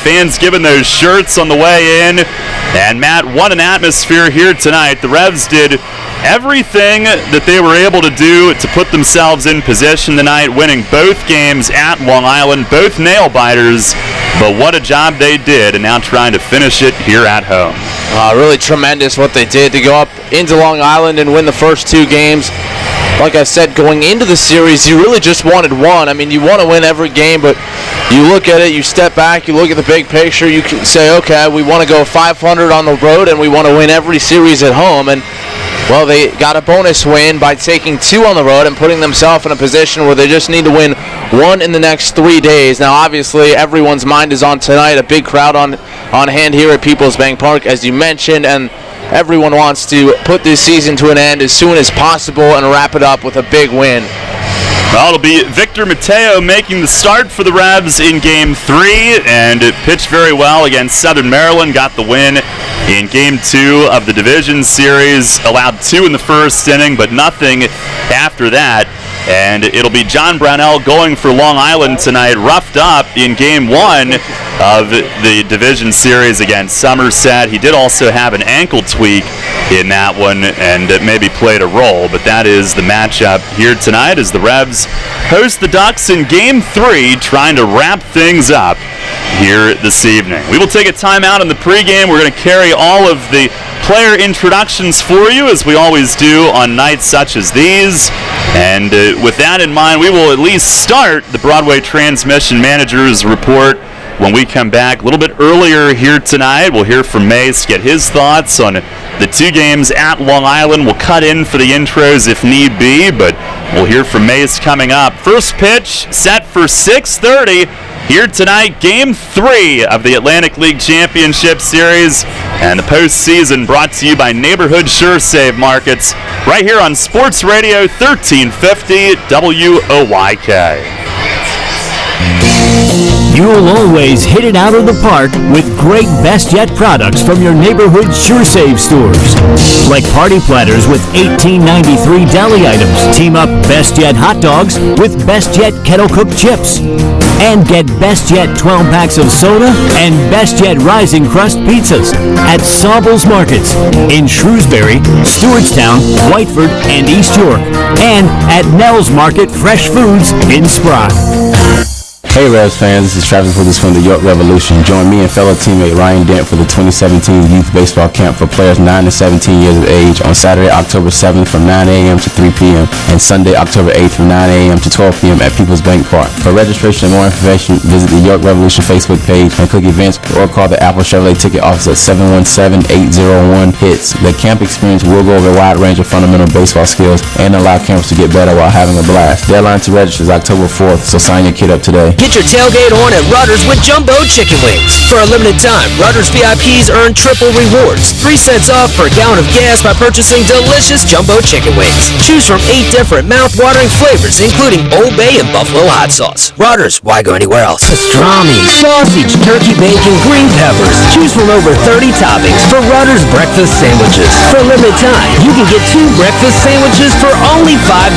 fans giving those shirts on the way in. And Matt, what an atmosphere here tonight. The Revs did everything that they were able to do to put themselves in position tonight, winning both games at Long Island, both nail-biters. But what a job they did, and now trying to finish it here at home. Really tremendous what they did to go up into Long Island and win the first two games. Like I said, going into the series, you really just wanted one. I mean, you want to win every game, but you look at it, you step back, you look at the big picture, you can say, okay, we want to go 500 on the road, and we want to win every series at home. And, well, they got a bonus win by taking two on the road and putting themselves in a position where they just need to win one in the next 3 days. Now, obviously, everyone's mind is on tonight, a big crowd on hand here at People's Bank Park, as you mentioned, and everyone wants to put this season to an end as soon as possible and wrap it up with a big win. Well, it'll be Victor Mateo making the start for the Revs in Game 3, and it pitched very well against Southern Maryland, got the win in Game 2 of the division series, allowed 2 in the first inning, but nothing after that. And it'll be John Brownell going for Long Island tonight, roughed up in Game 1 of the division series against Somerset. He did also have an ankle tweak in that one, and it maybe played a role, but that is the matchup here tonight as the Revs host the Ducks in Game 3, trying to wrap things up here this evening. We will take a timeout in the pregame. We're going to carry all of the player introductions for you, as we always do on nights such as these. And with that in mind, we will at least start the Broadway Transmission Manager's Report when we come back a little bit earlier here tonight. We'll hear from Mace, get his thoughts on the two games at Long Island. We'll cut in for the intros if need be, but we'll hear from Mace coming up. First pitch set for 6:30 here tonight, Game 3 of the Atlantic League Championship Series, and the postseason brought to you by Neighborhood Sure Save Markets, right here on Sports Radio 1350 WOYK. You'll always hit it out of the park with great Best Yet products from your neighborhood Sure Save stores. Like party platters with $18.93 deli items. Team up Best Yet hot dogs with Best Yet kettle cooked chips. And get Best Yet 12 packs of soda and Best Yet Rising Crust pizzas at Saubles Markets in Shrewsbury, Stewartstown, Whiteford, and East York. And at Nell's Market Fresh Foods in Spry. Hey Revs fans, this is Travis Willis from the York Revolution. Join me and fellow teammate Ryan Dent for the 2017 Youth Baseball Camp for players 9 to 17 years of age on Saturday, October 7th from 9 a.m. to 3 p.m. and Sunday, October 8th from 9 a.m. to 12 p.m. at People's Bank Park. For registration and more information, visit the York Revolution Facebook page and click events or call the Apple Chevrolet ticket office at 717-801-HITS. The camp experience will go over a wide range of fundamental baseball skills and allow campers to get better while having a blast. Deadline to register is October 4th, so sign your kid up today. Get your tailgate on at Rudders with Jumbo Chicken Wings. For a limited time, Rudders VIPs earn triple rewards. 3 cents off per gallon of gas by purchasing delicious Jumbo Chicken Wings. Choose from 8 different mouth-watering flavors, including Old Bay and Buffalo hot sauce. Rudders, why go anywhere else? Pastrami, sausage, turkey bacon, green peppers. Choose from over 30 toppings for Rudders breakfast sandwiches. For a limited time, you can get 2 breakfast sandwiches for only $5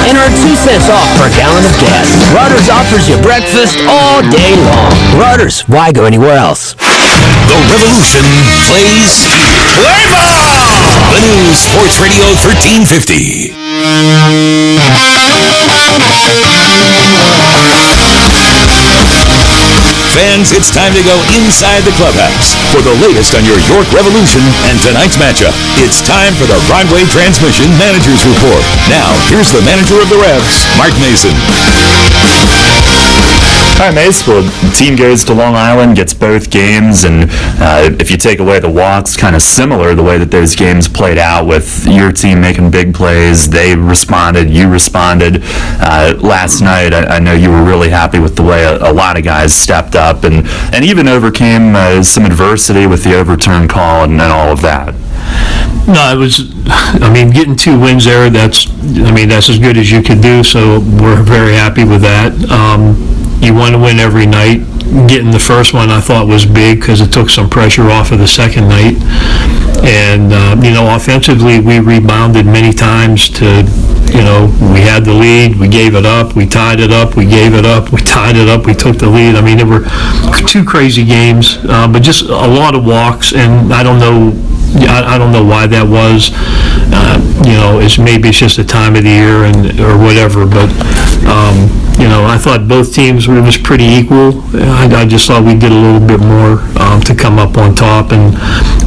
and earn 2 cents off per gallon of gas. Rudders offers you breakfast all day long. Rudders, why go anywhere else? The Revolution plays here. Play ball! The new Sports Radio 1350. Fans, it's time to go inside the clubhouse for the latest on your York Revolution and tonight's matchup. It's time for the Broadway Transmission Manager's Report. Now, here's the manager of the Revs, Mark Mason. All right, Mace. Well, the team goes to Long Island, gets both games, and if you take away the walks, kind of similar the way that those games played out with your team making big plays. They responded, you responded. Last night, I know you were really happy with the way a lot of guys stepped up and even overcame some adversity with the overturn call and all of that. No, it was, getting 2 wins there, that's as good as you could do, so we're very happy with that. You want to win every night. Getting the first one I thought was big because it took some pressure off of the second night. And, offensively we rebounded many times to we had the lead, we gave it up, we tied it up, we gave it up, we tied it up, we took the lead. I mean, there were two crazy games, but just a lot of walks, and I don't know why that was. Maybe it's just the time of the year or whatever, but I thought both teams it was pretty equal. I just thought we did a little bit more to come up on top, and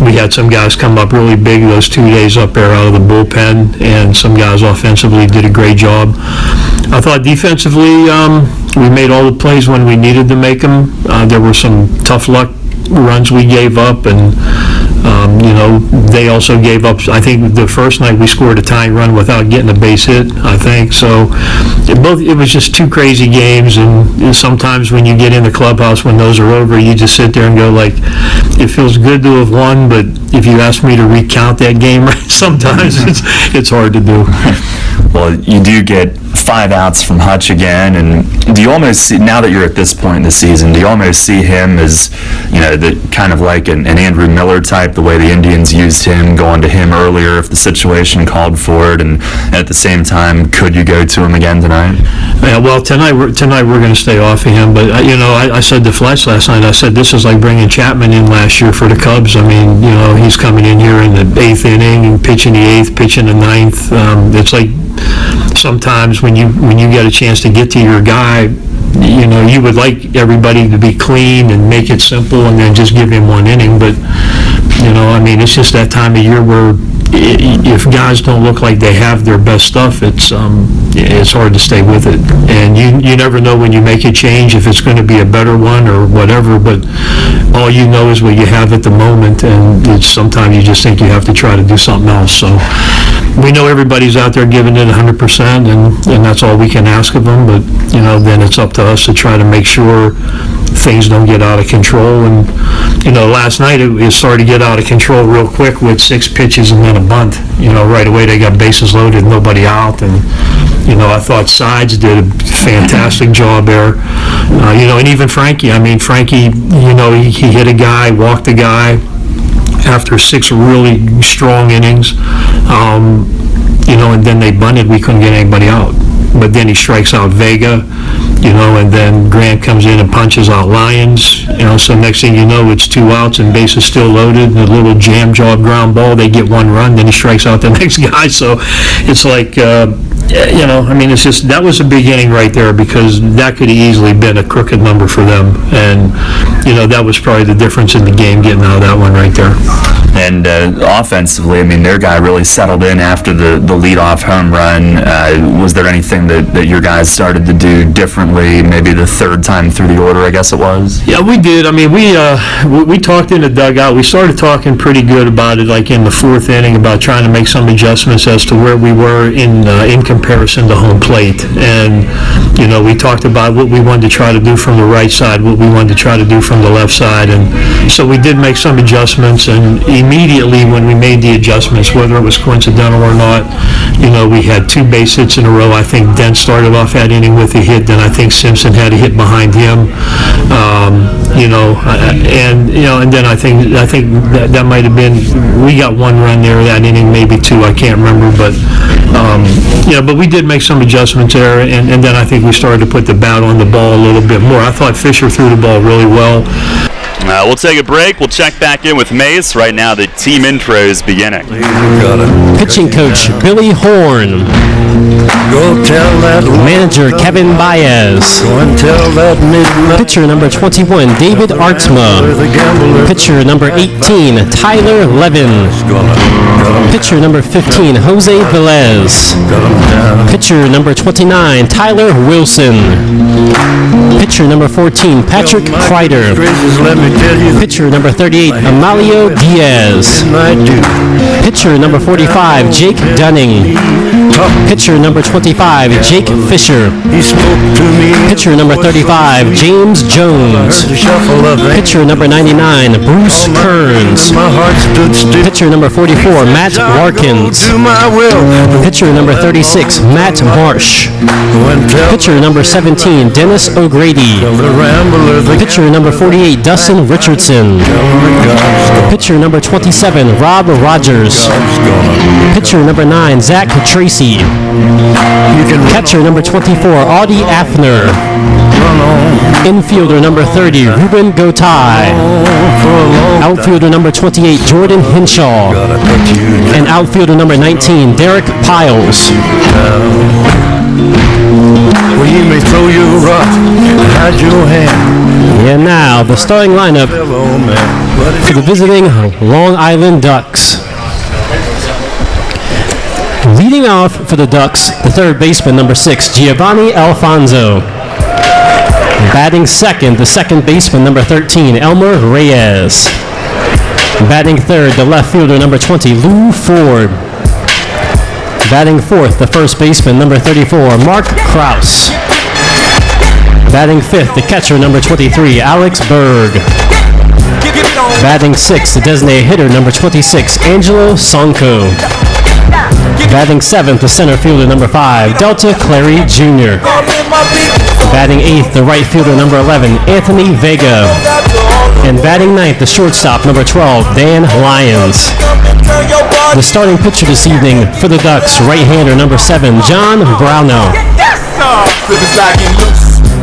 we had some guys come up really big those 2 days up there out of the bullpen, and some guys offensively did a great job. I thought defensively we made all the plays when we needed to make them. There were some tough luck runs we gave up, and they also gave up. I think the first night we scored a tying run without getting a base hit, I think. So it was just two crazy games, and sometimes when you get in the clubhouse when those are over, you just sit there and go like, it feels good to have won, but if you ask me to recount that game, sometimes it's hard to do. Well, you do get 5 outs from Hutch again, and do you almost see, now that you're at this point in the season, do you almost see him as, the kind of like an Andrew Miller type, the way the Indians used him, going to him earlier if the situation called for it, and at the same time, could you go to him again tonight? Yeah, well, tonight we're going to stay off of him, but I said to Fletch last night, I said this is like bringing Chapman in last year for the Cubs. I mean, he's coming in here in the 8th inning and pitching the 8th, pitching the 9th. It's like sometimes when you get a chance to get to your guy, you would like everybody to be clean and make it simple and then just give him one inning, but it's just that time of year where if guys don't look like they have their best stuff, it's hard to stay with it, and you never know when you make a change if it's going to be a better one or whatever, but all you know is what you have at the moment, and sometimes you just think you have to try to do something else. So we know everybody's out there giving it 100%, and that's all we can ask of them, but then it's up to us to try to make sure things don't get out of control. And last night it started to get out of control real quick with 6 pitches and then a bunt. Right away they got bases loaded, nobody out, and I thought Sides did a fantastic job there. And even Frankie. I mean, Frankie, he hit a guy, walked a guy after 6 really strong innings. And then they bunted. We couldn't get anybody out. But then he strikes out Vega, and then Grant comes in and punches out Lyons. So next thing you know, it's 2 outs and bases still loaded, and a little jam job ground ball. They get 1 run, then he strikes out the next guy. So it's like, it's just, that was a big inning right there, because that could have easily been a crooked number for them. And, that was probably the difference in the game, getting out of that one right there. And offensively, their guy really settled in after the leadoff home run. Was there anything that your guys started to do differently, maybe the 3rd time through the order, I guess it was? Yeah, we did. We talked in the dugout. We started talking pretty good about it, like in the 4th inning, about trying to make some adjustments as to where we were in comparison to home plate. And, we talked about what we wanted to try to do from the right side, what we wanted to try to do from the left side. And so we did make some adjustments, and immediately when we made the adjustments, whether it was coincidental or not, we had 2 base hits in a row. I think Dent started off that inning with a hit, then I think Simpson had a hit behind him. And then I think that might have been, we got 1 run there that inning, maybe 2, I can't remember, but but we did make some adjustments there, and then I think we started to put the bat on the ball a little bit more. I thought Fisher threw the ball really well. We'll take a break. We'll check back in with Mace. Right now, the team intro is beginning. Pitching coach Billy Horn. Manager Kevin Baez. Pitcher number 21 David Artsma. Pitcher number 18 Tyler Levin. Pitcher number 15 Jose Velez. Pitcher number 29 Tyler Wilson. Pitcher number 14 Patrick Kreider. Pitcher number 38 Amalio Diaz. Pitcher number 45 Jake Dunning. Pitcher number 25 Jake Fisher. Pitcher number 35 James Jones. Pitcher number 99 Bruce Kearns. Pitcher number 44 Matt Larkins. Pitcher number 36 Matt Marsh. Pitcher number 17 Dennis O'Grady. Pitcher number 48 Dustin Richardson. Richardson. Pitcher number 27, Rob Rogers. Pitcher number 9, Zach Tracy. Catcher number 24, Audie Afner. Infielder number 30, Ruben Gotay. Outfielder number 28, Jordan Hinshaw. And outfielder number 19, Derek Piles. Well, you may throw your rock, hide your hand. And now, the starting lineup for the visiting Long Island Ducks. Leading off for the Ducks, the third baseman, number 6, Giovanni Alfonso. Batting second, the second baseman, number 13, Elmer Reyes. Batting third, the left fielder, number 20, Lou Ford. Batting fourth, the first baseman, number 34, Mark Krause. Batting fifth, the catcher, number 23, Alex Berg. Batting sixth, the designated hitter, number 26, Angelo Sonko. Batting seventh, the center fielder, number 5, Delta Clary Jr. Batting eighth, the right fielder, number 11, Anthony Vega. And batting ninth, the shortstop, number 12, Dan Lyons. The starting pitcher this evening for the Ducks, right-hander, number 7, John Brownell.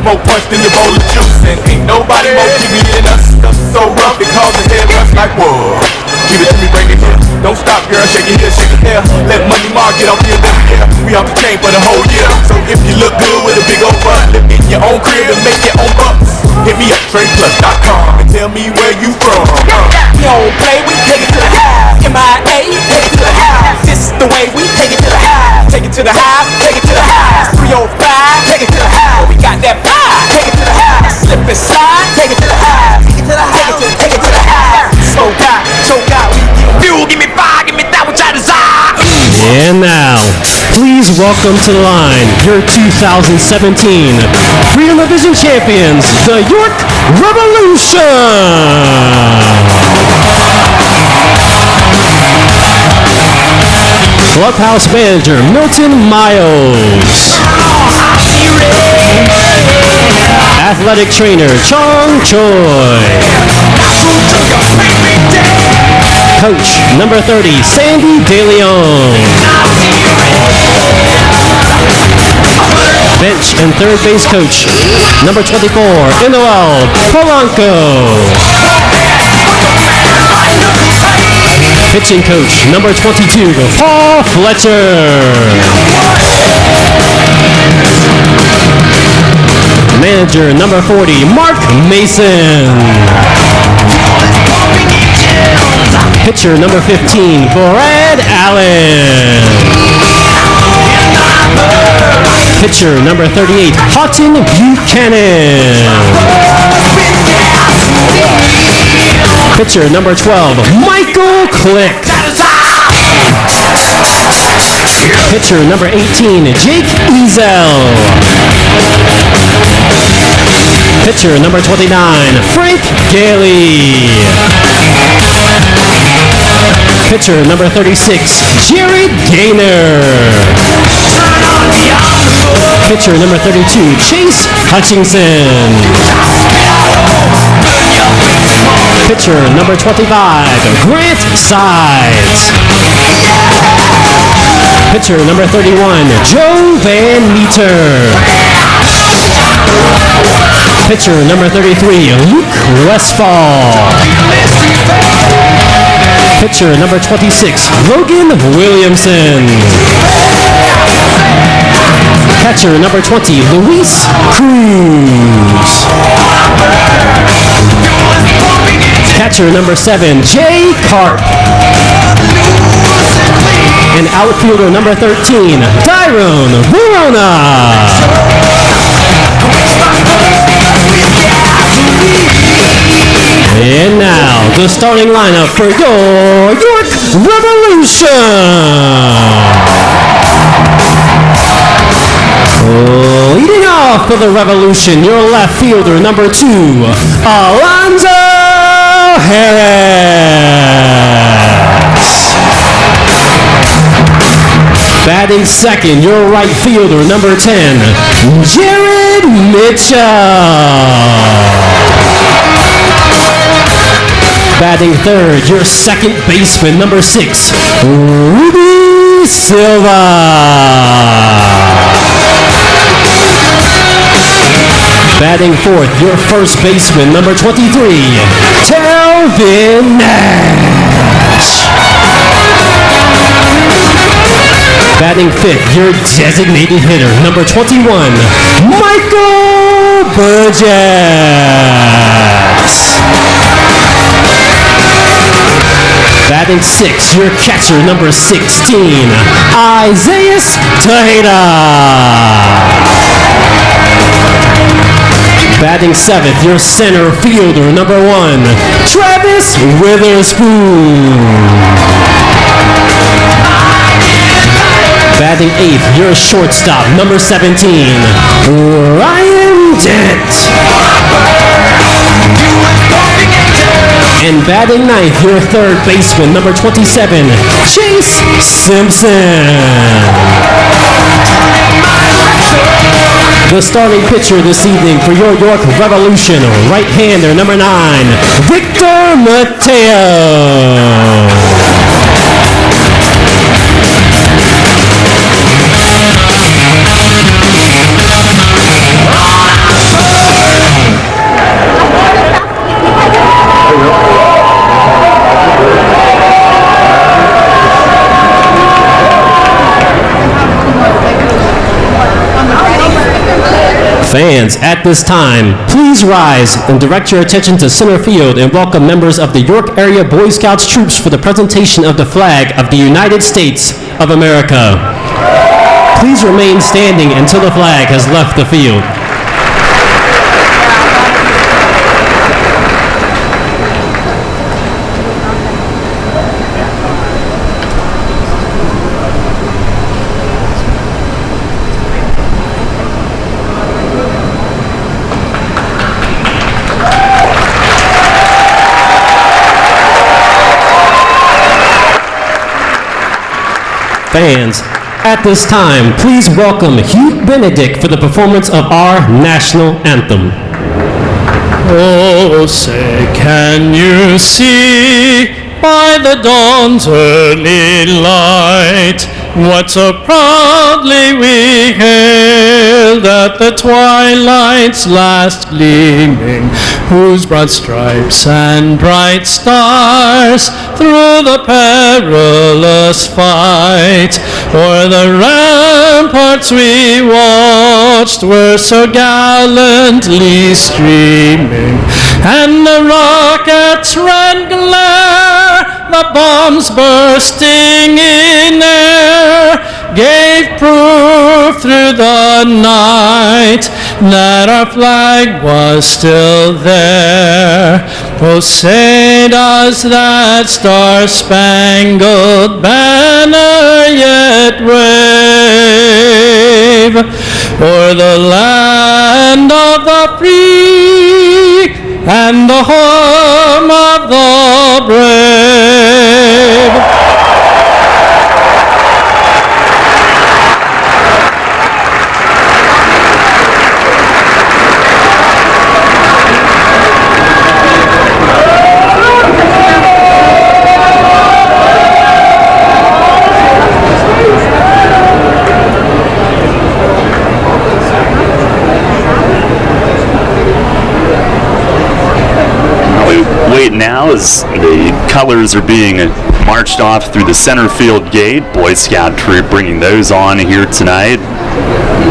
More punch than your bowl of juice, and ain't nobody more jiggy than us. Stuff so rough it cause the head rush like whoa. Give it to me, bring it here. Don't stop, girl, shake it here, shake it there. Let money mark get off your left here. We off the chain for the whole year. So if you look good with a big old butt, live in your own crib and make your own bucks. Hit me up, tradeplus.com, and tell me where you from. We don't play, we take it to the house. MIA, take it to the house. This is the way we take it to the house. Take it to the house, take it to the house. 305, take it to the house. We got that fire, take it to the house. Slip and slide, take it to the house. Take it to the house, take it to the house. Smoke out, choke out, we give fuel, give me fire, give me that which I desire. And now, please welcome to the line your 2017 Freedom Division champions, the York Revolution! Clubhouse manager Milton Miles. Athletic trainer Chong Choi. Coach number 30, Sandy DeLeon. Bench and third base coach number 24, Noel Polanco. Pitching coach number 22, Paul Fletcher. Manager number 40, Mark Mason. Pitcher number 15, Brad Allen. Pitcher number 38, Houghton Buchanan. Pitcher number 12, Michael Click. Pitcher number 18, Jake Ezel. Pitcher number 29, Frank Gailey. Pitcher number 36, Jared Gaynor. Pitcher number 32, Chase Hutchinson. Pitcher number 25, Grant Sides. Pitcher number 31, Joe Van Meter. Pitcher number 33, Luke Westfall. Pitcher number 26, Logan Williamson. Catcher number 20, Luis Cruz. Catcher number 7, Jay Karp. And outfielder number 13, Tyrone Verona. And now, the starting lineup for your York Revolution. Leading off for the Revolution, your left fielder, number 2, Alonzo Harris. Batting second, your right fielder, number 10, Jared Mitchell. Batting third, your second baseman, number 6, Ruby Silva. Batting fourth, your first baseman, number 23, Telvin Nash. Batting fifth, your designated hitter, number 21, Michael Burgess. Batting sixth, your catcher, number 16, Isaiah Tejeda. Batting seventh, your center fielder, number 1, Travis Witherspoon. Batting eighth, your shortstop, number 17, Ryan Dent. And batting ninth, your third baseman, number 27, Chase Simpson. The starting pitcher this evening for your York Revolution, right-hander, number 9, Victor Mateo. Fans, at this time, please rise and direct your attention to center field and welcome members of the York Area Boy Scouts troops for the presentation of the flag of the United States of America. Please remain standing until the flag has left the field. Fans, at this time, please welcome Hugh Benedict for the performance of our national anthem. Oh, say, can you see by the dawn's early light what so proudly we hailed at the twilight's last gleaming, whose broad stripes and bright stars through the perilous fight o'er the ramparts we watched were so gallantly streaming, and the rockets' red glare, the bombs bursting in air, gave proof through the night that our flag was still there. Oh, say does that star-spangled banner yet wave o'er the land of the free and the home of the brave? Wait now as the colors are being marched off through the center field gate. Boy Scout troop bringing those on here tonight.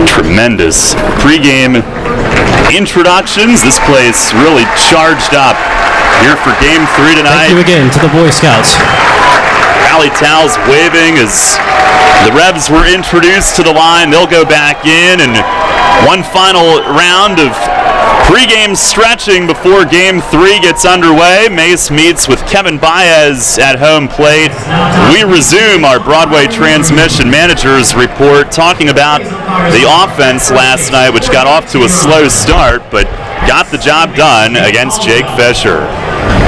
Tremendous pregame introductions. This place really charged up here for Game 3 tonight. Thank you again to the Boy Scouts. Rally towels waving as the Rebs were introduced to the line. They'll go back in, and one final round of pregame stretching before Game 3 gets underway. Mace meets with Kevin Baez at home plate. We resume our Broadway transmission manager's report talking about the offense last night, which got off to a slow start, but got the job done against Jake Fisher.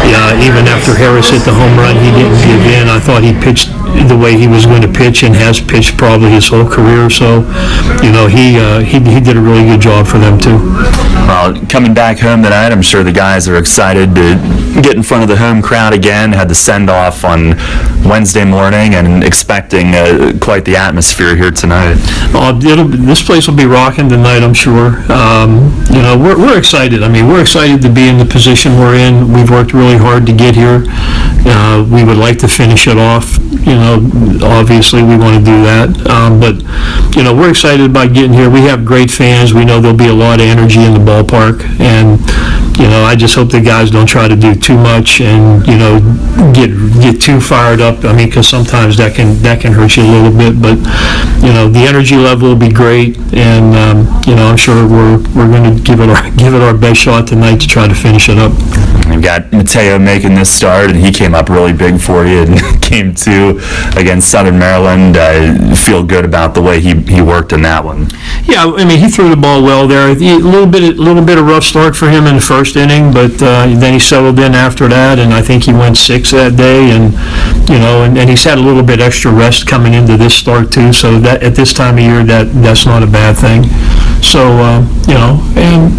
Yeah, even after Harris hit the home run, he didn't give in. I thought he pitched the way he was going to pitch and has pitched probably his whole career. So, you know, he did a really good job for them too. Well, coming back home tonight, I'm sure the guys are excited to get in front of the home crowd again. Had the send-off on Wednesday morning and expecting quite the atmosphere here tonight. This place will be rocking tonight, I'm sure. We're excited. I mean, we're excited to be in the position we're in. We've worked really hard to get here. We would like to finish it off. Obviously we want to do that. But we're excited about getting here. We have great fans. We know there'll be a lot of energy in the ballpark. And, I just hope the guys don't try to do too much and, get too fired up. I mean, because sometimes that can hurt you a little bit. But, the energy level will be great. And, I'm sure we're going to give it our best shot tonight to try to finish it up. We've got Mateo making this start, and he came up really big for you in Game 2 against Southern Maryland. I feel good about the way he worked in that one. Yeah, I mean, he threw the ball well there. A little bit of rough start for him in the first inning, but then he settled in after that, and I think he went 6 that day, and and he's had a little bit extra rest coming into this start too. So that at this time of year, that's not a bad thing. So and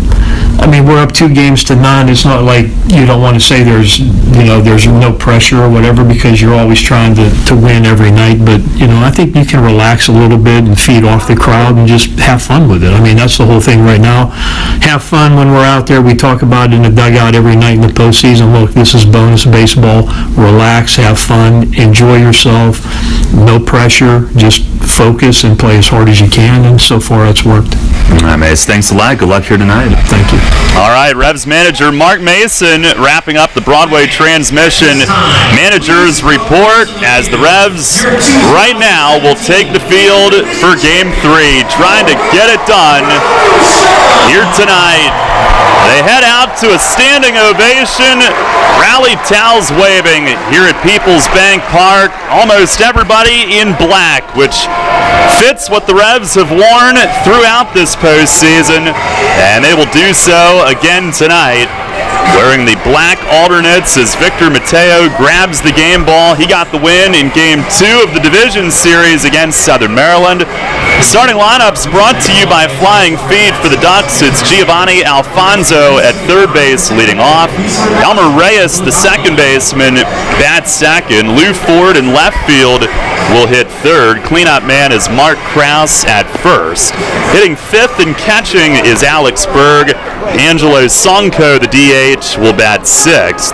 I mean, we're up 2-0. It's not like you don't want to say there's no pressure or whatever, because you're always trying to win every night. But, I think you can relax a little bit and feed off the crowd and just have fun with it. I mean, that's the whole thing right now. Have fun when we're out there. We talk about it in the dugout every night in the postseason. Look, this is bonus baseball. Relax, have fun, enjoy yourself. No pressure. Just focus and play as hard as you can. And so far, it's worked. All right, Mace. Thanks a lot. Good luck here tonight. Thank you. All right, Revs manager Mark Mason wrapping up the Broadway transmission managers report as the Revs right now will take the field for Game 3, trying to get it done here tonight. They head out to a standing ovation, rally towels waving here at People's Bank Park. Almost everybody in black, which fits what the Revs have worn throughout this postseason, and they will do so again tonight, wearing the black alternates as Victor Mateo grabs the game ball. He got the win in Game 2 of the Division Series against Southern Maryland. Starting lineups brought to you by Flying Feed for the Ducks. It's Giovanni Alfonso at third base leading off. Elmer Reyes, the second baseman, bats second. Lou Ford in left field will hit third. Cleanup man is Mark Krause at first. Hitting fifth and catching is Alex Berg. Angelo Sonko, the DH, will bat sixth.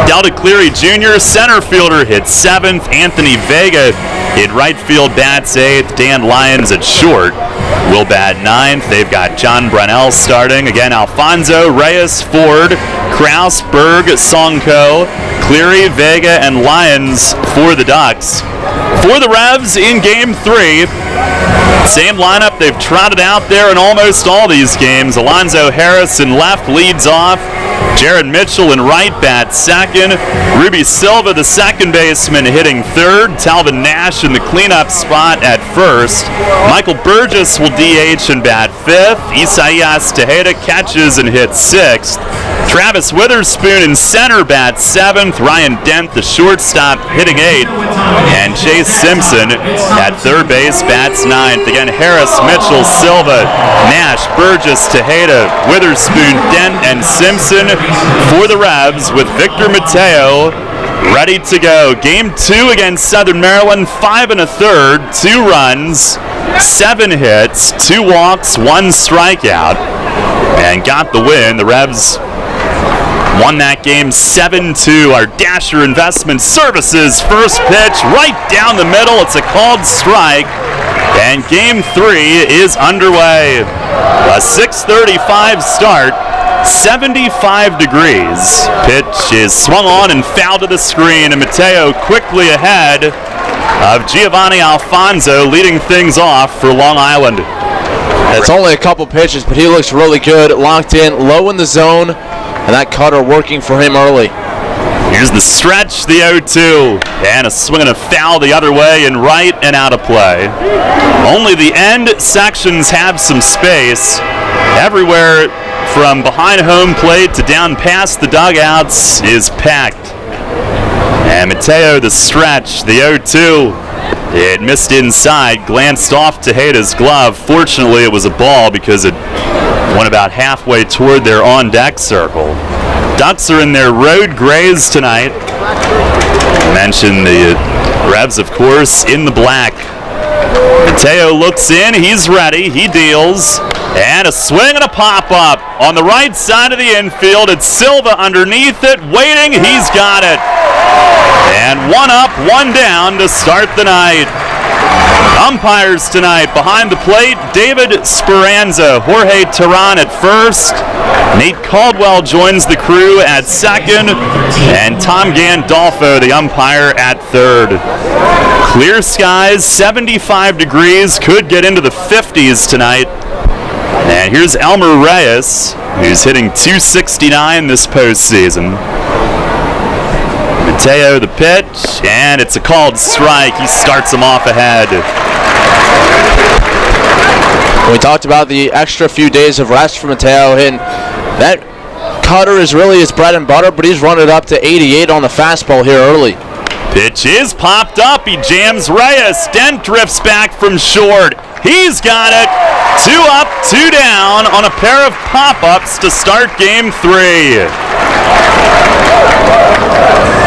Delta Cleary Jr., center fielder, hits seventh. Anthony Vega in right field bats eighth. Dan Lyons at short will bat ninth. They've got John Brunell starting. Again, Alfonso, Reyes, Ford, Krause, Berg, Sonko, Cleary, Vega, and Lyons for the Ducks. For the Revs in Game 3, same lineup they've trotted out there in almost all these games. Alonzo Harris in left leads off. Jared Mitchell in right bats second. Ruby Silva, the second baseman, hitting third. Talvin Nash in the cleanup spot at first. Michael Burgess will DH and bat fifth. Isaias Tejeda catches and hits sixth. Travis Witherspoon in center bats seventh. Ryan Dent, the shortstop, hitting eighth. And Chase Simpson at third base bats ninth. Again, Harris, Mitchell, Silva, Nash, Burgess, Tejeda, Witherspoon, Dent, and Simpson for the Revs, with Victor Mateo ready to go. Game 2 against Southern Maryland, 5 1/3, 2 runs, 7 hits, 2 walks, 1 strikeout, and got the win. The Revs won that game 7-2. Our Dasher Investment Services first pitch right down the middle. It's a called strike, and Game 3 is underway. A 6:35 start. 75 degrees. Pitch is swung on and fouled to the screen, and Mateo quickly ahead of Giovanni Alfonso, leading things off for Long Island. It's only a couple pitches, but he looks really good. Locked in, low in the zone, and that cutter working for him early. Here's the stretch, the 0-2, and a swing and a foul the other way and right and out of play. Only the end sections have some space. Everywhere from behind home plate to down past the dugouts is packed. And Mateo, the stretch, the 0-2. It missed inside, glanced off Tejeda's glove. Fortunately, it was a ball because it One about halfway toward their on-deck circle. Ducks are in their road grays tonight. Mentioned the Revs, of course, in the black. Mateo looks in, he's ready, he deals, and a swing and a pop-up on the right side of the infield. It's Silva underneath it, waiting, he's got it. And one up, one down to start the night. Umpires tonight behind the plate, David Speranza, Jorge Terran at first, Nate Caldwell joins the crew at second, and Tom Gandolfo, the umpire, at third. Clear skies, 75 degrees, could get into the 50s tonight. And here's Elmer Reyes, who's hitting .269 this postseason. Mateo the pitch, and it's a called strike. He starts him off ahead. We talked about the extra few days of rest for Mateo, and that cutter is really his bread and butter, but he's run it up to 88 on the fastball here early. Pitch is popped up. He jams Reyes. Dent drifts back from short. He's got it. 2 up, 2 down on a pair of pop-ups to start game 3.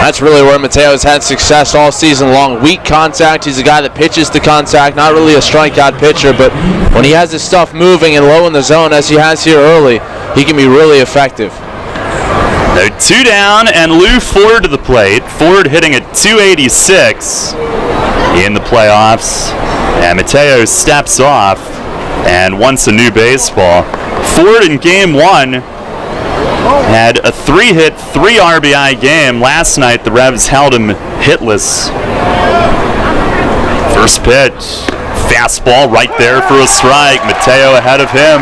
That's really where Mateo's had success all season long. Weak contact. He's a guy that pitches to contact, not really a strikeout pitcher, but when he has his stuff moving and low in the zone, as he has here early, he can be really effective. Now 2 down, and Lou Ford to the plate. Ford hitting at .286 in the playoffs. And Mateo steps off and wants a new baseball. Ford in game 1 had a 3-hit, 3 RBI game. Last night, the Revs held him hitless. First pitch, fastball right there for a strike. Mateo ahead of him.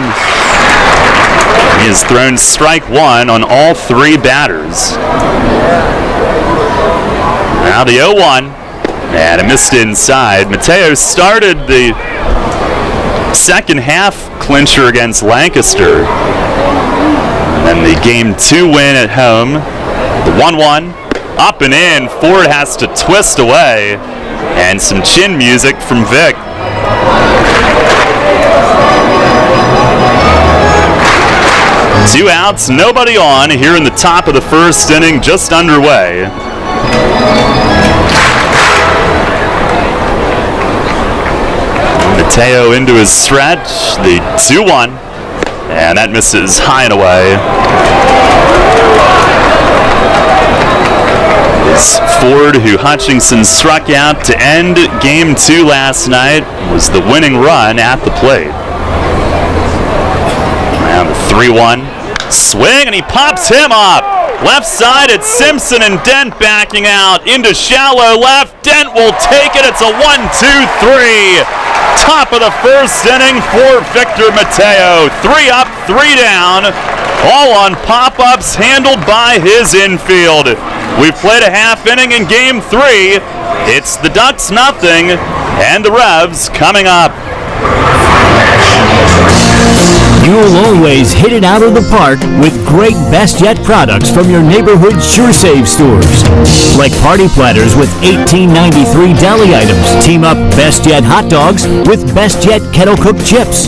He has thrown strike 1 on all 3 batters. Now the 0-1, and it missed inside. Mateo started the second half clincher against Lancaster. And the game 2 win at home. The 1-1, up and in. Ford has to twist away. And some chin music from Vic. Two outs, nobody on here in the top of the first inning, just underway. Mateo into his stretch, the 2-1. And that misses high and away. It's Ford, who Hutchinson struck out to end game 2 last night, was the winning run at the plate. Now the 3-1. Swing, and he pops him up. Left side, it's Simpson and Dent backing out into shallow left. Dent will take it. It's a 1-2-3. Top of the first inning for Victor Mateo. 3 up, 3 down. All on pop-ups handled by his infield. We've played a half inning in game 3. It's the Ducks nothing, and the Revs coming up. You'll always hit it out of the park with great Best Yet products from your neighborhood Sure Save stores. Like party platters with $18.93 deli items. Team up Best Yet hot dogs with Best Yet kettle cooked chips.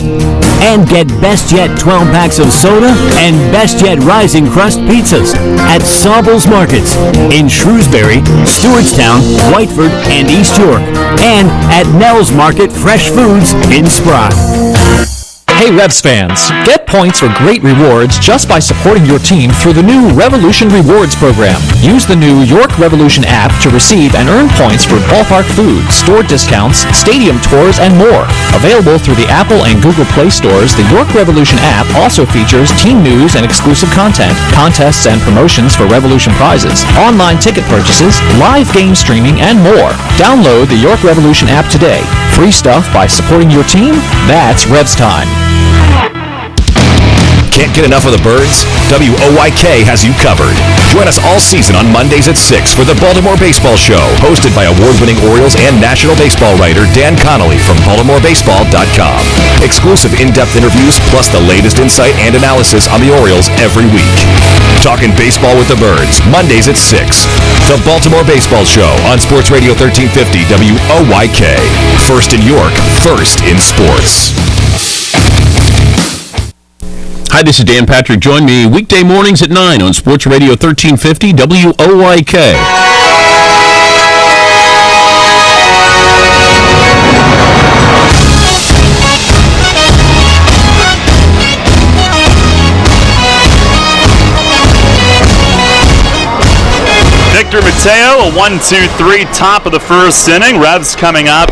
And get Best Yet 12 packs of soda and Best Yet Rising Crust pizzas at Sobel's Markets in Shrewsbury, Stewartstown, Whiteford, and East York. And at Nell's Market Fresh Foods in Sprott. Hey Revs fans, get points for great rewards just by supporting your team through the new Revolution Rewards program. Use the new York Revolution app to receive and earn points for ballpark food, store discounts, stadium tours, and more. Available through the Apple and Google Play stores, the York Revolution app also features team news and exclusive content, contests and promotions for Revolution prizes, online ticket purchases, live game streaming, and more. Download the York Revolution app today. Free stuff by supporting your team? That's Revs time. Can't get enough of the Birds? WOYK has you covered. Join us all season on Mondays at 6 for the Baltimore Baseball Show, hosted by award-winning Orioles and National Baseball writer Dan Connolly from BaltimoreBaseball.com. Exclusive in-depth interviews plus the latest insight and analysis on the Orioles every week. Talking baseball with the Birds, Mondays at 6. The Baltimore Baseball Show on Sports Radio 1350 WOYK. First in York, first in sports. Hi, this is Dan Patrick. Join me weekday mornings at 9 on Sports Radio 1350 WOYK. Victor Mateo, a 1-2-3 top of the first inning. Revs coming up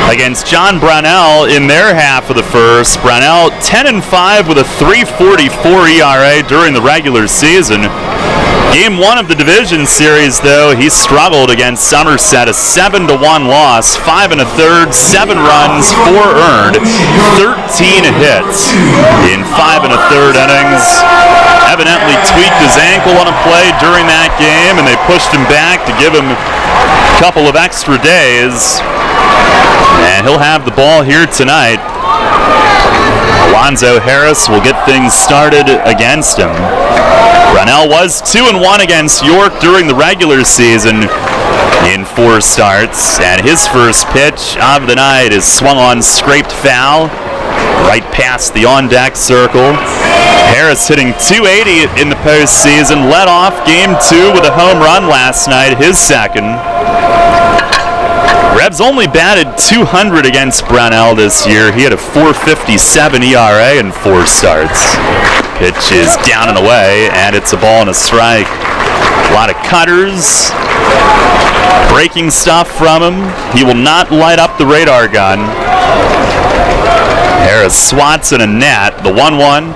against John Brownell in their half of the first. Brownell 10-5 with a 3.44 ERA during the regular season. Game 1 of the division series, though, he struggled against Somerset, a 7-1 loss, 5 1/3, 7 runs, 4 earned, 13 hits in 5 1/3 innings. Evidently tweaked his ankle on a play during that game, and they pushed him back to give him a couple of extra days. And he'll have the ball here tonight. Alonzo Harris will get things started against him. Brownell was 2-1 against York during the regular season in 4 starts, and his first pitch of the night is swung on, scraped foul, right past the on-deck circle. Harris hitting .280 in the postseason, led off Game 2 with a home run last night, his second. Revs only batted .200 against Brownell this year. He had a .457 ERA in 4 starts. Pitch is down and away, and it's a ball and a strike. A lot of cutters, breaking stuff from him. He will not light up the radar gun. Harris swats in a net, the 1-1,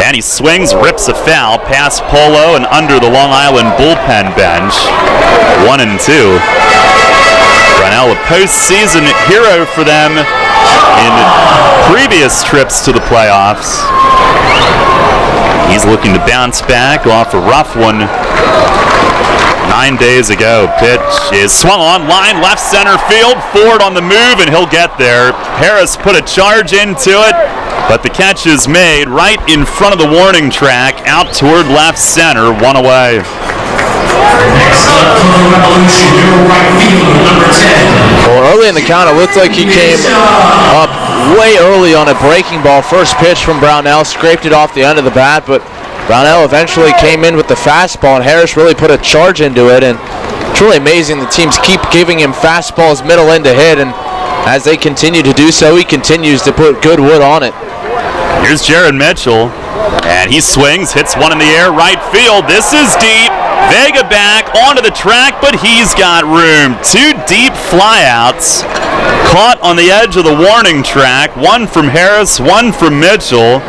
and he swings, rips a foul past Polo and under the Long Island bullpen bench. 1-2. Brownell, a postseason hero for them in previous trips to the playoffs. He's looking to bounce back off a rough one 9 days ago. Pitch is swung on, line left center field. Ford on the move, and he'll get there. Harris put a charge into it, but the catch is made right in front of the warning track, out toward left center, 1 away. Next up for the Revolution, your right fielder, number 10. Well, early in the count, it looked like he came up way early on a breaking ball. First pitch from Brownell, scraped it off the end of the bat, but Brownell eventually came in with the fastball, and Harris really put a charge into it, and it's really amazing the teams keep giving him fastballs middle in to hit, and as they continue to do so, he continues to put good wood on it. Here's Jared Mitchell, and he swings, hits one in the air, right field. This is deep. Vega back onto the track, but he's got room. 2 deep flyouts caught on the edge of the warning track. 1 from Harris, 1 from Mitchell,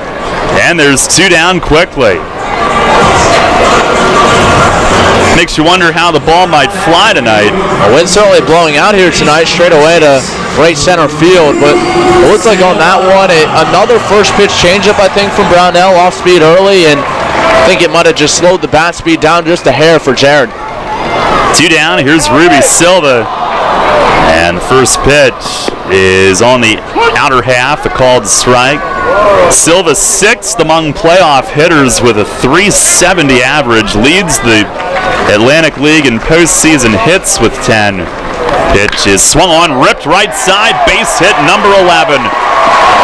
and there's 2 down quickly. Makes you wonder how the ball might fly tonight. The wind's certainly blowing out here tonight, straight away to right center field, but it looks like on that one, another first pitch changeup, I think, from Brownell, off speed early, and I think it might have just slowed the bat speed down just a hair for Jared. 2 down, here's Ruby Silva, and the first pitch is on the outer half, a called strike. Silva 6th among playoff hitters with a .370 average, leads the Atlantic League in postseason hits with 10. Pitch is swung on, ripped right side, base hit number 11.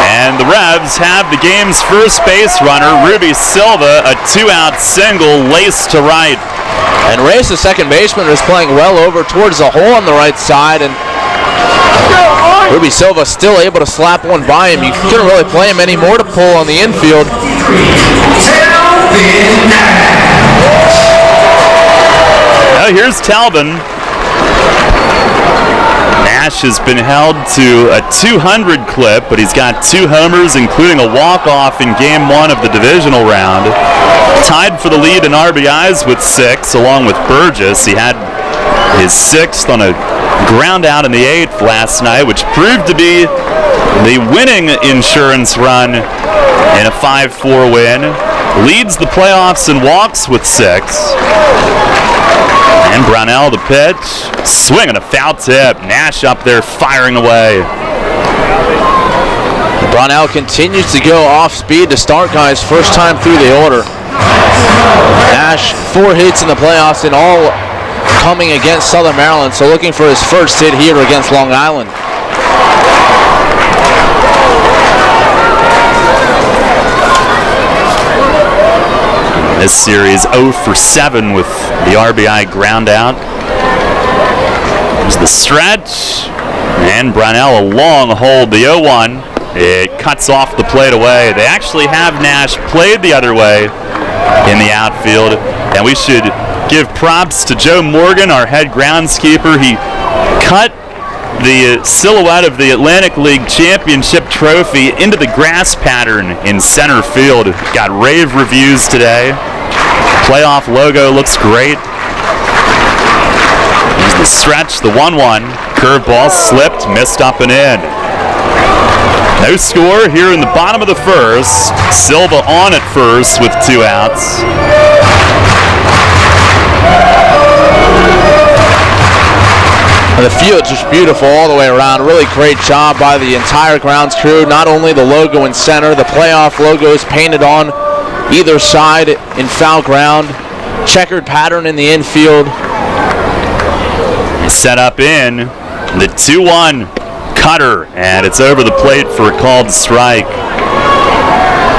And the Revs have the game's first base runner, Ruby Silva, a 2-out single laced to right. And Reyes, the second baseman, is playing well over towards the hole on the right side, and Ruby Silva still able to slap one by him. You couldn't really play him anymore to pull on the infield. Now here's Talbin. Nash has been held to a .200 clip, but he's got 2 homers, including a walk-off in Game 1 of the divisional round. Tied for the lead in RBIs with 6, along with Burgess. He had his 6th on a ground out in the 8th last night, which proved to be the winning insurance run in a 5-4 win. Leads the playoffs in walks with 6. And Brownell the pitch, swinging a foul tip. Nash up there firing away. Brownell continues to go off speed to start guys first time through the order. Nash 4 hits in the playoffs, and all coming against Southern Maryland, so looking for his first hit here against Long Island. this series, 0 for 7 with the RBI ground out. There's the stretch, and Brownell a long hold, the 0-1. It cuts off the plate away. They actually have Nash played the other way in the outfield, and we should give props to Joe Morgan, our head groundskeeper. He cut the silhouette of the Atlantic League Championship trophy into the grass pattern in center field. Got rave reviews today. Playoff logo looks great. There's the stretch, the 1-1. Curveball slipped, missed up and in. No score here in the bottom of the first. Silva on at first with 2 outs. The field's just beautiful all the way around. Really great job by the entire grounds crew. Not only the logo in center, the playoff logo is painted on either side in foul ground. Checkered pattern in the infield. Set up in the 2-1 cutter, and it's over the plate for a called strike.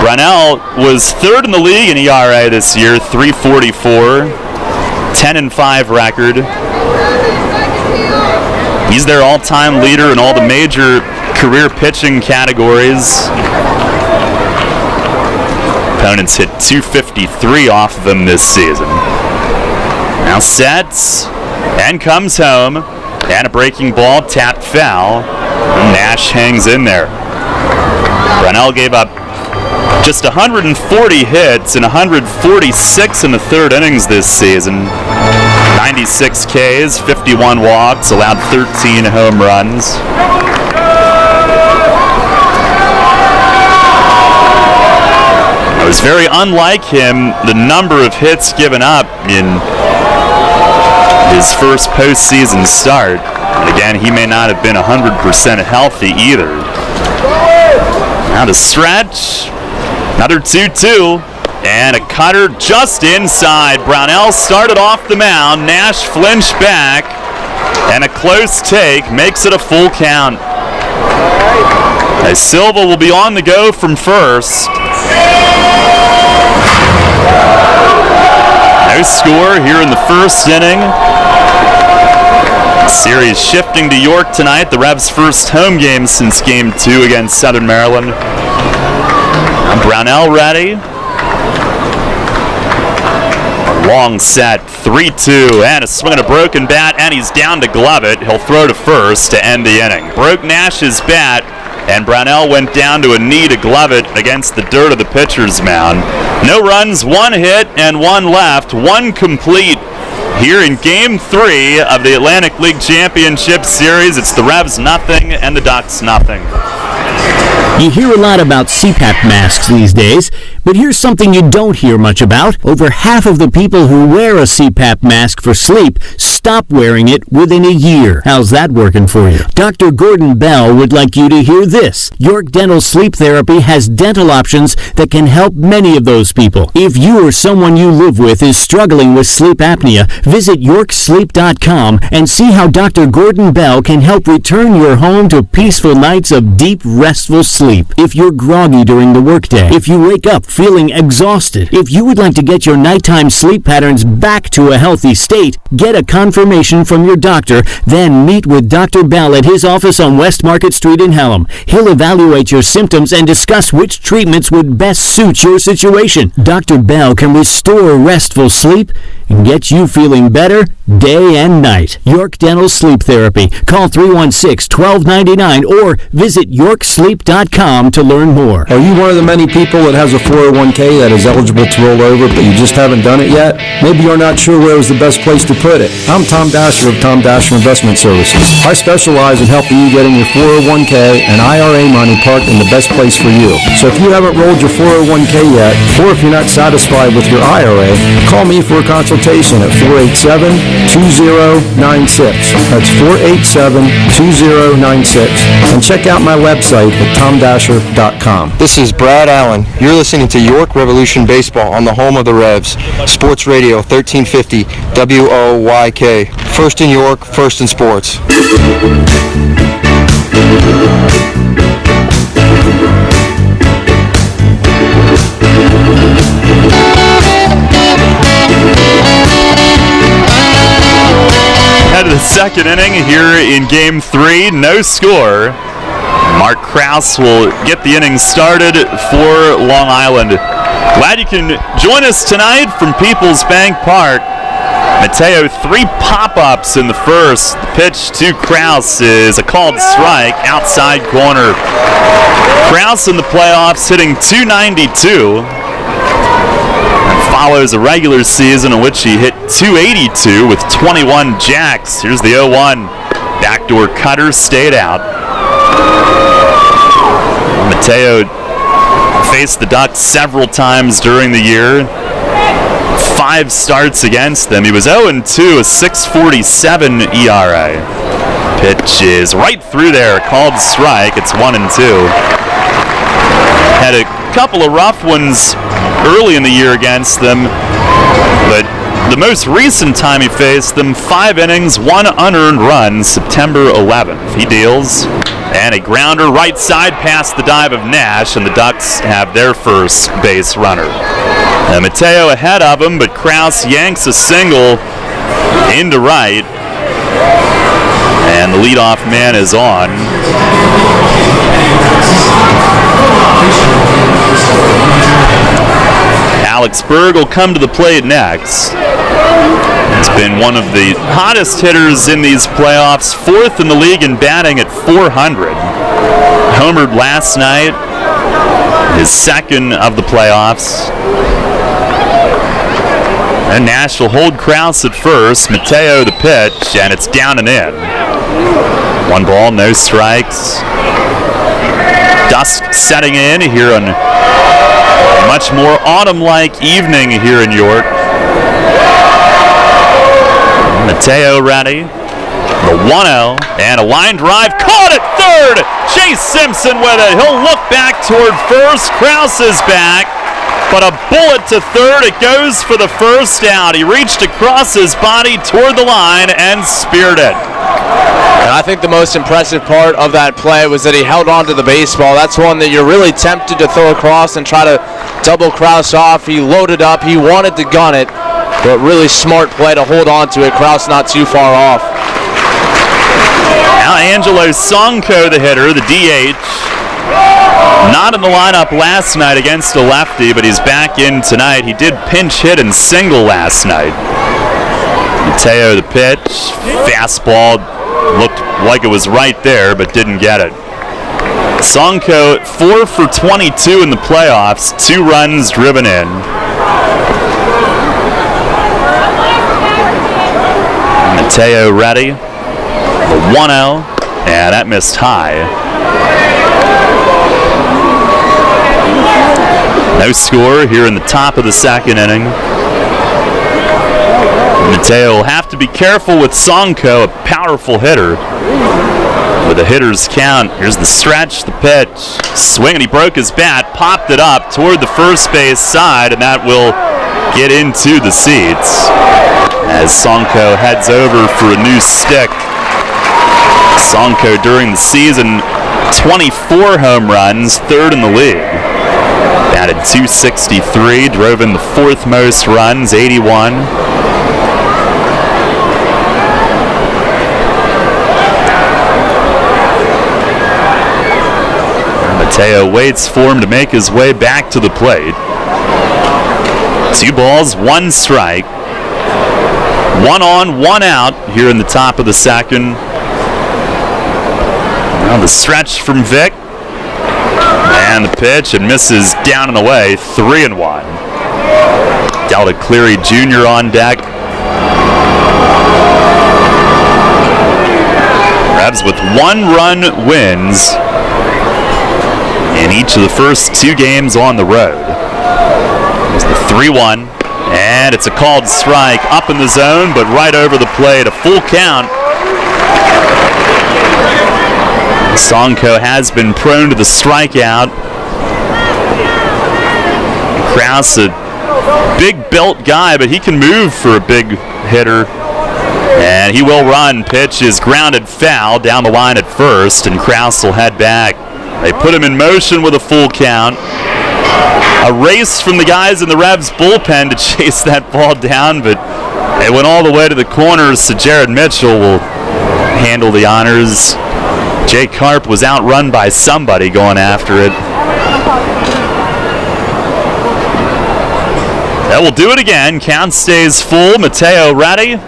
Brownell was 3rd in the league in ERA this year, 3.44, 10-5 record. He's their all-time leader in all the major career pitching categories. Opponents hit 253 off of him this season. Now sets and comes home, and a breaking ball tapped foul. And Nash hangs in there. Brownell gave up just 140 hits and 146 in the 3rd innings this season. 96 Ks, 51 walks, allowed 13 home runs. It was very unlike him, the number of hits given up in his first postseason start. And again, he may not have been 100% healthy either. Now the stretch, another 2-2. And a cutter just inside. Brownell started off the mound. Nash flinched back. And a close take makes it a full count. As Silva will be on the go from first. No score here in the first inning. Series shifting to York tonight. The Revs' first home game since Game 2 against Southern Maryland. Now Brownell ready. Long set, 3-2, and a swing and a broken bat, and he's down to glove it. He'll throw to first to end the inning. Broke Nash's bat, and Brownell went down to a knee to glove it against the dirt of the pitcher's mound. No runs, 1 hit, and 1 left, 1 complete. Here in Game 3 of the Atlantic League Championship Series, it's the Revs nothing and the Ducks nothing. You hear a lot about CPAP masks these days, but here's something you don't hear much about. Over half of the people who wear a CPAP mask for sleep stop wearing it within a year. How's that working for you? Dr. Gordon Bell would like you to hear this. York Dental Sleep Therapy has dental options that can help many of those people. If you or someone you live with is struggling with sleep apnea, visit YorkSleep.com and see how Dr. Gordon Bell can help return your home to peaceful nights of deep, restful sleep. If you're groggy during the workday, if you wake up feeling exhausted, if you would like to get your nighttime sleep patterns back to a healthy state, get a confirmation from your doctor, then meet with Dr. Bell at his office on West Market Street in Hallam. He'll evaluate your symptoms and discuss which treatments would best suit your situation. Dr. Bell can restore restful sleep and get you feeling better day and night. York Dental Sleep Therapy. Call 316-1299 or visit YorkSleep.com to learn more. Are you one of the many people that has a 401k that is eligible to roll over, but you just haven't done it yet? Maybe you're not sure where is the best place to put it. I'm Tom Dasher of Tom Dasher Investment Services. I specialize in helping you getting your 401k and IRA money parked in the best place for you. So if you haven't rolled your 401k yet, or if you're not satisfied with your IRA, call me for a consultation at 487-2096. That's 487-2096. And check out my website at tomdasher.com. This is Brad Allen. You're listening to York Revolution Baseball on the home of the Revs. Sports Radio 1350 WOYK. First in York, first in sports. second inning here in Game 3. No score. Mark Krause will get the inning started for Long Island. Glad you can join us tonight from Peoples Bank Park. Mateo, 3 pop-ups in the first. The pitch to Krause is a called strike outside corner. Krause in the playoffs hitting .292. And follows a regular season in which he hit .282 with 21 jacks. Here's the 0-1. Backdoor cutter stayed out. Mateo faced the Ducks several times during the year. 5 starts against them. He was 0-2, a 6.47 ERA. Pitch is right through there, called strike. It's 1-2. Had a couple of rough ones early in the year against them, but the most recent time he faced them, 5 innings, 1 unearned run, September 11th. He deals, and a grounder right side past the dive of Nash, and the Ducks have their first base runner. Mateo ahead of him, but Krause yanks a single into right, and the leadoff man is on. Alex Berg will come to the plate next. He's been one of the hottest hitters in these playoffs, 4th in the league in batting at .400. Homered last night, his 2nd of the playoffs. And Nash will hold Krause at first. Mateo the pitch, and it's down and in. 1 ball, no strikes. Dusk setting in here on a much more autumn-like evening here in York. Mateo ready. The 1-0, and a line drive caught at third. Chase Simpson with it. He'll look back toward first. Krause is back, but a bullet to third. It goes for the first out. He reached across his body toward the line and speared it. And I think the most impressive part of that play was that he held on to the baseball. That's one that you're really tempted to throw across and try to double Krause off. He loaded up. He wanted to gun it, but really smart play to hold on to it. Krause not too far off. Now Angelo Sonko, the hitter, the DH. Not in the lineup last night against a lefty, but he's back in tonight. He did pinch hit and single last night. Mateo the pitch. Fastball looked like it was right there, but didn't get it. Sonko 4 for 22 in the playoffs, 2 runs driven in. Mateo ready. The 1-0, and that missed high. No score here in the top of the 2nd inning. Mateo will have to be careful with Sonko, a powerful hitter. With a hitter's count, here's the stretch, the pitch. Swing, and he broke his bat, popped it up toward the first base side, and that will get into the seats as Sonko heads over for a new stick. Sonko during the season, 24 home runs, 3rd in the league. Batted .263, drove in the 4th most runs, 81. Mateo waits for him to make his way back to the plate. 2 balls, 1 strike. 1 on, 1 out here in the top of the 2nd. Now the stretch from Vic. And the pitch, and misses down and away, 3-1. Delta Cleary Jr. on deck. Rebs with 1-run wins in each of the first 2 games on the road. It's the 3-1, and it's a called strike up in the zone, but right over the plate, a full count. Sonko has been prone to the strikeout. Krause, a big built guy, but he can move for a big hitter. And he will run. Pitch is grounded foul down the line at first, and Krause will head back. They put him in motion with a full count. A race from the guys in the Revs bullpen to chase that ball down, but it went all the way to the corners, so Jared Mitchell will handle the honors. Jay Karp was outrun by somebody going after it. That will do it again. Count stays full. Mateo ready.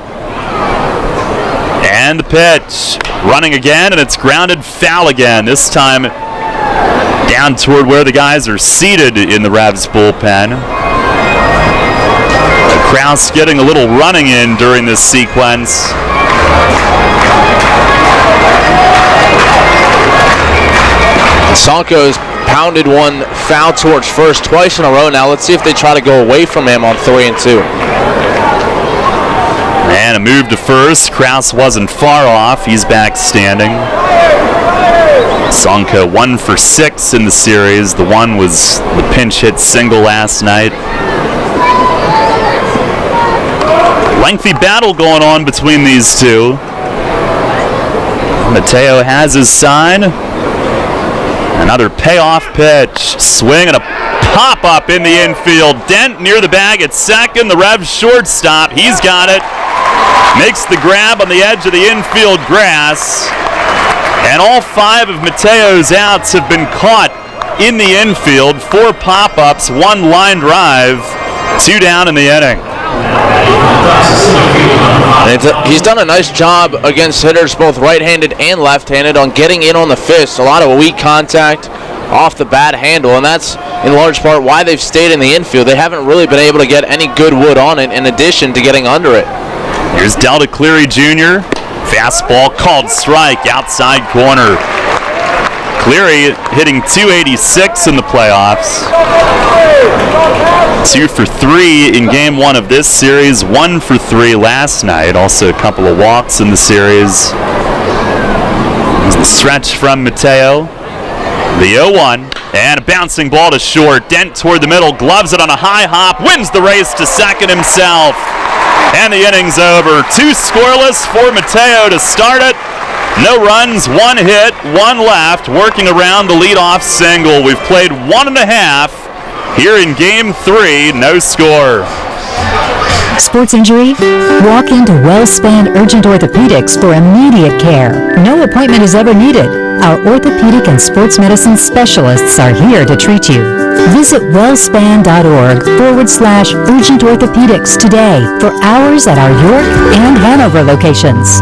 And the pitch. Running again, and it's grounded foul again. This time down toward where the guys are seated in the Revs bullpen. Kraus getting a little running in during this sequence. Sonko's pounded one foul towards first twice in a row. Now let's see if they try to go away from him on 3-2. And a move to first. Kraus wasn't far off. He's back standing. Sonko 1 for 6 in the series. The one was the pinch hit single last night. Lengthy battle going on between these two. Mateo has his sign. Another payoff pitch. Swing and a pop-up in the infield. Dent near the bag at second. The Revs shortstop. He's got it. Makes the grab on the edge of the infield grass. And all 5 of Mateo's outs have been caught in the infield. 4 pop-ups, 1 line drive, 2 down in the inning. He's done a nice job against hitters both right-handed and left-handed on getting in on the fist. A lot of weak contact off the bat handle, and that's in large part why they've stayed in the infield. They haven't really been able to get any good wood on it in addition to getting under it. Here's Delta Cleary Jr. Fastball called strike, outside corner. Cleary hitting .286 in the playoffs. 2 for 3 in game 1 of this series. 1 for 3 last night. Also a couple of walks in the series. There's the stretch from Mateo. The 0-1. And a bouncing ball to short. Dent toward the middle. Gloves it on a high hop. Wins the race to second himself. And the inning's over. 2 scoreless for Mateo to start it. No runs, 1 hit, 1 left. Working around the leadoff single. We've played 1.5 here in game 3. No score. Sports injury? Walk into WellSpan Urgent Orthopedics for immediate care. No appointment is ever needed. Our orthopedic and sports medicine specialists are here to treat you. Visit wellspan.org/urgent orthopedics today for hours at our York and Hanover locations.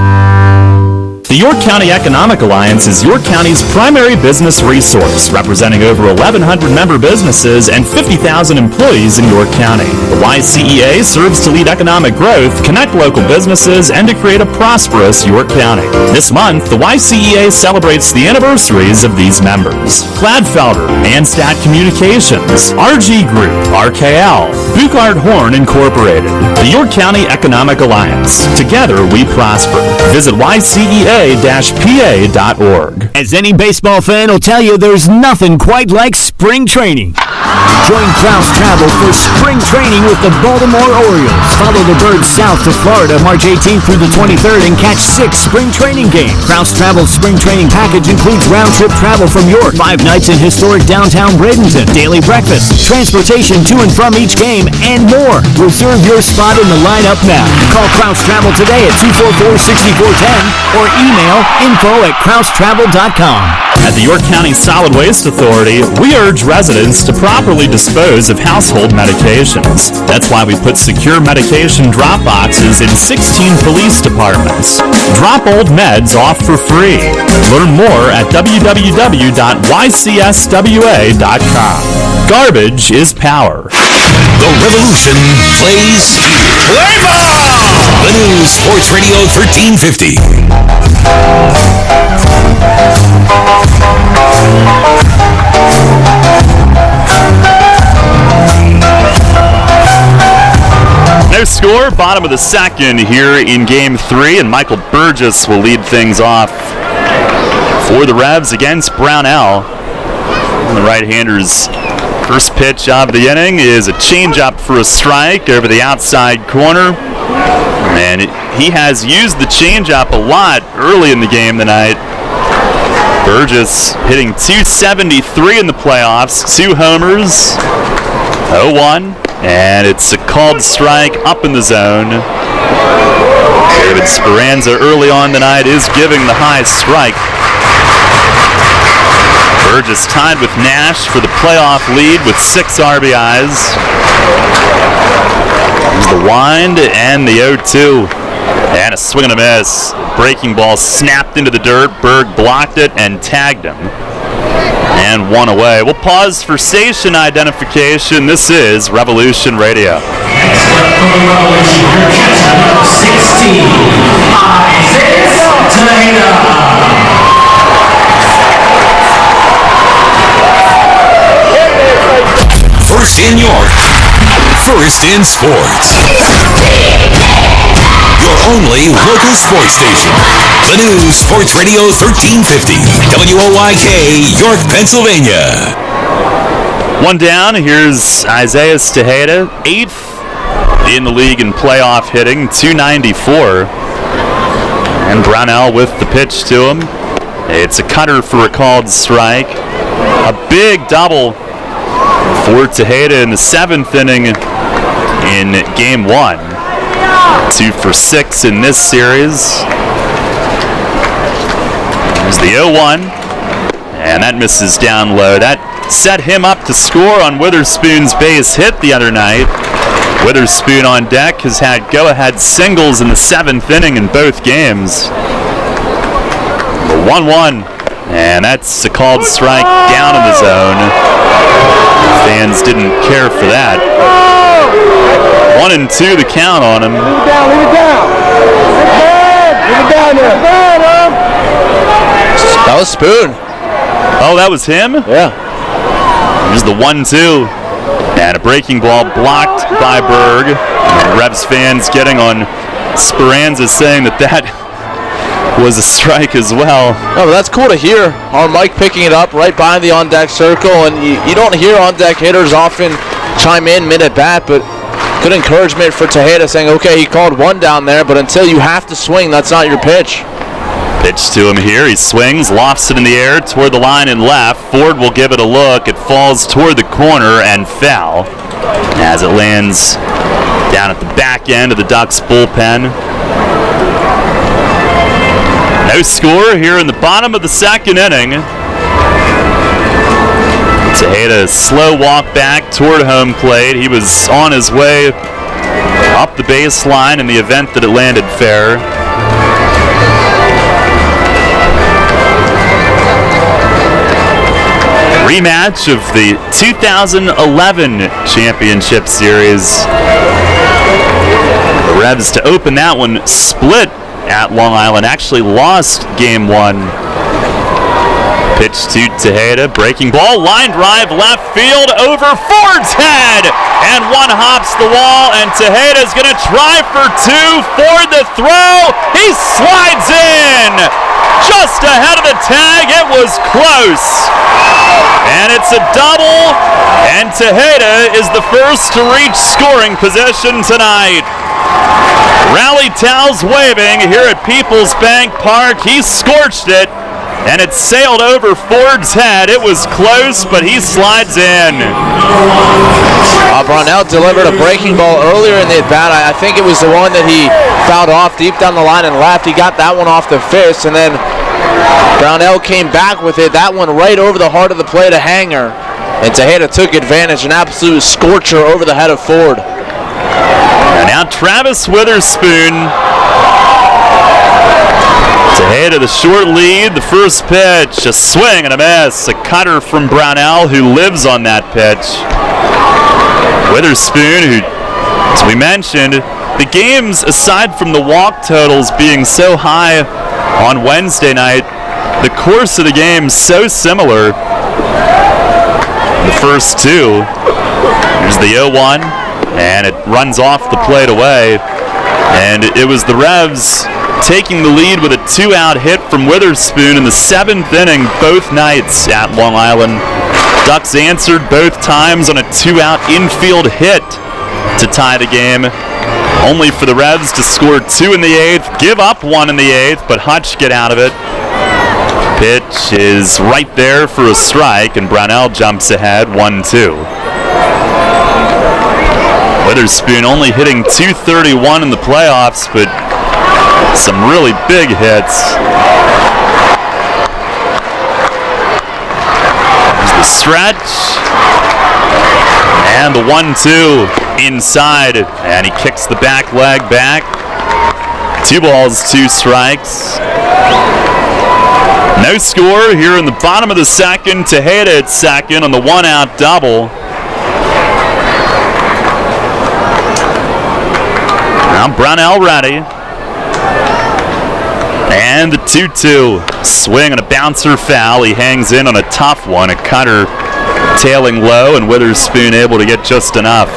The York County Economic Alliance is York County's primary business resource, representing over 1,100 member businesses and 50,000 employees in York County. The YCEA serves to lead economic growth, connect local businesses, and to create a prosperous York County. This month, the YCEA celebrates the anniversaries of these members: Gladfelder, Anstat Communications, RG Group, RKL, Buchard Horn Incorporated. The York County Economic Alliance. Together we prosper. Visit YCEA-PA.org. As any baseball fan will tell you, there's nothing quite like spring training. Join Kraus Travel for spring training with the Baltimore Orioles. Follow the Birds south to Florida March 18th through the 23rd and catch 6 spring training games. Kraus Travel's spring training package includes round-trip travel from York, 5 nights in historic downtown Bradenton, daily breakfast, transportation to and from each game, and more. Reserve your spot in the lineup now. Call Kraus Travel today at 244-6410 or email info@kraustravel.com. At the York County Solid Waste Authority, we urge residents to properly dispose of household medications. That's why we put secure medication drop boxes in 16 police departments. Drop old meds off for free. Learn more at www.ycswa.com. Garbage is power. The revolution plays here. Play ball! The new Sports Radio 1350. No score, bottom of the second here in game 3, and Michael Burgess will lead things off for the Revs against Brownell. And the right-hander's first pitch of the inning is a changeup for a strike over the outside corner. And he has used the changeup a lot early in the game tonight. Burgess hitting .273 in the playoffs, 2 homers, 0-1, and it's a called strike up in the zone. David Speranza early on tonight is giving the high strike. Burgess tied with Nash for the playoff lead with 6 RBIs. Here's the wind and the 0-2. And a swing and a miss. Breaking ball snapped into the dirt. Berg blocked it and tagged him. And 1 away. We'll pause for station identification. This is Revolution Radio. Next up for the Revolution, your catcher number 16, Isaiah. First in York, first in sports. Your only local sports station. The new Sports Radio 1350, WOYK, York, Pennsylvania. 1 down. Here's Isaiah Tejeda, 8th in the league in playoff hitting, 294. And Brownell with the pitch to him. It's a cutter for a called strike. A big double for Tejeda in the 7th inning in game 1. 2 for 6 in this series. There's the 0-1, and that misses down low. That set him up to score on Witherspoon's base hit the other night. Witherspoon on deck has had go-ahead singles in the 7th inning in both games. The 1-1, and that's a called strike down in the zone. Fans didn't care for that. 1-2 the count on him. Leave it down, leave it down. Leave it down there. That was Spoon. Oh, that was him? Yeah. Here's the 1-2. And a breaking ball blocked by Berg. And Revs fans getting on Speranza saying that was a strike as well. No, but that's cool to hear. Our Mike picking it up right behind the on-deck circle, and you don't hear on-deck hitters often chime in mid-at-bat, but good encouragement for Tejeda saying, okay, he called 1 down there, but until you have to swing, that's not your pitch. Pitch to him here. He swings, lofts it in the air toward the line and left. Ford will give it a look. It falls toward the corner and foul as it lands down at the back end of the Ducks bullpen. No score here in the bottom of the 2nd inning. Tejeda, a slow walk back toward home plate. He was on his way up the baseline in the event that it landed fair. Rematch of the 2011 Championship Series. The Revs, to open that one, split at Long Island, actually lost game 1. Pitch to Tejeda, breaking ball, line drive, left field, over Ford's head, and 1 hops the wall, and Tejeda's gonna try for 2, Ford the throw, he slides in! Just ahead of the tag, it was close. And it's a double, and Tejeda is the first to reach scoring position tonight. Rally towels waving here at People's Bank Park. He scorched it, and it sailed over Ford's head. It was close, but he slides in. Brownell delivered a breaking ball earlier in the at-bat. I think it was the one that he fouled off deep down the line and left. He got that one off the fist, and then Brownell came back with it. That one right over the heart of the plate, a hanger. And Tejeda took advantage, an absolute scorcher over the head of Ford. And now Travis Witherspoon. Tejeda, the short lead, the first pitch, a swing and a miss. A cutter from Brownell, who lives on that pitch. Witherspoon, who, as we mentioned, the games, aside from the walk totals being so high on Wednesday night, the course of the game so similar. The first 2. Here's the 0-1, and it runs off the plate away. And it was the Revs taking the lead with a 2-out hit from Witherspoon in the 7th inning both nights at Long Island. Ducks answered both times on a 2-out infield hit to tie the game, only for the Revs to score 2 in the 8th, give up 1 in the 8th, but Hutch get out of it. Pitch is right there for a strike, and Brownell jumps ahead 1-2. Witherspoon only hitting .231 in the playoffs, but Some really big hits. There's the stretch. And the 1-2 inside. And he kicks the back leg back. 2 balls, 2 strikes. No score here in the bottom of the second. Tejeda at second on the 1-out double. Now Brownell ready. And the 2-2. Swing and a bouncer foul. He hangs in on a tough one. A cutter tailing low, and Witherspoon able to get just enough.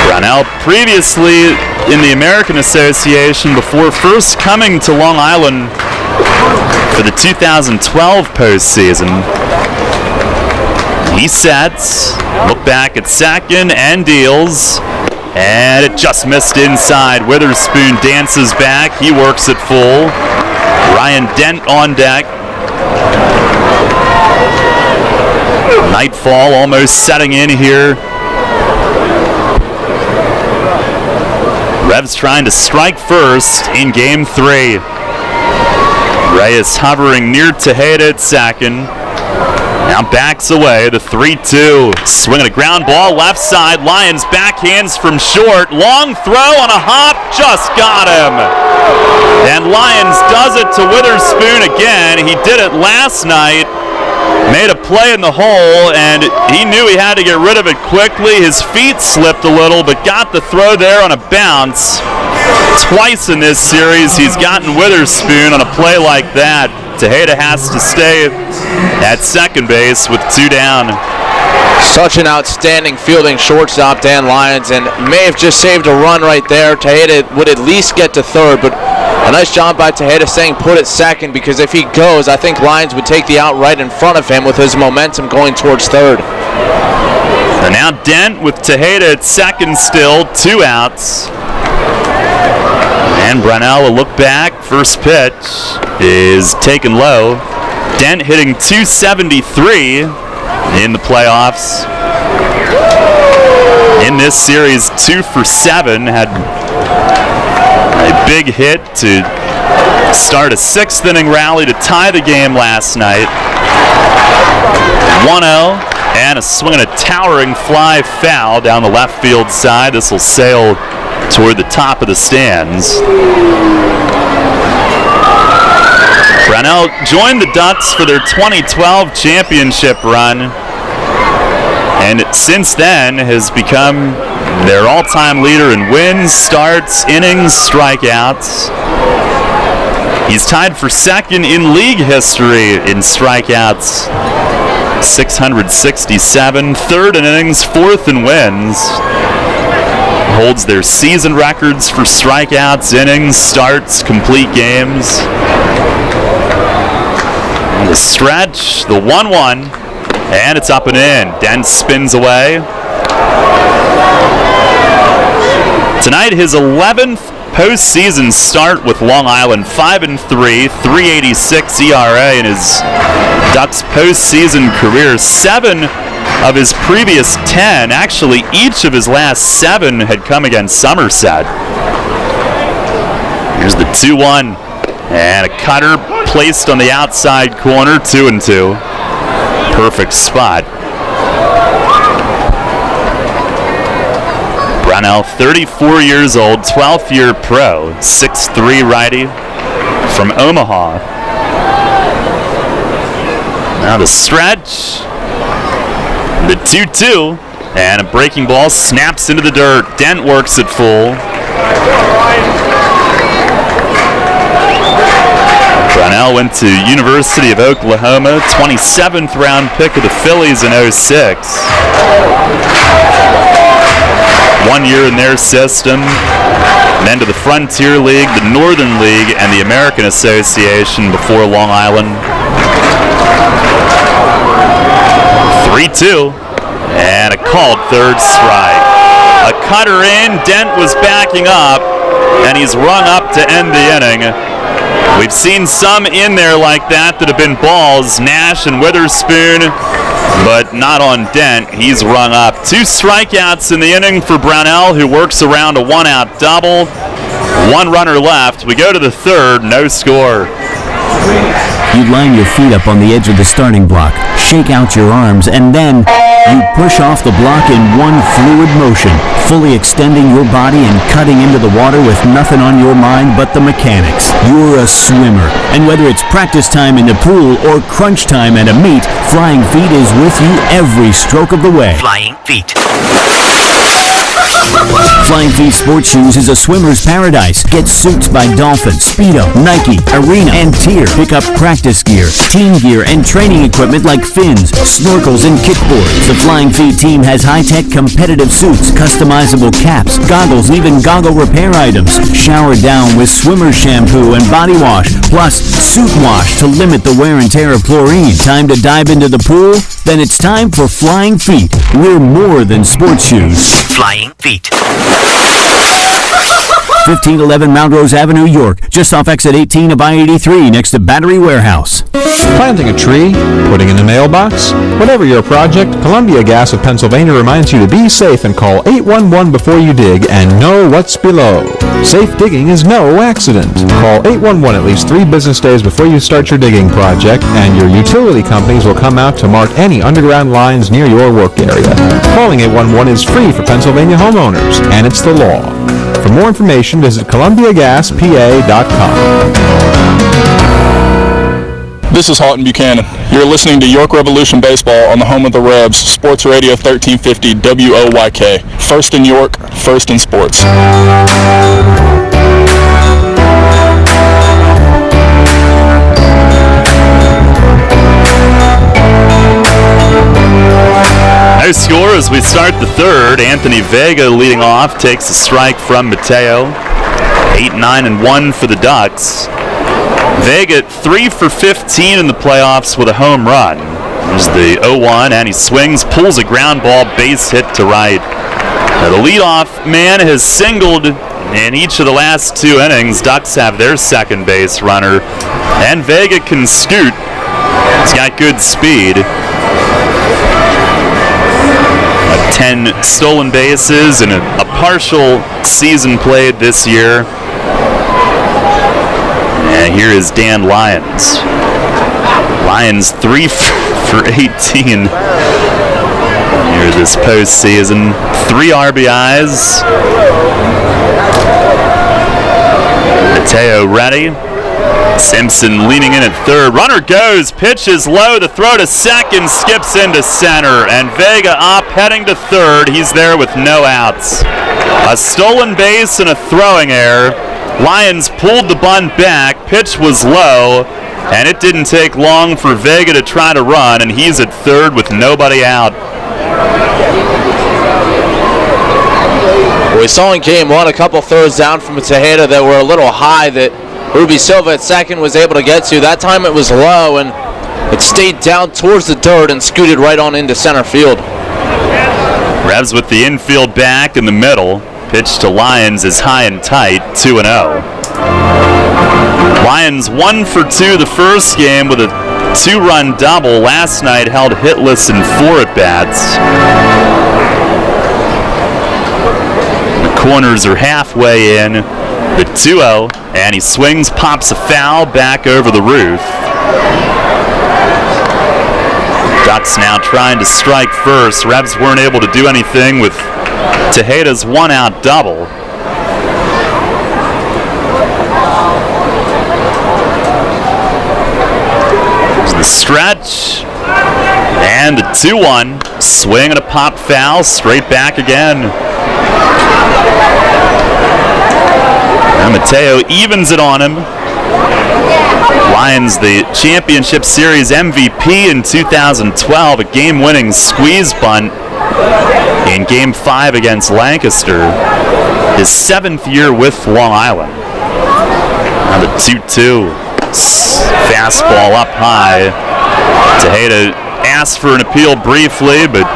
Brownell previously in the American Association before first coming to Long Island for the 2012 postseason. He sets, look back at second and deals, and it just missed inside. Witherspoon dances back, he works it full. Ryan Dent on deck. Nightfall almost setting in here. Revs trying to strike first in game 3. Reyes hovering near Tejeda at second. Now backs away, the 3-2. Swinging a ground ball left side. Lyons backhands from short. Long throw on a hop, just got him. And Lyons does it to Witherspoon again. He did it last night. Made a play in the hole, and he knew he had to get rid of it quickly. His feet slipped a little, but got the throw there on a bounce. Twice in this series, he's gotten Witherspoon on a play like that. Tejeda has to stay at second base with 2 down. Such an outstanding fielding shortstop, Dan Lyons, and may have just saved a run right there. Tejeda would at least get to third, but a nice job by Tejeda saying put it second, because if he goes, I think Lyons would take the out right in front of him with his momentum going towards third. So now Dent with Tejeda at second still, 2 outs. And Brownell will look back. First pitch is taken low. Dent hitting .273 in the playoffs. In this series, 2 for 7. Had a big hit to start a 6th inning rally to tie the game last night. 1-0 and a swing and a towering fly foul down the left field side. This will sail toward the top of the stands. Brownell joined the Ducks for their 2012 championship run, and since then has become their all-time leader in wins, starts, innings, strikeouts. He's tied for second in league history in strikeouts, 667, third in innings, fourth in wins. Holds their season records for strikeouts, innings, starts, complete games. And the stretch, the 1-1, and it's up and in. Dent spins away. Tonight, his 11th postseason start with Long Island, 5-3, 3.86 ERA in his Ducks postseason career. 7 of his previous 10, actually each of his last 7 had come against Somerset. Here's the 2-1, and a cutter placed on the outside corner, 2-2. Perfect spot. Brownell, 34 years old, 12th year pro, 6'3" righty from Omaha. Now the stretch. The 2-2, and a breaking ball snaps into the dirt. Dent works it full. Brownell went to University of Oklahoma, 27th round pick of the Phillies in 06. 1 year in their system, and then to the Frontier League, the Northern League, and the American Association before Long Island. 3-2, and a called third strike. A cutter in, Dent was backing up, and he's rung up to end the inning. We've seen some in there like that have been balls, Nash and Witherspoon, but not on Dent. He's rung up. 2 strikeouts in the inning for Brownell, who works around a 1-out double. 1 runner left. We go to the third, no score. You line your feet up on the edge of the starting block, shake out your arms, and then you push off the block in one fluid motion, fully extending your body and cutting into the water with nothing on your mind but the mechanics. You're a swimmer, and whether it's practice time in the pool or crunch time at a meet, Flying Feet is with you every stroke of the way. Flying Feet. Flying Feet Sports Shoes is a swimmer's paradise. Get suits by Dolphin, Speedo, Nike, Arena, and Tier. Pick up practice gear, team gear, and training equipment like fins, snorkels, and kickboards. The Flying Feet team has high-tech competitive suits, customizable caps, goggles, and even goggle repair items. Shower down with swimmer shampoo and body wash, plus suit wash to limit the wear and tear of chlorine. Time to dive into the pool? Then it's time for Flying Feet. We're more than sports shoes. Flying Feet. 1511 Mount Rose Avenue, York, just off exit 18 of I-83, next to Battery Warehouse. Planting a tree, putting in a mailbox, whatever your project, Columbia Gas of Pennsylvania reminds you to be safe and call 811 before you dig and know what's below. Safe digging is no accident. Call 811 at least 3 business days before you start your digging project, and your utility companies will come out to mark any underground lines near your work area. Calling 811 is free for Pennsylvania homeowners, and it's the law. For more information, visit columbiagaspa.com. This is Houghton Buchanan. You're listening to York Revolution Baseball on the home of the Rebs, Sports Radio 1350 WOYK. First in York, first in sports. No score as we start the third. Anthony Vega leading off, takes a strike from Mateo. 8-9-1 for the Ducks. Vega 3 for 15 in the playoffs with a home run. There's the 0-1, and he swings, pulls a ground ball, base hit to right. Now the leadoff man has singled in each of the last 2 innings. Ducks have their second base runner, and Vega can scoot. He's got good speed. 10 stolen bases and a partial season played this year. And here is Dan Lyons. Lyons 3 for 18 here this postseason. 3 RBIs. Mateo ready. Simpson leaning in at third. Runner goes, pitches low, the throw to second, skips into center, and Vega up, heading to third. He's there with no outs. A stolen base and a throwing error. Lyons pulled the bunt back, pitch was low, and it didn't take long for Vega to try to run, and he's at third with nobody out. We saw in game 1 a couple throws down from Tejeda that were a little high that Ruby Silva at second was able to get to. That time it was low, and it stayed down towards the dirt and scooted right on into center field. Revs with the infield back in the middle. Pitch to Lyons is high and tight, 2-0. Lyons 1 for 2 the first game with a 2-run double. Last night held hitless in 4 at-bats. The corners are halfway in. The 2-0, and he swings, pops a foul back over the roof. Ducks now trying to strike first. Revs weren't able to do anything with Tejeda's 1-out double. There's the stretch, and the 2-1. Swing and a pop foul, straight back again. Mateo evens it on him. Lions, the championship series MVP in 2012, a game-winning squeeze bunt in Game 5 against Lancaster. His 7th year with Long Island. Now the 2-2. Fastball up high. Tejeda asked for an appeal briefly, but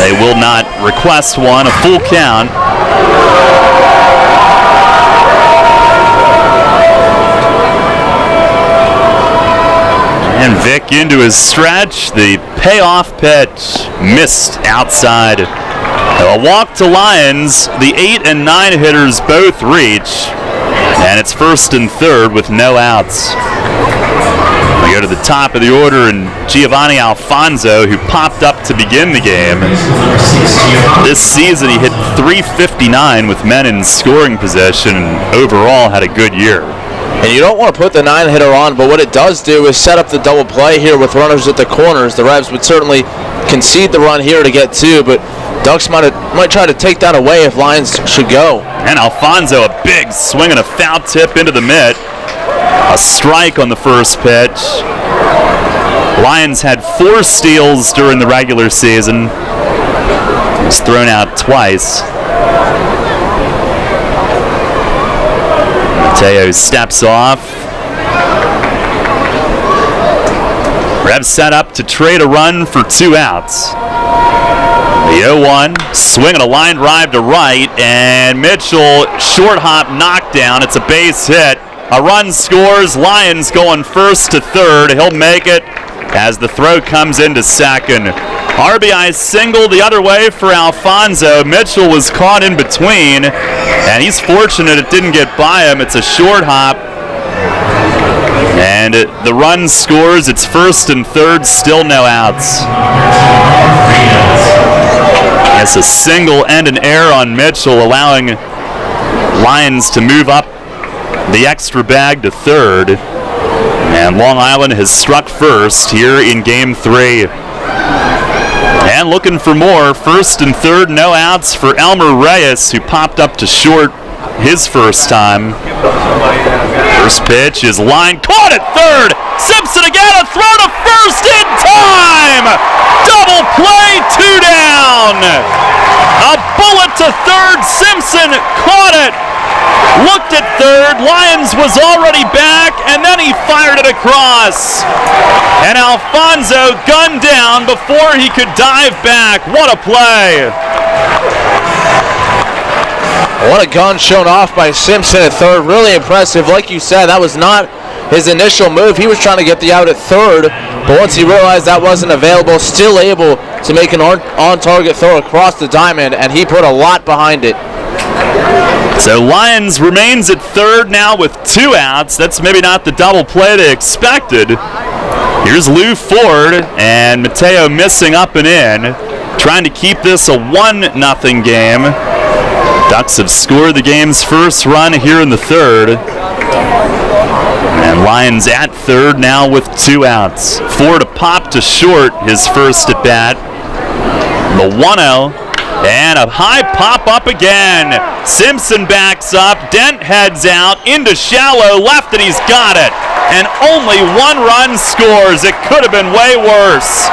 they will not request one. A full count. And Vic into his stretch. The payoff pitch missed outside. A walk to Lions. The 8 and 9 hitters both reach. And it's first and third with no outs. We go to the top of the order, and Giovanni Alfonso, who popped up to begin the game. This season he hit .359 with men in scoring position and overall had a good year. And you don't want to put the 9-hitter on, but what it does do is set up the double play here with runners at the corners. The Revs would certainly concede the run here to get 2, but Ducks might try to take that away if Lions should go. And Alfonso, a big swing and a foul tip into the mitt. A strike on the first pitch. Lions had 4 steals during the regular season. He was thrown out twice. Mateo steps off. Revs set up to trade a run for 2 outs. The 0-1, swing and a line drive to right, and Mitchell short hop knockdown. It's a base hit. A run scores. Lions going first to third. He'll make it as the throw comes into second. RBI single the other way for Alfonso. Mitchell was caught in between, and he's fortunate it didn't get by him. It's a short hop. And the run scores. It's first and third, still no outs. Yes, a single and an error on Mitchell, allowing Lions to move up the extra bag to third. And Long Island has struck first here in Game 3. And looking for more, first and third, no outs for Elmer Reyes, who popped up to short his first time. First pitch is line caught at third. Simpson again, a throw to first in time. Double play, 2 down. A bullet to third. Simpson caught it. Looked at third. Lyons was already back, and then he fired it across. And Alfonso gunned down before he could dive back. What a play. What a gun shown off by Simpson at third. Really impressive. Like you said, that was not his initial move. He was trying to get the out at third, but once he realized that wasn't available, still able to make an on-target throw across the diamond, and he put a lot behind it. So Lyons remains at third now with 2 outs. That's maybe not the double play they expected. Here's Lou Ford, and Mateo missing up and in, trying to keep this a 1-0 game. Ducks have scored the game's first run here in the third. And Lyons at third now with 2 outs. Ford a pop to short his first at bat. The 1-0. And a high pop up again. Simpson backs up. Dent heads out into shallow left, and he's got it. And only 1 run scores. It could have been way worse.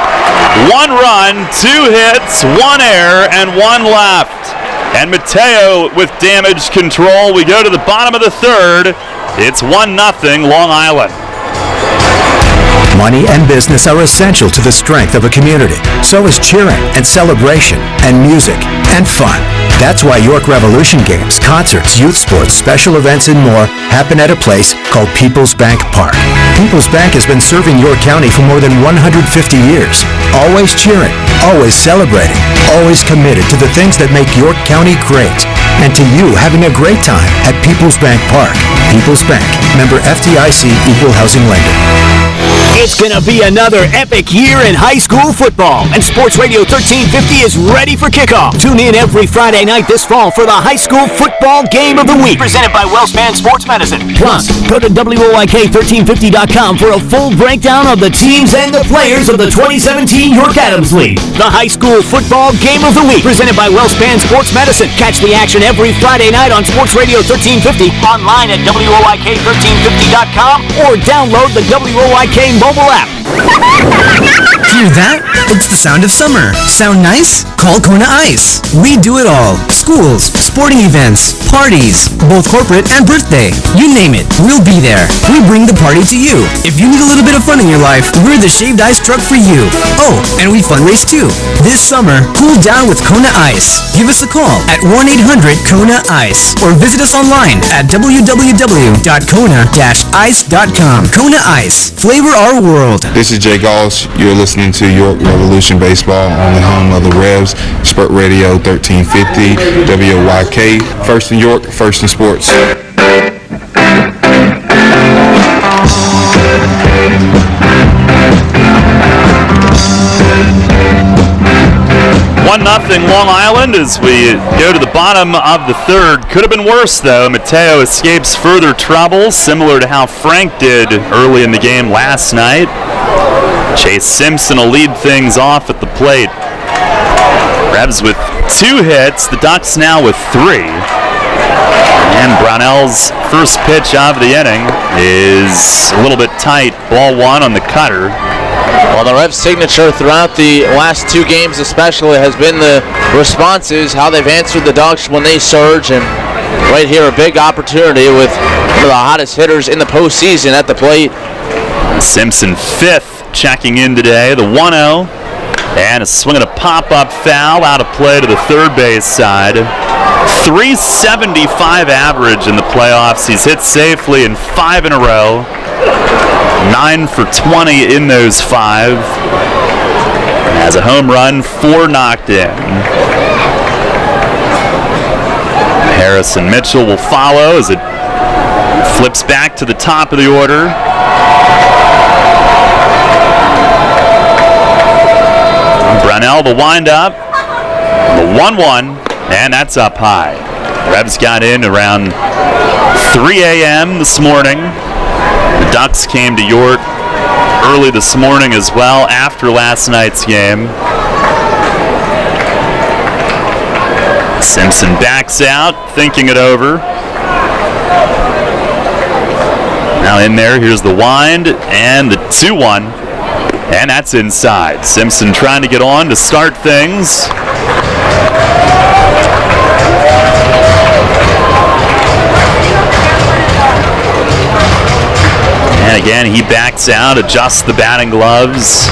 1 run, 2 hits, 1 error, and 1 left. And Mateo with damage control. We go to the bottom of the third. It's 1-0 Long Island. Money and business are essential to the strength of a community. So is cheering and celebration and music and fun. That's why York Revolution games, concerts, youth sports, special events, and more happen at a place called People's Bank Park. People's Bank has been serving York County for more than 150 years. Always cheering, always celebrating, always committed to the things that make York County great. And to you having a great time at People's Bank Park. People's Bank, member FDIC, equal housing lender. It's going to be another epic year in high school football, and Sports Radio 1350 is ready for kickoff. Tune in every Friday night this fall for the high school football game of the week, presented by WellSpan Sports Medicine. Plus, go to WOYK1350.com for a full breakdown of the teams and the players of the 2017 York Adams League. The high school football game of the week, presented by WellSpan Sports Medicine. Catch the action every Friday night on Sports Radio 1350, online at WOYK1350.com, or download the WOYK mobile app. Hear that? It's the sound of summer. Sound nice? Call Kona Ice. We do it all. Schools, sporting events, parties, both corporate and birthday. You name it, we'll be there. We bring the party to you. If you need a little bit of fun in your life, we're the shaved ice truck for you. Oh, and we fundraise too. This summer, cool down with Kona Ice. Give us a call at 1-800-KONA-ICE or visit us online at www.kona-ice.com. Kona Ice. Flavor our world. This is Jay Goss. You're listening to York Revolution Baseball on the home of the Revs, Sport Radio 1350, WYK. First in York, first in sports. 1-0 Long Island as we go to the bottom of the third. Could have been worse, though. Mateo escapes further trouble, similar to how Frank did early in the game last night. Chase Simpson will lead things off at the plate. Rebs with 2 hits, the Ducks now with 3. And Brownell's first pitch of the inning is a little bit tight. Ball 1 on the cutter. Well, the Revs' signature throughout the last 2 games especially has been the responses, how they've answered the Ducks when they surge, and right here a big opportunity with one of the hottest hitters in the postseason at the plate. Simpson 5th checking in today, the 1-0, and a swing and a pop-up foul out of play to the third base side. 375 average in the playoffs. He's hit safely in 5 in a row. 9 for 20 in those 5. Has a home run, 4 knocked in. Harrison Mitchell will follow as it flips back to the top of the order. Brownell the windup. The 1-1, and that's up high. Rebs got in around 3 a.m. this morning. The Ducks came to York early this morning as well after last night's game. Simpson backs out, thinking it over. Now in there, here's the wind and the 2-1, and that's inside. Simpson trying to get on to start things. And again, he backs out, adjusts the batting gloves.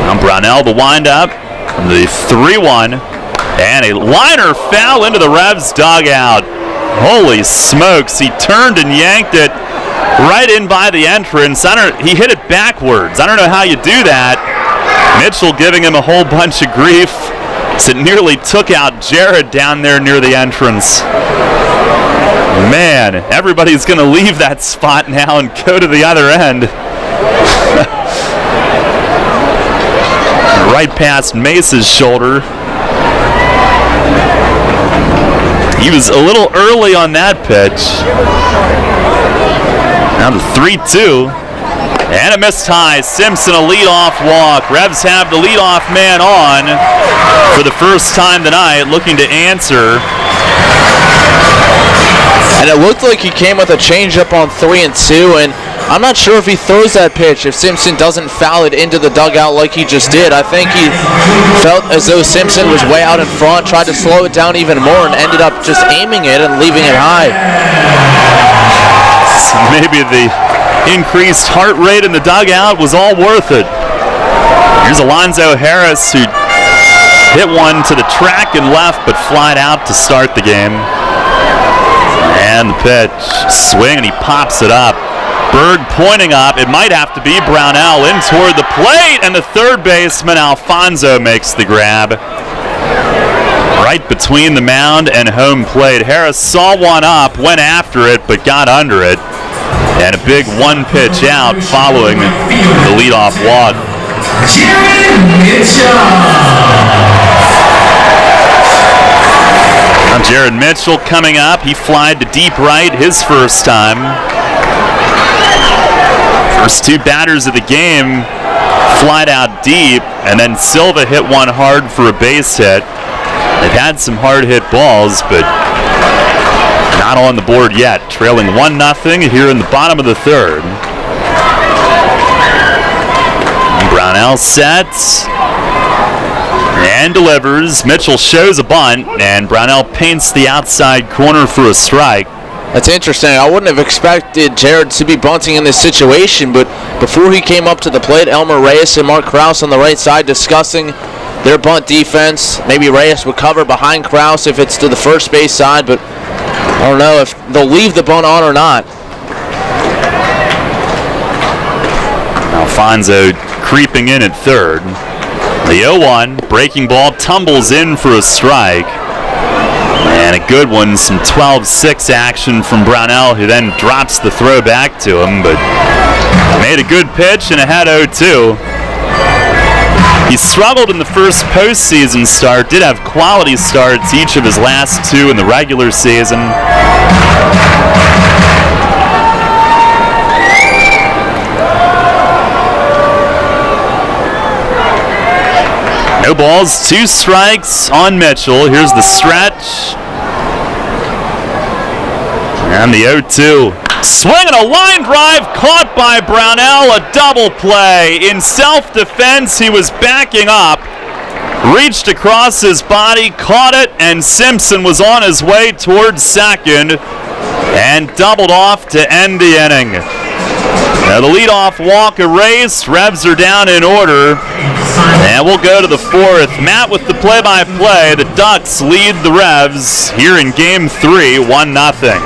Now Brownell, the windup, the 3-1, and a liner foul into the Revs dugout. Holy smokes, he turned and yanked it right in by the entrance. He hit it backwards. I don't know how you do that. Mitchell giving him a whole bunch of grief as it nearly took out Jared down there near the entrance. Man, everybody's going to leave that spot now and go to the other end. Right past Mace's shoulder. He was a little early on that pitch. Now the 3-2. And a missed high. Simpson a leadoff walk. Revs have the leadoff man on for the first time tonight, looking to answer. And it looked like he came with a changeup on 3 and 2, and I'm not sure if he throws that pitch if Simpson doesn't foul it into the dugout like he just did. I think he felt as though Simpson was way out in front, tried to slow it down even more, and ended up just aiming it and leaving it high. So maybe the increased heart rate in the dugout was all worth it. Here's Alonzo Harris, who hit one to the track and left but flied out to start the game. And the pitch, swing, and he pops it up. Berg pointing up. It might have to be Brownell in toward the plate, and the third baseman Alfonso makes the grab. Right between the mound and home plate. Harris saw one up, went after it, but got under it. And a big one pitch out following the leadoff walk. Now Jared Mitchell coming up. He flied to deep right his first time. First 2 batters of the game flied out deep, and then Silva hit one hard for a base hit. They've had some hard-hit balls, but not on the board yet. Trailing 1-0 here in the bottom of the third. Brownell sets and delivers. Mitchell shows a bunt, and Brownell paints the outside corner for a strike. That's interesting. I wouldn't have expected Jared to be bunting in this situation, but before he came up to the plate, Elmer Reyes and Mark Krause on the right side discussing their bunt defense. Maybe Reyes would cover behind Krause if it's to the first base side, but I don't know if they'll leave the bunt on or not. Alfonso creeping in at third. The 0-1, breaking ball tumbles in for a strike. And a good one, some 12-6 action from Brownell, who then drops the throw back to him, but made a good pitch and a had 0-2. He struggled in the first postseason start, did have quality starts each of his last two in the regular season. No balls, 2 strikes on Mitchell. Here's the stretch. And the 0-2. Swinging a line drive caught by Brownell. A double play. In self-defense, he was backing up. Reached across his body, caught it, and Simpson was on his way towards second and doubled off to end the inning. Now the leadoff walk erased. Revs are down in order. And we'll go to the fourth. Matt with the play-by-play. The Ducks lead the Revs here in Game 3, 1-0.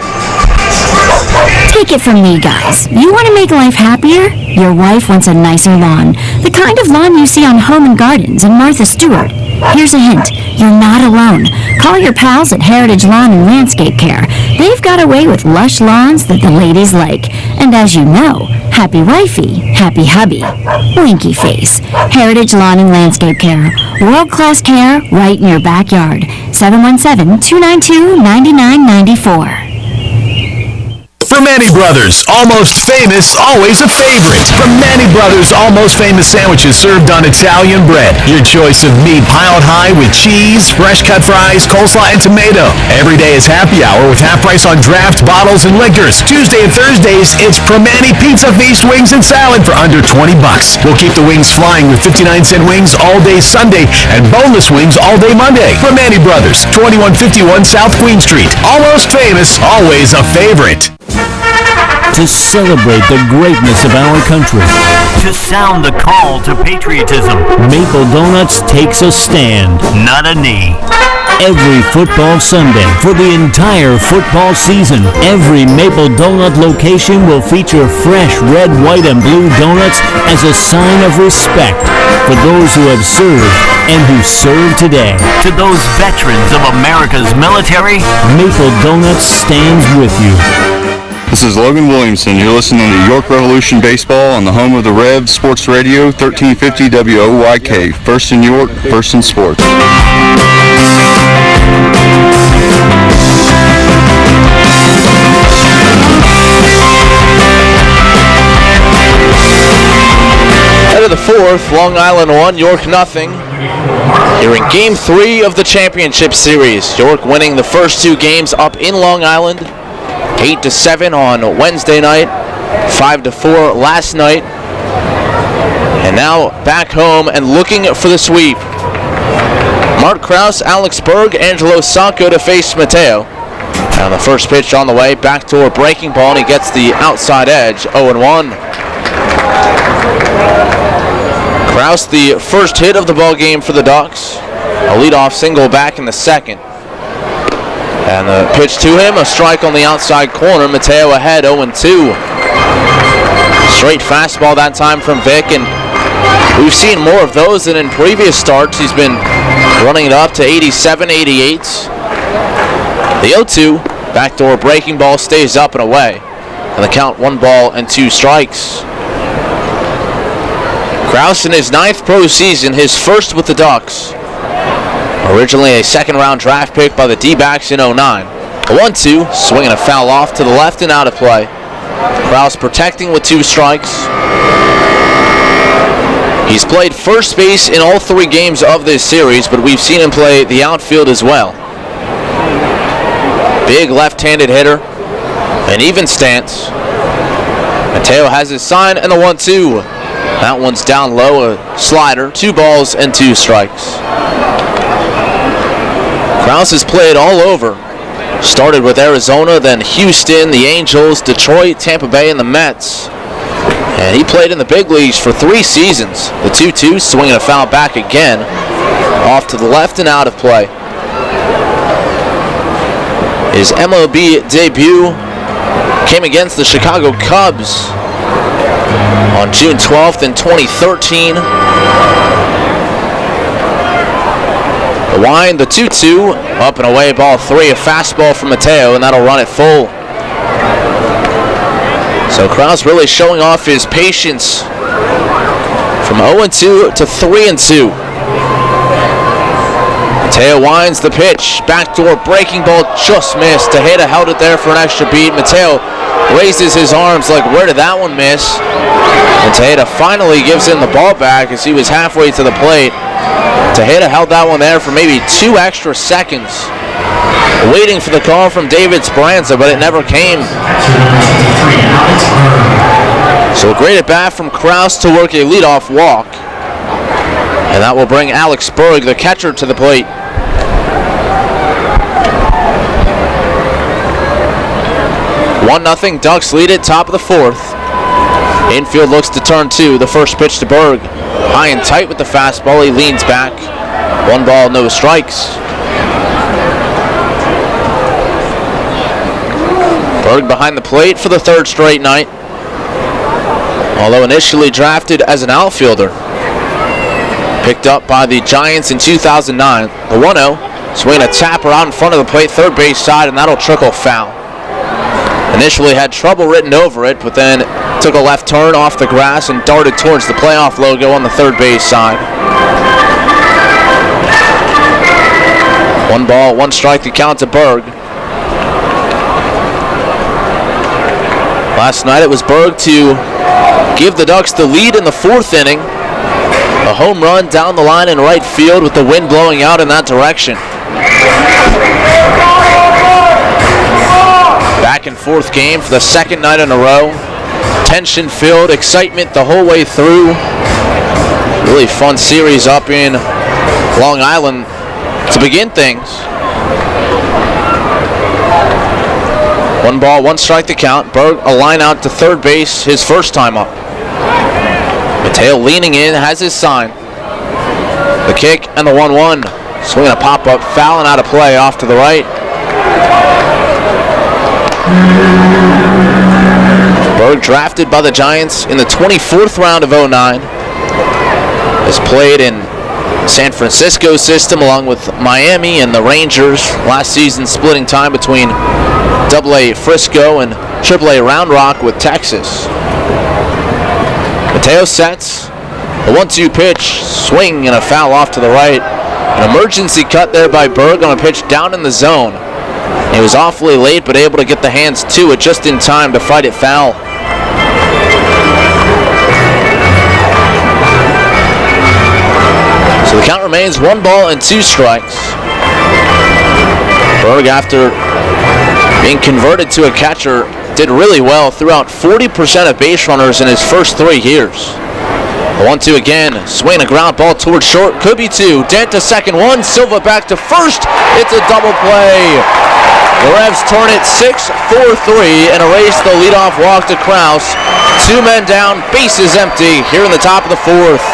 Take it from me, guys. You want to make life happier? Your wife wants a nicer lawn. The kind of lawn you see on Home and Gardens and Martha Stewart. Here's a hint. You're not alone. Call your pals at Heritage Lawn and Landscape Care. They've got a way with lush lawns that the ladies like. And as you know, happy wifey, happy hubby. Winky face. Heritage Lawn and Landscape Care. World-class care right in your backyard. 717-292-9994. From Manny Brothers, almost famous, always a favorite. From Manny Brothers, almost famous sandwiches served on Italian bread. Your choice of meat piled high with cheese, fresh cut fries, coleslaw, and tomato. Every day is happy hour with half price on draft, bottles, and liquors. Tuesday and Thursdays, it's Primanti Pizza Feast wings and salad for under $20. We'll keep the wings flying with 59-cent wings all day Sunday and boneless wings all day Monday. Primanti Brothers, 2151 South Queen Street. Almost famous, always a favorite. To celebrate the greatness of our country, to sound the call to patriotism, Maple Donuts takes a stand, not a knee. Every football Sunday for the entire football season, every Maple Donut location will feature fresh red, white, and blue donuts as a sign of respect for those who have served and who serve today. To those veterans of America's military, Maple Donuts stands with you. This is Logan Williamson. You're listening to York Revolution Baseball on the home of the Revs, Sports Radio, 1350 WOYK. First in York, first in sports. Head of the fourth, Long Island 1, York nothing. Here in Game 3 of the championship series. York winning the first 2 games up in Long Island. 8-7 on Wednesday night, 5-4 last night, and now back home and looking for the sweep. Mark Krause, Alex Berg, Angelo Sacco to face Mateo. And the first pitch on the way, backdoor breaking ball, and he gets the outside edge, 0-1. Krause, the first hit of the ball game for the Ducks. A leadoff single back in the second. And the pitch to him, a strike on the outside corner. Mateo ahead, 0-2. Straight fastball that time from Vic, and we've seen more of those than in previous starts. He's been running it up to 87, 88. The 0-2, backdoor breaking ball stays up and away. And the count 1 ball and 2 strikes. Krause in his 9th pro season, his first with the Ducks. Originally a second-round draft pick by the D-backs in 09. A 1-2, swinging a foul off to the left and out of play. Krause protecting with 2 strikes. He He's played first base in all 3 games of this series, but we've seen him play the outfield as well. Big left-handed hitter, an even stance. Mateo has his sign and the 1-2. That one's down low, a slider, 2 balls and 2 strikes. Krause has played all over. Started with Arizona, then Houston, the Angels, Detroit, Tampa Bay, and the Mets. And he played in the big leagues for 3 seasons. The 2-2, swinging a foul back again. Off to the left and out of play. His MLB debut came against the Chicago Cubs on June 12th in 2013. The wind, the 2-2, up and away, ball 3, a fastball from Mateo, and that'll run it full. So Krause really showing off his patience from 0-2 to 3-2. Mateo winds the pitch, backdoor breaking ball, just missed. Tejeda held it there for an extra beat. Mateo raises his arms like, where did that one miss? And Tejeda finally gives him the ball back as he was halfway to the plate. Tejeda held that one there for maybe 2 extra seconds, waiting for the call from David Speranza, but it never came. So a great at bat from Krause to work a leadoff walk. And that will bring Alex Berg, the catcher, to the plate. One 0 Ducks lead it, top of the 4th. Infield looks to turn 2. The first pitch to Berg. High and tight with the fastball. He leans back. 1 ball, no strikes. Berg behind the plate for the 3rd straight night. Although initially drafted as an outfielder. Picked up by the Giants in 2009. The 1-0. Swinging a tapper out in front of the plate, 3rd base side, and that'll trickle foul. Initially had trouble written over it, but then took a left turn off the grass and darted towards the playoff logo on the 3rd base side. 1 ball, 1 strike to count to Berg. Last night it was Berg to give the Ducks the lead in the 4th inning. A home run down the line in right field with the wind blowing out in that direction. Back and forth game for the 2nd night in a row. Tension-filled, excitement the whole way through. Really fun series up in Long Island to begin things. 1 ball, 1 strike to count. Berg a line out to 3rd base, his first time up. Mateo leaning in, has his sign. The kick and the 1-1. Swinging a pop-up, fouling out of play off to the right. Berg drafted by the Giants in the 24th round of 2009. Has played in San Francisco system along with Miami and the Rangers. Last season splitting time between AA Frisco and AAA Round Rock with Texas. Mateo sets. The 1-2 pitch, swing and a foul off to the right. An emergency cut there by Berg on a pitch down in the zone. He was awfully late, but able to get the hands to it just in time to fight it foul. So the count remains 1 ball and 2 strikes. Berg, after being converted to a catcher, did really well throughout 40% of base runners in his first 3 years. 1-2 again, swing a ground ball towards short, could be 2, Dent to second, 1, Silva back to first, it's a double play. The Revs turn it 6-4-3 and erase the leadoff walk to Krause. 2 men down, bases empty here in the top of the 4th.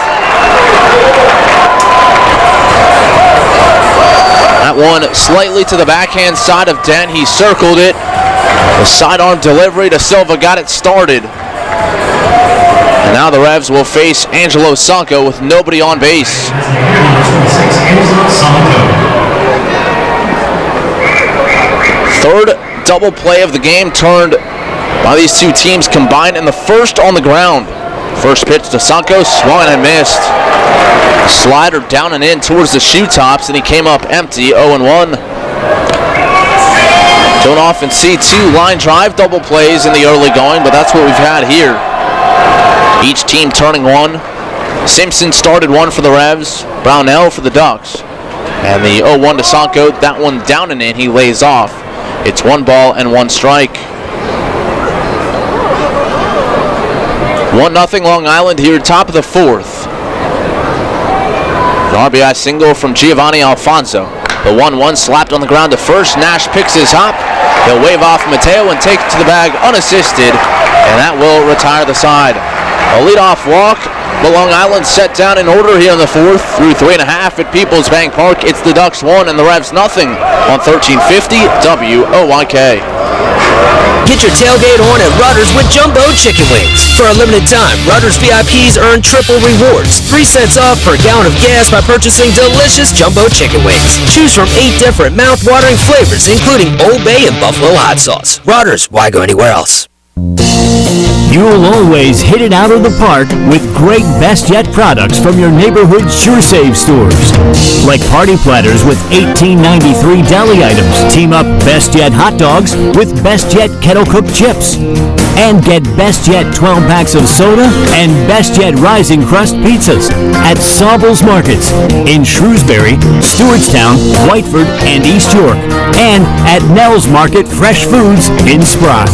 That one slightly to the backhand side of Dent, he circled it. The sidearm delivery to Silva got it started. And now the Revs will face Angelo Sanco with nobody on base. Third double play of the game turned by these 2 teams combined in the first on the ground. First pitch to Sanco, swung and missed. Slider down and in towards the shoe tops, and he came up empty, 0-1. Don't often see 2 line drive double plays in the early going, but that's what we've had here. Each team turning 1. Simpson started one for the Revs, Brownell for the Ducks. And the 0-1 to Sanko, that one down and in, he lays off. It's 1 ball and 1 strike. 1-0 Long Island here, top of the 4th. An RBI single from Giovanni Alfonso. The 1-1 slapped on the ground to first. Nash picks his hop. He'll wave off Mateo and take it to the bag unassisted, and that will retire the side. A leadoff walk, but Long Island set down in order here in the 4th through 3.5 at Peoples Bank Park. It's the Ducks 1 and the Revs nothing on 1350 WOYK. Get your tailgate on at Rutter's with Jumbo Chicken Wings. For a limited time, Rutter's VIPs earn triple rewards. 3 cents off per gallon of gas by purchasing delicious Jumbo Chicken Wings. Choose from 8 different mouth-watering flavors, including Old Bay and Buffalo Hot Sauce. Rutter's, why go anywhere else? You'll always hit it out of the park with great Best Yet products from your neighborhood Sure Save stores. Like party platters with $18.93 deli items. Team up Best Yet hot dogs with Best Yet kettle cooked chips. And get Best Yet 12 packs of soda and Best Yet Rising Crust pizzas at Sobel's Markets in Shrewsbury, Stewartstown, Whiteford, and East York. And at Nell's Market Fresh Foods in Sprott.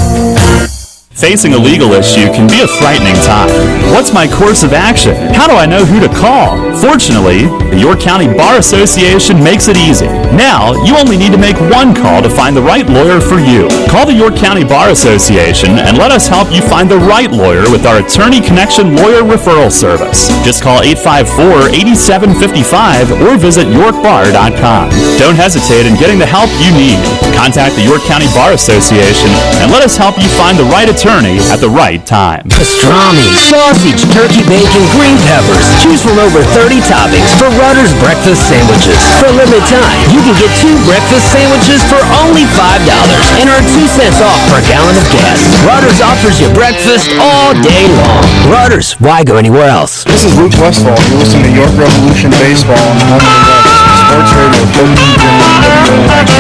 Facing a legal issue can be a frightening time. What's my course of action? How do I know who to call? Fortunately, the York County Bar Association makes it easy. Now, you only need to make one call to find the right lawyer for you. Call the York County Bar Association and let us help you find the right lawyer with our Attorney Connection Lawyer Referral Service. Just call 854-8755 or visit yorkbar.com. Don't hesitate in getting the help you need. Contact the York County Bar Association and let us help you find the right attorney at the right time. Pastrami, sausage, turkey bacon, green peppers. Choose from over 30 toppings for Rutter's breakfast sandwiches. For a limited time, you can get 2 breakfast sandwiches for only $5 and earn 2 cents off per gallon of gas. Rutter's offers you breakfast all day long. Rutter's, why go anywhere else? This is Luke Westfall. You're listening to York Revolution Baseball on the home of the Revs. Sports Radio 1350 WOYK.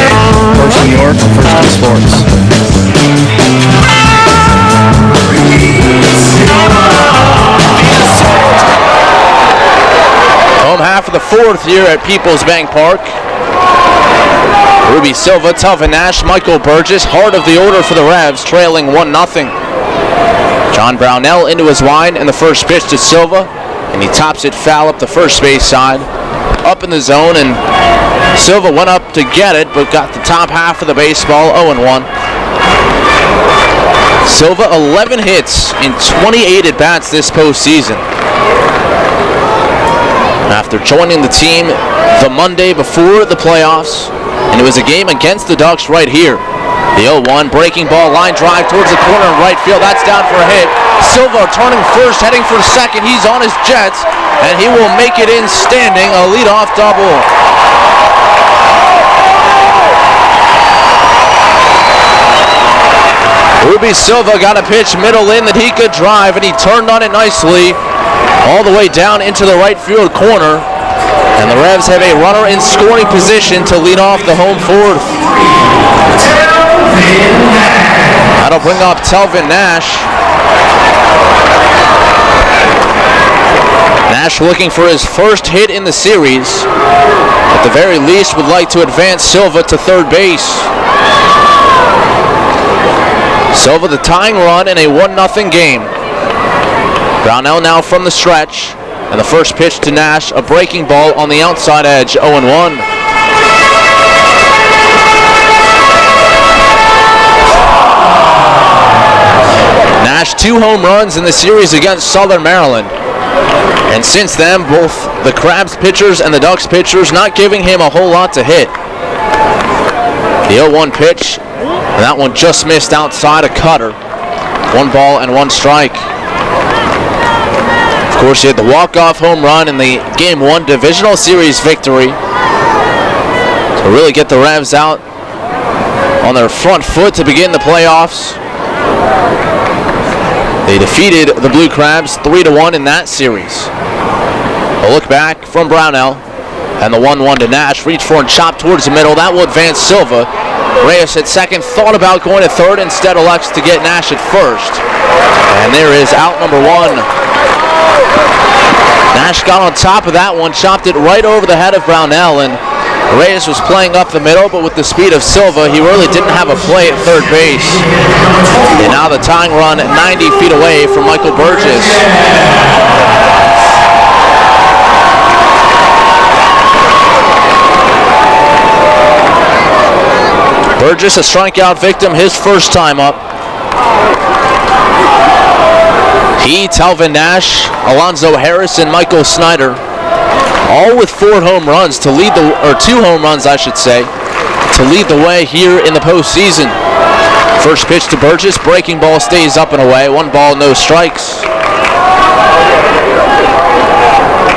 First in York, first in sports. Home half of the 4th here at Peoples Bank Park. Ruby Silva, Telvin Nash, Michael Burgess, heart of the order for the Revs, trailing 1-0. John Brownell into his line, and the first pitch to Silva, and he tops it foul up the first base side. Up in the zone, and Silva went up to get it, but got the top half of the baseball, 0-1. Silva, 11 hits in 28 at-bats this postseason. After joining the team the Monday before the playoffs, and it was a game against the Ducks right here. The 0-1 breaking ball, line drive towards the corner in right field. That's down for a hit. Silva turning first, heading for second. He's on his jets, and he will make it in standing, a leadoff double. Ruby Silva got a pitch middle in that he could drive, and he turned on it nicely all the way down into the right field corner. And the Revs have a runner in scoring position to lead off the home 4th. That'll bring up Telvin Nash. Nash looking for his first hit in the series. At the very least, would like to advance Silva to third base. Silva the tying run in a 1-0 game. Brownell now from the stretch, and the first pitch to Nash, a breaking ball on the outside edge, 0-1. Nash 2 home runs in the series against Southern Maryland. And since then, both the Crabs pitchers and the Ducks pitchers not giving him a whole lot to hit. The 0-1 pitch, and that one just missed outside a cutter. 1 ball and 1 strike. Of course, he had the walk-off home run in the Game 1 divisional series victory to really get the Revs out on their front foot to begin the playoffs. They defeated the Blue Crabs 3-1 in that series. A look back from Brownell, and the 1-1 to Nash. Reach for and chop towards the middle. That will advance Silva. Reyes at second, thought about going to third, instead elects to get Nash at first. And there is out number 1. Nash got on top of that one, chopped it right over the head of Brownell, and Reyes was playing up the middle, but with the speed of Silva, he really didn't have a play at third base. And now the tying run 90 feet away from Michael Burgess. Burgess, a strikeout victim, his first time up. He, Talvin Nash, Alonzo Harris, and Michael Snyder, all with 4 home runs to lead or 2 home runs, I should say, to lead the way here in the postseason. First pitch to Burgess, breaking ball stays up and away. 1 ball, no strikes.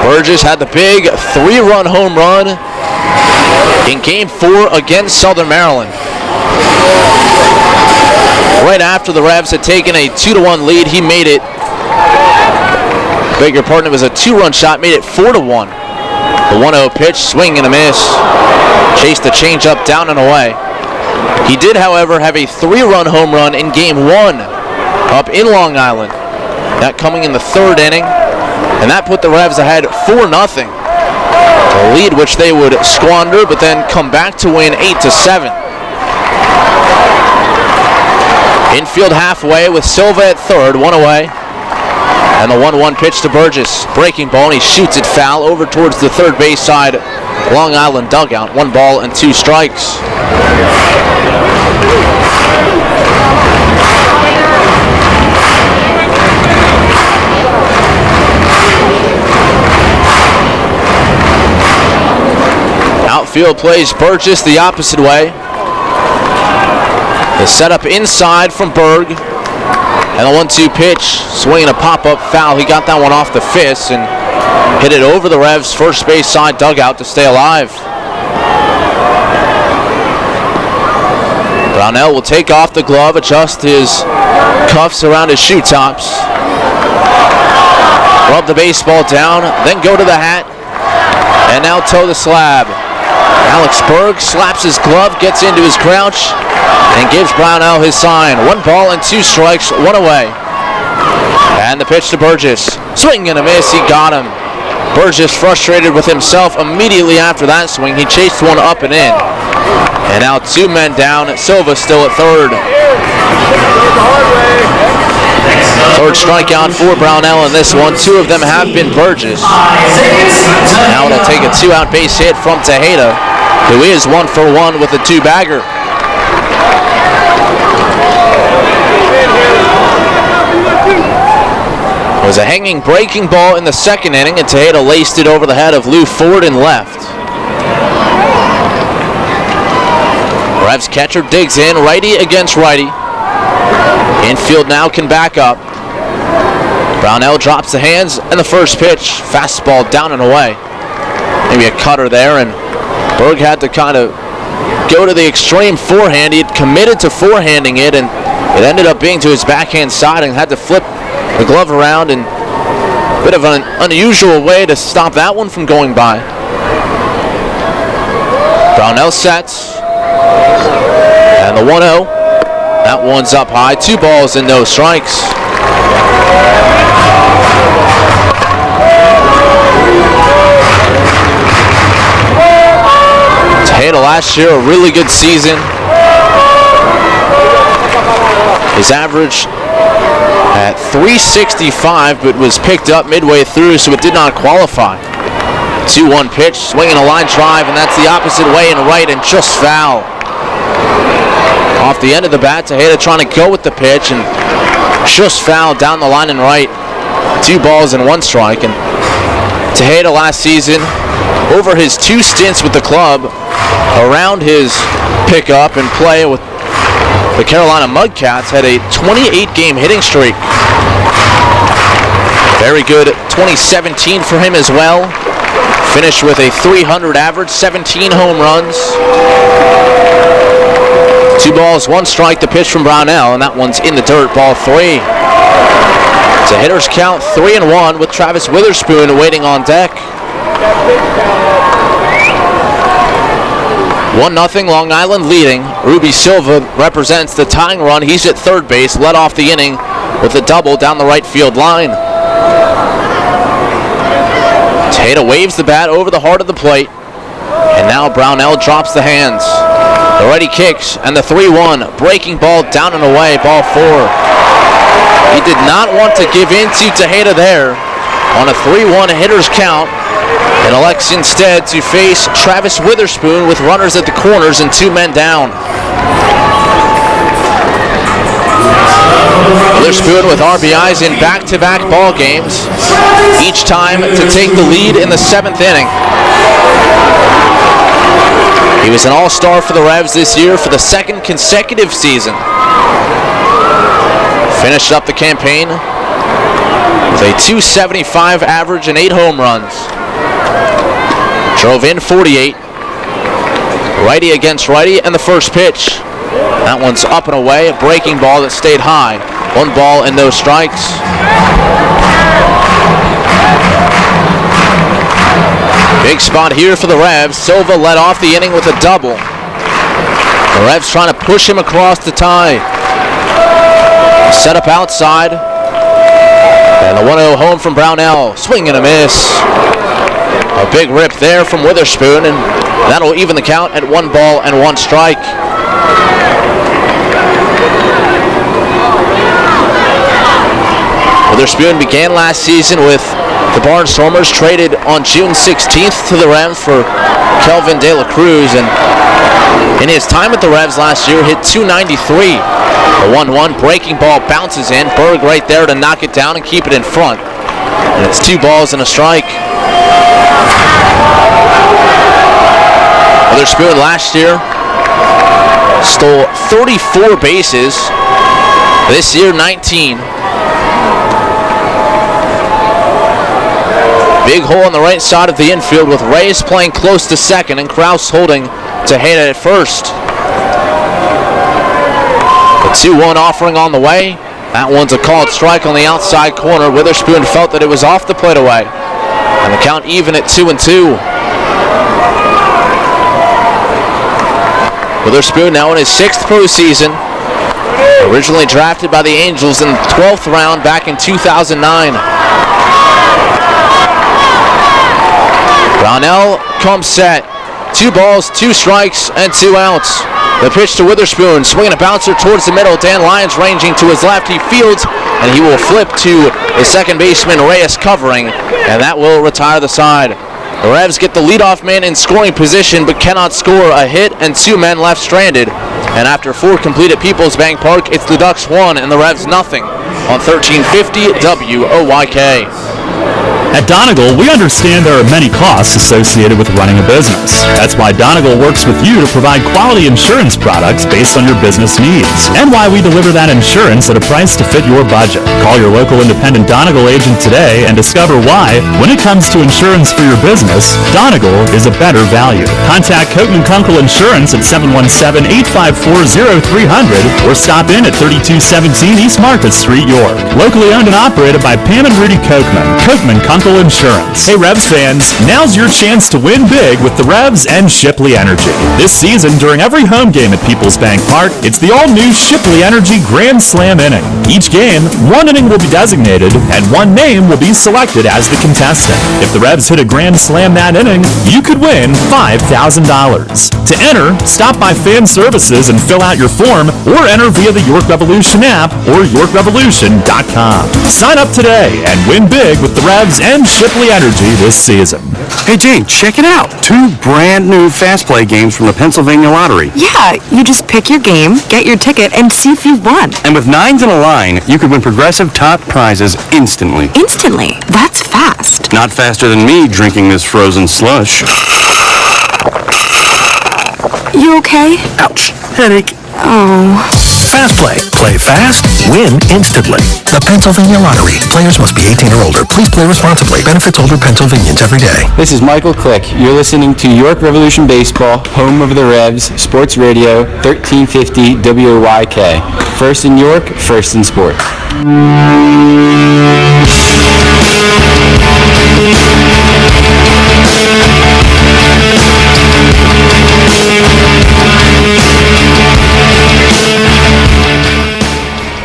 Burgess had the big 3-run home run in Game 4 against Southern Maryland. Right after the Revs had taken a 2-1 lead, he made it. Beg your pardon, it was a 2-run shot, made it 4-1. The 1-0 pitch, swing and a miss. Chased the changeup down and away. He did, however, have a 3-run home run in Game 1 up in Long Island. That coming in the 3rd inning. And that put the Revs ahead 4-0. A lead which they would squander, but then come back to win 8-7. Infield halfway with Silva at third, 1 away. And the 1-1 pitch to Burgess. Breaking ball, and he shoots it foul over towards the third base side Long Island dugout. 1 ball and 2 strikes. Outfield plays Burgess the opposite way. The setup inside from Berg. And the 1-2 pitch, swinging a pop-up foul. He got that one off the fist and hit it over the Revs' first base side dugout to stay alive. Brownell will take off the glove, adjust his cuffs around his shoe tops. Rub the baseball down, then go to the hat, and now toe the slab. Alex Berg slaps his glove, gets into his crouch, and gives Brownell his sign. 1 ball and 2 strikes, 1 away. And the pitch to Burgess. Swing and a miss, he got him. Burgess frustrated with himself immediately after that swing. He chased one up and in. And now 2 men down. Silva still at third. Third strikeout for Brownell in this one. 2 of them have been Burgess. Now it'll take a 2-out base hit from Tejeda, who is 1 for 1 with a 2-bagger. It was a hanging breaking ball in the 2nd inning, and Tejeda laced it over the head of Lou Ford and left. Revs catcher digs in, righty against righty. Infield now can back up. Brownell drops the hands, and the first pitch, fastball down and away. Maybe a cutter there, and Berg had to kind of go to the extreme forehand. He had committed to forehanding it, and it ended up being to his backhand side and had to flip the glove around in a bit of an unusual way to stop that one from going by. Brownell sets. And the 1-0. That one's up high. 2 balls and no strikes. Tejeda last year, a really good season. His average at .365, but was picked up midway through, so it did not qualify. 2-1 pitch, swinging a line drive, and that's the opposite way and right, and just foul. Off the end of the bat, Tejeda trying to go with the pitch, and just foul down the line and right. 2 balls and 1 strike, and Tejeda last season, over his 2 stints with the club, around his pickup and play with the Carolina Mudcats, had a 28-game hitting streak. Very good 2017 for him as well. Finished with a .300 average, 17 home runs. 2 balls, 1 strike, the pitch from Brownell, and that one's in the dirt, ball 3. It's a hitter's count, 3-1, with Travis Witherspoon waiting on deck. 1-0, Long Island leading. Ruby Silva represents the tying run. He's at third base, led off the inning with a double down the right field line. Tejada waves the bat over the heart of the plate. And now Brownell drops the hands. The righty kicks, and the 3-1. Breaking ball down and away, ball 4. He did not want to give in to Tejada there on a 3-1 hitter's count, and elects instead to face Travis Witherspoon with runners at the corners and 2 men down. Witherspoon with RBIs in back-to-back ball games, each time to take the lead in the 7th inning. He was an all-star for the Revs this year for the 2nd consecutive season. Finished up the campaign with a .275 average and 8 home runs. Drove in 48. Righty against righty, and the first pitch. That one's up and away, a breaking ball that stayed high. 1 ball and no strikes. Big spot here for the Revs. Silva led off the inning with a double. The Revs trying to push him across the tie. Set up outside. And the 1-0 home from Brownell. Swing and a miss. A big rip there from Witherspoon, and that'll even the count at 1 ball and 1 strike. Witherspoon began last season with the Barnstormers, traded on June 16th to the Revs for Kelvin De La Cruz, and in his time with the Revs last year hit .293. The 1-1 breaking ball bounces in. Berg right there to knock it down and keep it in front. And it's 2 balls and a strike. Witherspoon last year stole 34 bases. This year, 19. Big hole on the right side of the infield with Reyes playing close to second and Kraus holding Tejada at first. The 2-1 offering on the way. That one's a called strike on the outside corner. Witherspoon felt that it was off the plate away. And the count even at 2-2. Witherspoon now in his 6th postseason. Originally drafted by the Angels in the 12th round back in 2009. Brownell comes set. 2 balls, 2 strikes, and 2 outs. The pitch to Witherspoon, swinging a bouncer towards the middle. Dan Lyons ranging to his left. He fields, and he will flip to his second baseman, Reyes, covering, and that will retire the side. The Revs get the leadoff man in scoring position, but cannot score a hit, and 2 men left stranded. And after 4 complete at Peoples Bank Park, it's the Ducks 1 and the Revs nothing on 1350 WOYK. At Donegal, we understand there are many costs associated with running a business. That's why Donegal works with you to provide quality insurance products based on your business needs, and why we deliver that insurance at a price to fit your budget. Call your local independent Donegal agent today and discover why, when it comes to insurance for your business, Donegal is a better value. Contact Coatman Kunkel Insurance at 717-854-0300 or stop in at 3217 East Market Street, York. Locally owned and operated by Pam and Rudy Coatman. Coatman Kunkel Insurance. Hey Revs fans, now's your chance to win big with the Revs and Shipley Energy. This season, during every home game at Peoples Bank Park, it's the all-new Shipley Energy Grand Slam inning. Each game, 1 inning will be designated, and 1 name will be selected as the contestant. If the Revs hit a Grand Slam that inning, you could win $5,000. To enter, stop by Fan Services and fill out your form, or enter via the York Revolution app or YorkRevolution.com. Sign up today and win big with the Revs and Shipley Energy this season. Hey Jane, check it out. 2 brand new Fast Play games from the Pennsylvania Lottery. Yeah, you just pick your game, get your ticket, and see if you've won. And with 9s in a line, you could win progressive top prizes instantly. Instantly? That's fast. Not faster than me drinking this frozen slush. You okay? Ouch. Headache. Oh. Fast Play. Play fast, win instantly. The Pennsylvania Lottery. Players must be 18 or older. Please play responsibly. Benefits older Pennsylvanians every day. This is Michael Click. You're listening to York Revolution Baseball, home of the Revs, Sports Radio, 1350 WOYK. First in York, first in sports.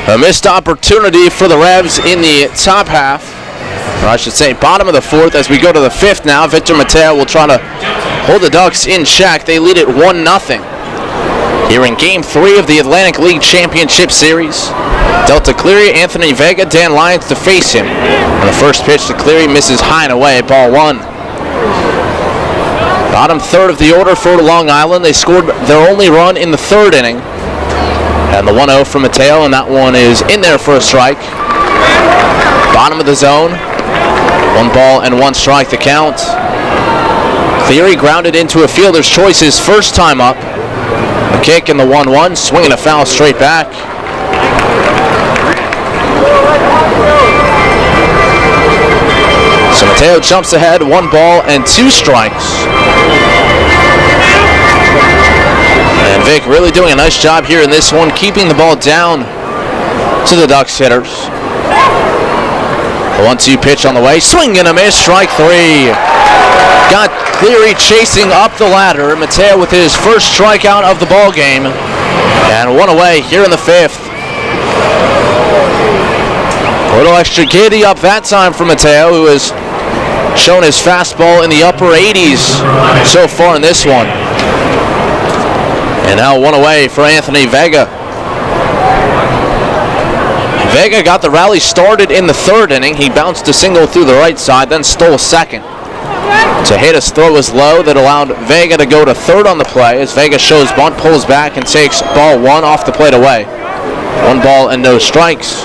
A missed opportunity for the Revs in the top half. Or I should say bottom of the fourth as we go to the fifth now. Victor Mateo will try to hold the Ducks in check. They lead it 1-0. Here in Game 3 of the Atlantic League Championship Series. Delta Cleary, Anthony Vega, Dan Lyons to face him. And the first pitch to Cleary misses high and away, ball one. Bottom third of the order for Long Island. They scored their only run in the third inning. And the 1-0 from Mateo, and that one is in there for a strike. Bottom of the zone. 1 ball and 1 strike to count. Cleary grounded into a fielder's choice his first time up. The kick and the 1-1, swinging a foul straight back. So Mateo jumps ahead, 1 ball and 2 strikes. And Vic really doing a nice job here in this one, keeping the ball down to the Ducks hitters. The 1-2 pitch on the way, swing and a miss, strike 3. Got Cleary chasing up the ladder. Mateo with his first strikeout of the ball game, and 1 away here in the fifth. A little extra giddy up that time for Mateo, who has shown his fastball in the upper 80s so far in this one. And now 1 away for Anthony Vega. Vega got the rally started in the third inning. He bounced a single through the right side, then stole second. Tejeda's throw was low that allowed Vega to go to third on the play as Vega shows bunt, pulls back, and takes ball 1 off the plate away. 1 ball and no strikes.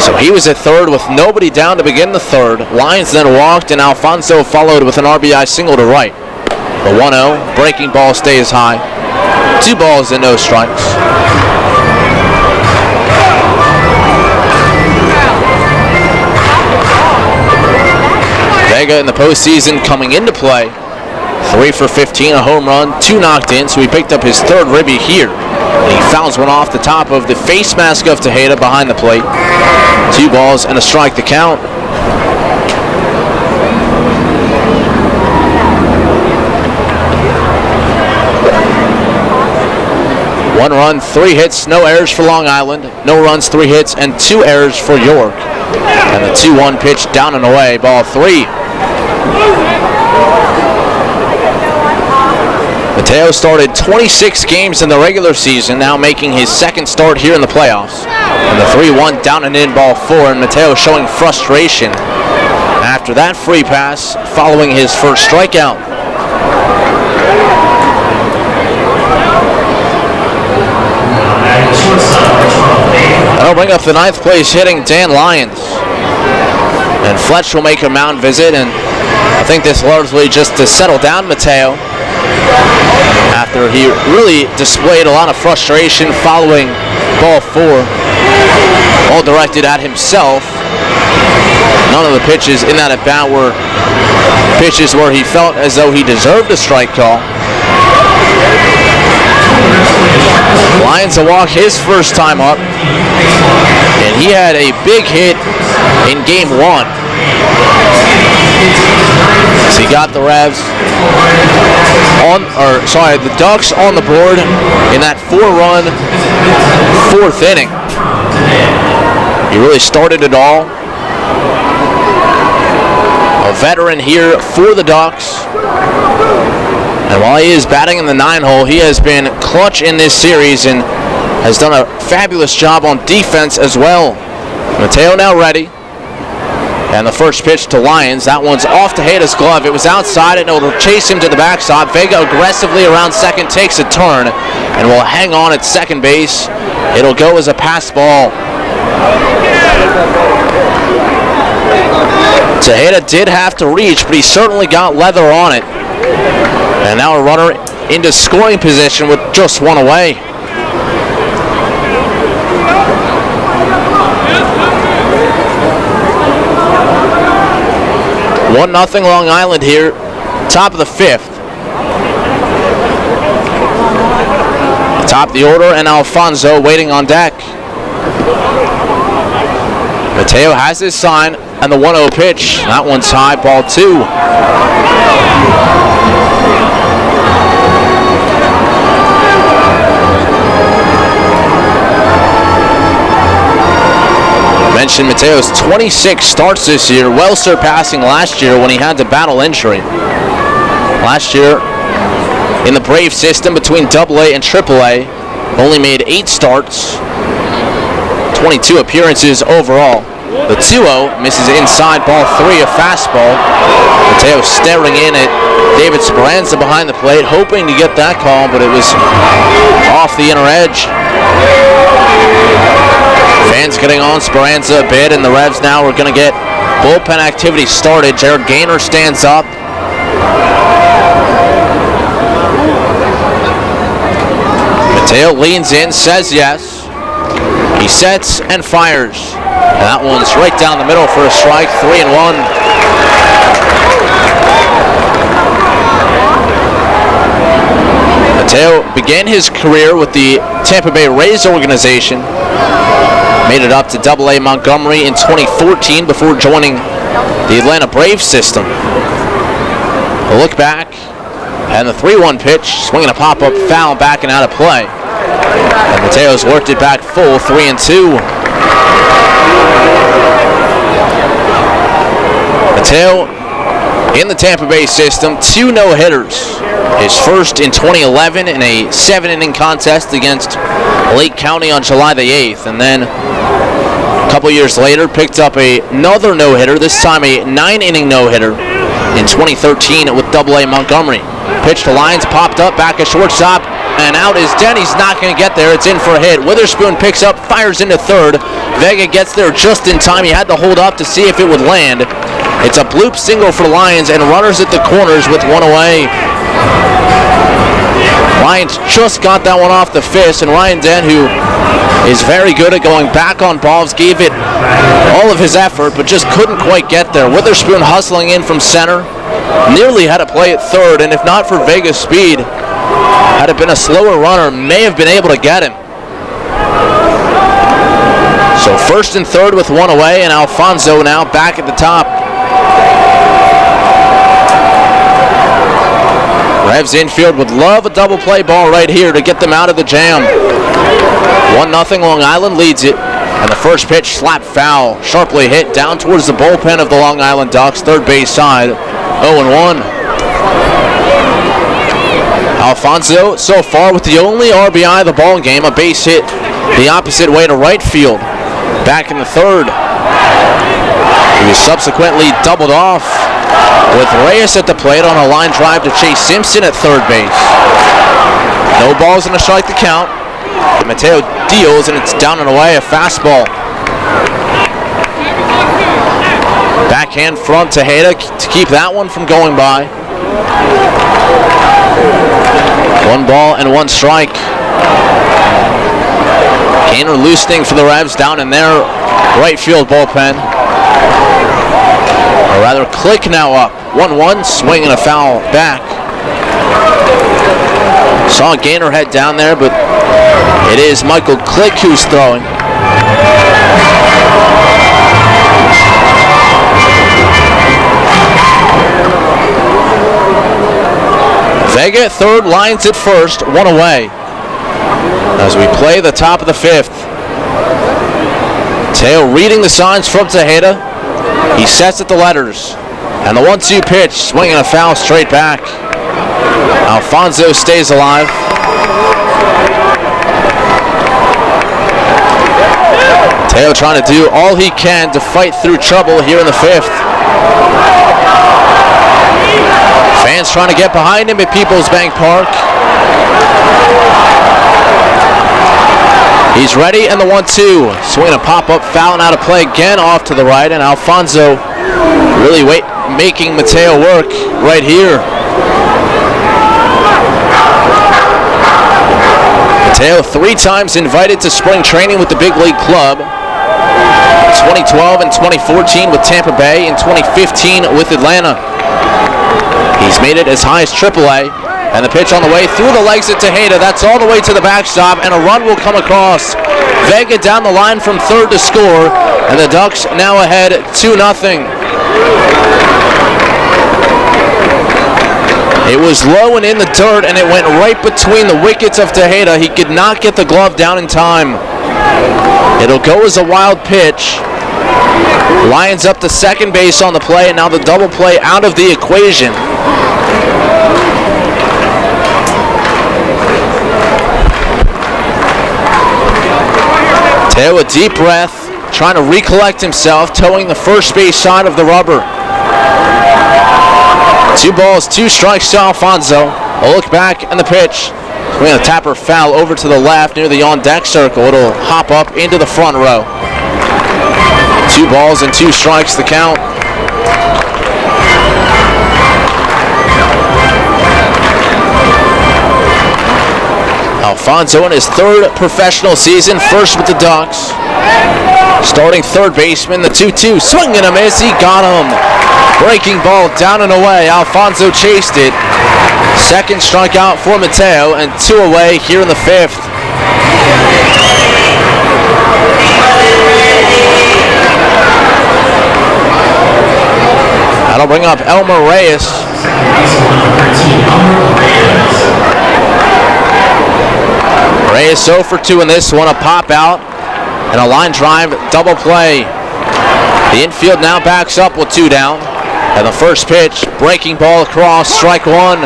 So he was at third with nobody down to begin the third. Lyons then walked, and Alfonso followed with an RBI single to right. The 1-0, breaking ball stays high. 2 balls and no strikes. Vega in the postseason coming into play. 3 for 15, a home run, 2 knocked in, so he picked up his third ribby here. And he fouls one off the top of the face mask of Tejeda behind the plate. 2 balls and a strike to count. One run, 3 hits, no errors for Long Island. No runs, 3 hits, and 2 errors for York. And the 2-1 pitch down and away, ball 3. Mateo started 26 games in the regular season, now making his second start here in the playoffs. And the 3-1 down and in, ball 4, and Mateo showing frustration after that free pass following his first strikeout. That'll bring up the 9th place hitting Dan Lyons. And Fletch will make a mound visit, and I think this largely just to settle down Mateo after he really displayed a lot of frustration following ball 4, all directed at himself. None of the pitches in that at-bat were pitches where he felt as though he deserved a strike call. Lyons a walk his first time up, and he had a big hit in game 1. So he got the the Ducks on the board in that 4-run 4th inning. He really started it all. A veteran here for the Ducks. And while he is batting in the 9-hole, he has been clutch in this series and has done a fabulous job on defense as well. Mateo now ready. And the first pitch to Lyons, that one's off Tejeda's glove. It was outside, and it'll chase him to the backstop. Vega aggressively around second, takes a turn, and will hang on at second base. It'll go as a pass ball. Tejeda did have to reach, but he certainly got leather on it. And now a runner into scoring position with just 1 away. One 0 Long Island here, top of the 5th. Top of the order, and Alfonso waiting on deck. Mateo has his sign, and the 1-0 pitch. That one's high, ball 2. mentioned, Mateo's 26 starts this year, well surpassing last year when he had to battle injury. Last year, in the Brave system between AA and AAA, only made 8 starts, 22 appearances overall. The 2-0 misses inside ball 3, a fastball. Mateo staring in at David Speranza behind the plate, hoping to get that call, but it was off the inner edge. Fans getting on Speranza a bit, and the Revs now are going to get bullpen activity started. Jared Gaynor stands up. Mateo leans in, says yes. He sets and fires. And that one's right down the middle for a strike, 3-1. Mateo began his career with the Tampa Bay Rays organization. Made it up to AA Montgomery in 2014 before joining the Atlanta Braves system. A look back, and the 3-1 pitch, swinging a pop-up foul back and out of play. And Mateo's worked it back full, 3-2. Mateo in the Tampa Bay system, 2 no-hitters. His first in 2011 in a 7-inning contest against Lake County on July the 8th. And then a couple years later, picked up another no-hitter, this time a 9-inning no-hitter in 2013 with AA Montgomery. Pitch to lines, popped up, back at shortstop, and out is Denny's not going to get there. It's in for a hit. Witherspoon picks up, fires into third. Vega gets there just in time. He had to hold up to see if it would land. It's a bloop single for the Lions, and runners at the corners with 1 away. Lions just got that one off the fist, and Ryan Dent, who is very good at going back on balls, gave it all of his effort, but just couldn't quite get there. Witherspoon hustling in from center, nearly had to play at third, and if not for Vega's speed, had it been a slower runner, may have been able to get him. So first and third with 1 away, and Alfonso now back at the top. Revs infield would love a double play ball right here to get them out of the jam. 1-0, Long Island leads it. And the first pitch, slap foul, sharply hit down towards the bullpen of the Long Island Ducks, third base side, 0-1. Alfonso, so far with the only RBI of the ball game, a base hit the opposite way to right field. Back in the third. He was subsequently doubled off with Reyes at the plate on a line drive to Chase Simpson at third base. No balls and a strike to count. Mateo deals, and it's down and away, a fastball. Backhand front to Tejeda to keep that one from going by. 1 ball and 1 strike. Gaynor loosening for the Revs down in their right field bullpen. Or rather, Click now up. 1-1, swing and a foul back. Saw Gaynor head down there, but it is Michael Click who's throwing. Vega at third, lines at first, 1 away. As we play the top of the 5th. Mateo reading the signs from Tejeda. He sets at the letters. And the 1-2 pitch, swinging a foul straight back. Alfonso stays alive. Mateo trying to do all he can to fight through trouble here in the 5th. Fans trying to get behind him at Peoples Bank Park. He's ready, and the 1-2. Swinging a pop-up, foul and out of play again off to the right, and Alfonso really making Mateo work right here. Mateo 3 times invited to spring training with the big league club. 2012 and 2014 with Tampa Bay, and 2015 with Atlanta. He's made it as high as AAA. And the pitch on the way through the legs at Tejeda. That's all the way to the backstop, and a run will come across. Vega down the line from third to score, and the Ducks now ahead 2-0. It was low and in the dirt, and it went right between the wickets of Tejeda. He could not get the glove down in time. It'll go as a wild pitch, Lions up to second base on the play, and now the double play out of the equation. Mateo, a deep breath, trying to recollect himself, towing the first base side of the rubber. 2 balls, 2 strikes to Alfonso. A look back and the pitch. We're going to tapper foul over to the left near the on-deck circle. It'll hop up into the front row. 2 balls and 2 strikes the count. Alfonso in his 3rd professional season, first with the Ducks. Starting third baseman, the 2-2, swing and a miss, he got him. Breaking ball down and away, Alfonso chased it. Second strikeout for Mateo, and 2 away here in the 5th. That'll bring up Elmer Reyes. Reyes 0 for 2 in this one, a pop out and a line drive double play. The infield now backs up with 2 down. And the first pitch, breaking ball across, strike 1.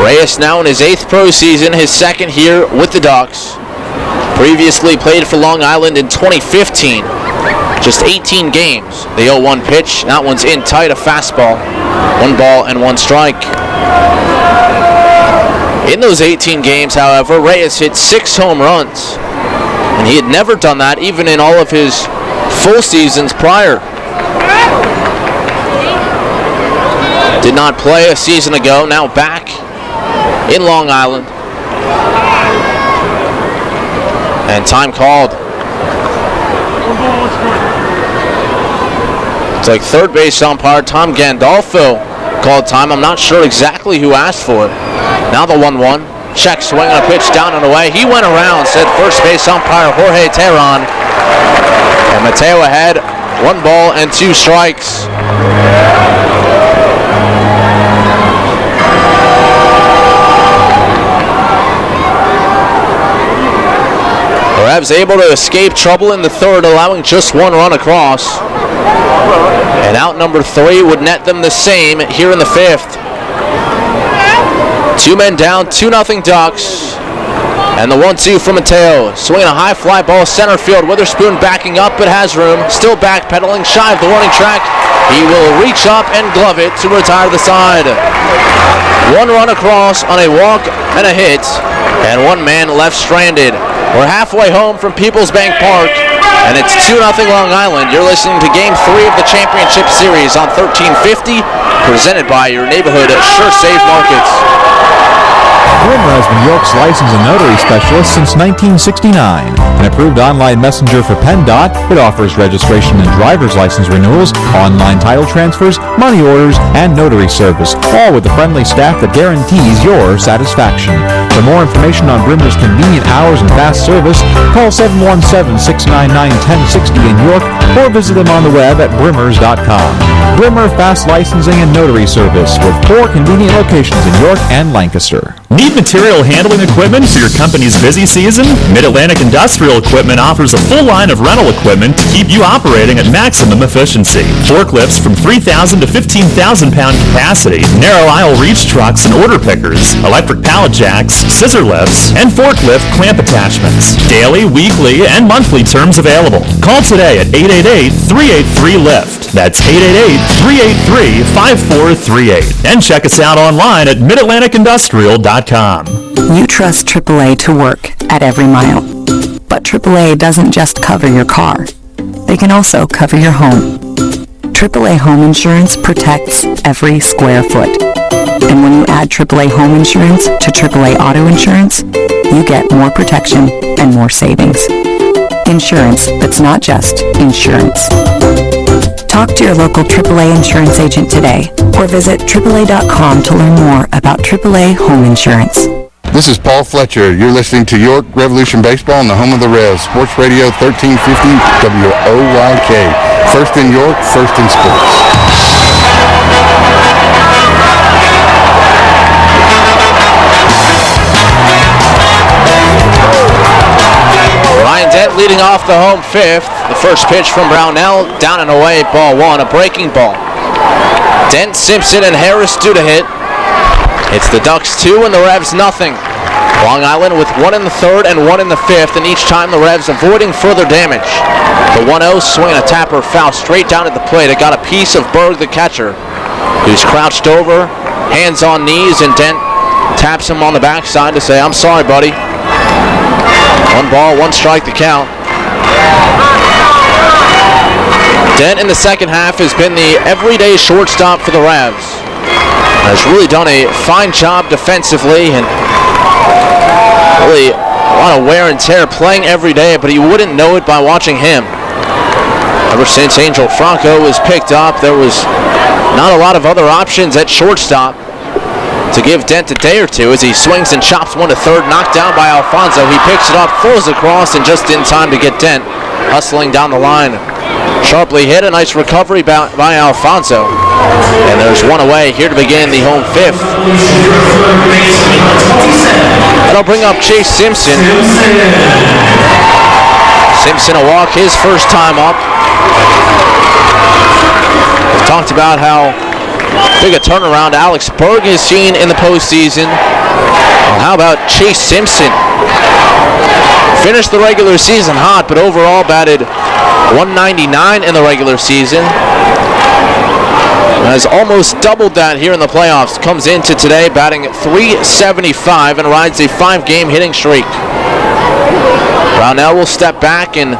Reyes now in his 8th pro season, his 2nd here with the Ducks. Previously played for Long Island in 2015. Just 18 games. The 0-1 pitch, that one's in tight, a fastball. 1 ball and 1 strike. In those 18 games, however, Reyes hit 6 home runs. And he had never done that even in all of his full seasons prior. Did not play a season ago, now back in Long Island. And time called. It's like third base umpire Tom Gandolfo called time. I'm not sure exactly who asked for it. Now the 1-1. Check swing on a pitch down and away. He went around, said first base umpire Jorge Terran. And Mateo ahead. 1 ball and 2 strikes. The Revs able to escape trouble in the 3rd, allowing just 1 run across. And out number 3 would net them the same here in the 5th. 2 men down, 2-0 Ducks. And the 1-2 from Mateo. Swinging a high fly ball center field. Witherspoon backing up but has room. Still backpedaling shy of the warning track. He will reach up and glove it to retire the side. 1 run across on a walk and a hit. And 1 man left stranded. We're halfway home from Peoples Bank Park. And it's 2-0 Long Island. You're listening to Game 3 of the Championship Series on 1350, presented by your neighborhood Sure Save Markets. Brimmer has been York's license and notary specialist since 1969. An approved online messenger for PennDOT, it offers registration and driver's license renewals, online title transfers, money orders, and notary service, all with a friendly staff that guarantees your satisfaction. For more information on Brimmer's convenient hours and fast service, call 717-699-1060 in York or visit them on the web at brimmers.com. Brimmer Fast Licensing and Notary Service with 4 convenient locations in York and Lancaster. Need material handling equipment for your company's busy season? Mid-Atlantic Industrial Equipment offers a full line of rental equipment to keep you operating at maximum efficiency. Forklifts from 3,000 to 15,000 pound capacity, narrow aisle reach trucks and order pickers, electric pallet jacks, scissor lifts, and forklift clamp attachments. Daily, weekly, and monthly terms available. Call today at 888-383-LIFT. That's 888-383-5438. And check us out online at midatlanticindustrial.com. You trust AAA to work at every mile. But AAA doesn't just cover your car. They can also cover your home. AAA Home Insurance protects every square foot. And when you add AAA Home Insurance to AAA Auto Insurance, you get more protection and more savings. Insurance that's not just insurance. Talk to your local AAA insurance agent today or visit AAA.com to learn more about AAA Home Insurance. This is Paul Fletcher. You're listening to York Revolution Baseball on the home of the Revs, Sports Radio 1350 WOYK. First in York, first in sports. leading off the home fifth. The first pitch from Brownell, down and away, ball one, a breaking ball. Dent, Simpson, and Harris due to hit. It's the Ducks 2 and the Revs nothing. Long Island with 1 in the third and 1 in the fifth, and each time the Revs avoiding further damage. The 1-0 swing, a tapper foul straight down at the plate. It got a piece of Berg, the catcher, who's crouched over, hands on knees, and Dent taps him on the backside to say, "I'm sorry, buddy." 1 ball, 1 strike to count. Dent in the second half has been the everyday shortstop for the Revs. Has really done a fine job defensively and really a lot of wear and tear playing every day, but you wouldn't know it by watching him. Ever since Angel Franco was picked up, there was not a lot of other options at shortstop to give Dent a day or two as he swings and chops one to third, knocked down by Alfonso. He picks it up, throws across, and just in time to get Dent hustling down the line. Sharply hit, a nice recovery by Alfonso. And there's one away here to begin the home fifth. That'll bring up Chase Simpson. Simpson a walk his first time up. We've talked about how big a turnaround Alex Berg has seen in the postseason. Well, how about Chase Simpson? Finished the regular season hot, but overall batted .199 in the regular season. Has almost doubled that here in the playoffs. Comes into today batting .375 and rides a 5-game hitting streak. Brownell will step back and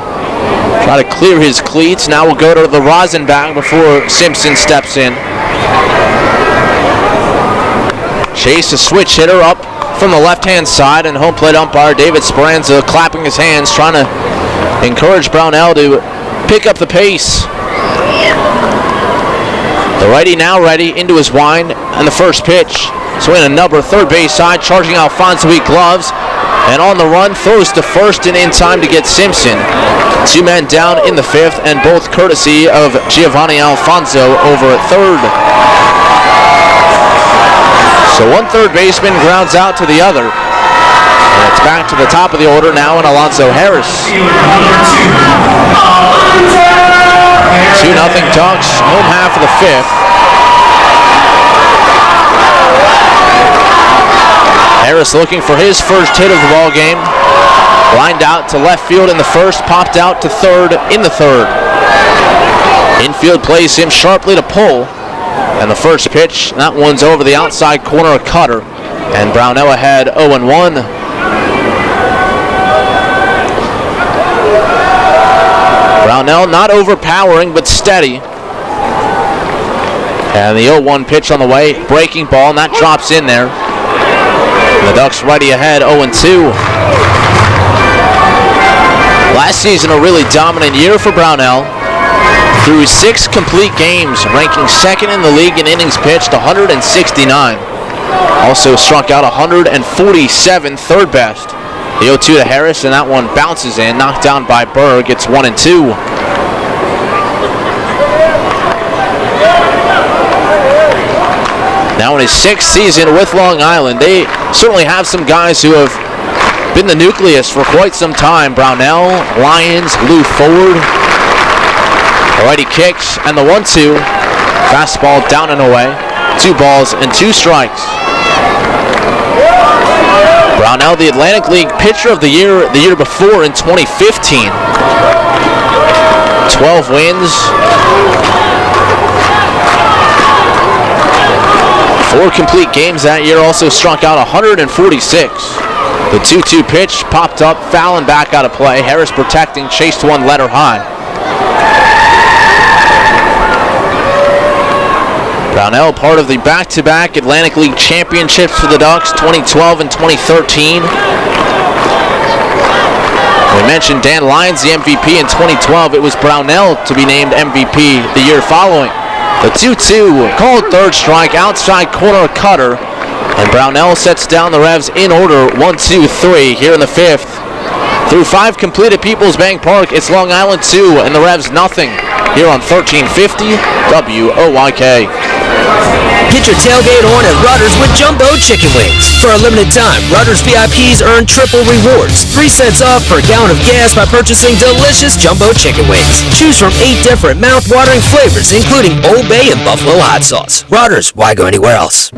try to clear his cleats. Now we'll go to the rosin bag before Simpson steps in. Chase, a switch hitter up from the left-hand side, and home plate umpire David Speranza clapping his hands, trying to encourage Brownell to pick up the pace. The righty now ready into his wind, and the first pitch. Swing a number, third base side, charging Alfonso, he gloves, and on the run, throws to first and in time to get Simpson. 2 men down in the fifth, and both courtesy of Giovanni Alfonso over at third. So one third baseman grounds out to the other. And it's back to the top of the order now in Alonzo Harris. 2-0 Ducks, home half of the fifth. Harris looking for his first hit of the ball game. Lined out to left field in the first, popped out to third in the third. Infield plays him sharply to pull. And the first pitch, that one's over the outside corner, a cutter. And Brownell ahead 0-1. Brownell not overpowering, but steady. And the 0-1 pitch on the way, breaking ball, and that drops in there. And the Ducks righty ahead 0-2. Last season, a really dominant year for Brownell. Through 6 complete games, ranking second in the league in innings pitched, 169. Also struck out 147, third best. The 0-2 to Harris, and that one bounces in, knocked down by Berg. It's 1-2. Now in his 6th season with Long Island, they certainly have some guys who have been the nucleus for quite some time. Brownell, Lyons, Lou Ford. Alrighty kicks, and the 1-2. Fastball down and away. 2 balls and 2 strikes. Brownell, the Atlantic League Pitcher of the year before in 2015. 12 wins. 4 complete games that year, also struck out 146. The 2-2 pitch popped up, foul and back out of play. Harris protecting, chased one letter high. Brownell, part of the back-to-back Atlantic League championships for the Ducks, 2012 and 2013. We mentioned Dan Lyons, the MVP in 2012. It was Brownell to be named MVP the year following. The 2-2, called third strike, outside corner cutter, and Brownell sets down the Revs in order, 1-2-3 here in the fifth. Through 5 completed Peoples Bank Park, it's Long Island 2 and the Revs nothing here on 1350 WOYK. Get your tailgate on at Rudders with Jumbo Chicken Wings. For a limited time, Rudders VIPs earn triple rewards. 3 cents off per gallon of gas by purchasing delicious Jumbo Chicken Wings. Choose from 8 different mouth-watering flavors, including Old Bay and Buffalo Hot Sauce. Rudders, why go anywhere else?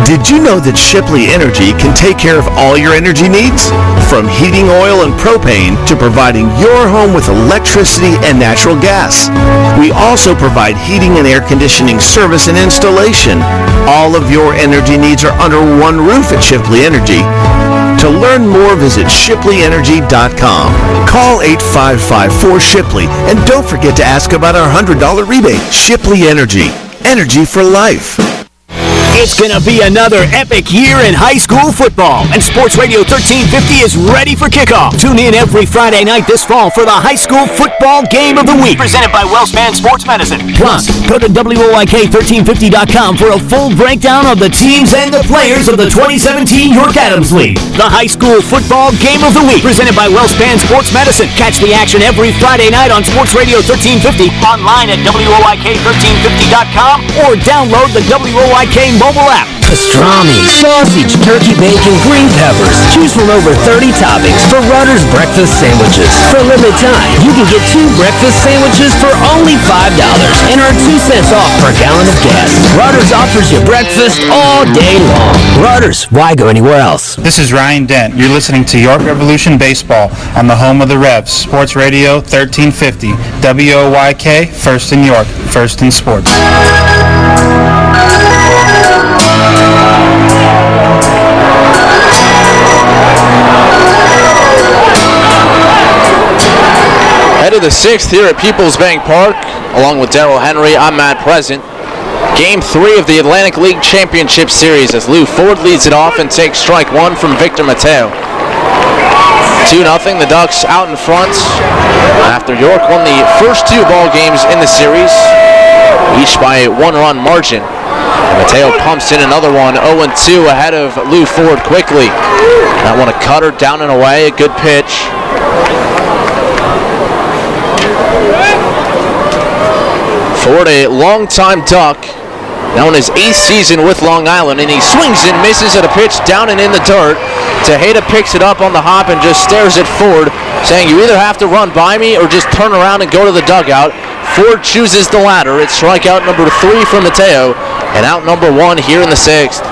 Did you know that Shipley Energy can take care of all your energy needs? From heating oil and propane to providing your home with electricity and natural gas. We also provide heating and air conditioning service and installation. All of your energy needs are under one roof at Shipley Energy. To learn more, visit ShipleyEnergy.com. Call 855-4SHIPLEY and don't forget to ask about our $100 rebate. Shipley Energy. Energy for life. It's going to be another epic year in high school football, and Sports Radio 1350 is ready for kickoff. Tune in every Friday night this fall for the high school football game of the week, presented by WellSpan Sports Medicine. Plus, go to WOYK1350.com for a full breakdown of the teams and the players of the 2017 York Adams League. The high school football game of the week, presented by WellSpan Sports Medicine. Catch the action every Friday night on Sports Radio 1350, online at WOYK1350.com, or download the WOYK mobile app. Pastrami, sausage, turkey bacon, green peppers. Choose from over 30 toppings for Rudders breakfast sandwiches. For a limited time, you can get 2 breakfast sandwiches for only $5 and earn 2 cents off per gallon of gas. Rudders offers you breakfast all day long. Rudders, why go anywhere else? This is Ryan Dent. You're listening to York Revolution Baseball on the home of the Revs, Sports Radio 1350, WOYK, first in York, first in sports. Head of the 6th here at Peoples Bank Park. Along with Darrell Henry, I'm Matt Present. Game 3 of the Atlantic League Championship Series as Lou Ford leads it off and takes strike 1 from Victor Mateo. 2-0, the Ducks out in front after York won the first 2 ball games in the series, each by a 1-run margin. Mateo pumps in another one, 0-2 ahead of Lou Ford quickly. That one a cutter down and away, a good pitch. Ford, a long-time Duck, now in his 8th season with Long Island, and he swings and misses at a pitch down and in the dirt. Tejeda picks it up on the hop and just stares at Ford, saying, you either have to run by me or just turn around and go to the dugout. Ford chooses the latter. It's strikeout number 3 from Mateo, and out number 1 here in the 6th.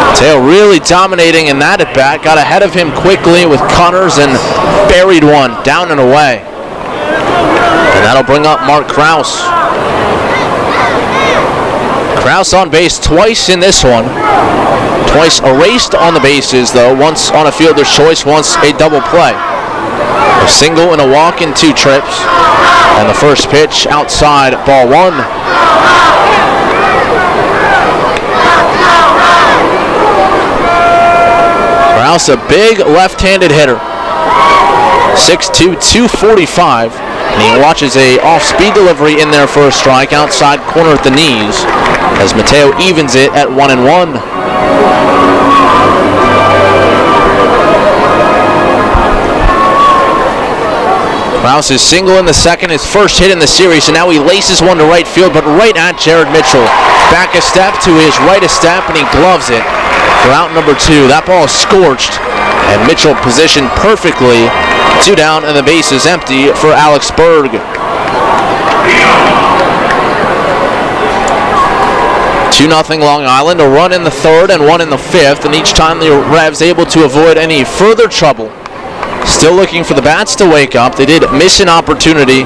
Mateo really dominating in that at-bat. Got ahead of him quickly with Connors and buried one down and away. And that'll bring up Mark Krause. Krause on base twice in this one. Twice erased on the bases, though. Once on a fielder's choice, once a double play. A single and a walk in 2 trips. And the first pitch outside, ball 1. Krause, a big left-handed hitter. 6'2", 245. And he watches a off-speed delivery in there for a strike outside corner at the knees as Mateo evens it at 1-1. Krause is single in the second, his first hit in the series, and now he laces one to right field, but right at Jared Mitchell. Back a step to his right a step, and he gloves it for out number 2. That ball is scorched, and Mitchell positioned perfectly. 2 down, and the base is empty for Alex Berg. 2-0 Long Island, a run in the 3rd and 1 in the 5th, and each time the Revs able to avoid any further trouble. Still looking for the bats to wake up. They did miss an opportunity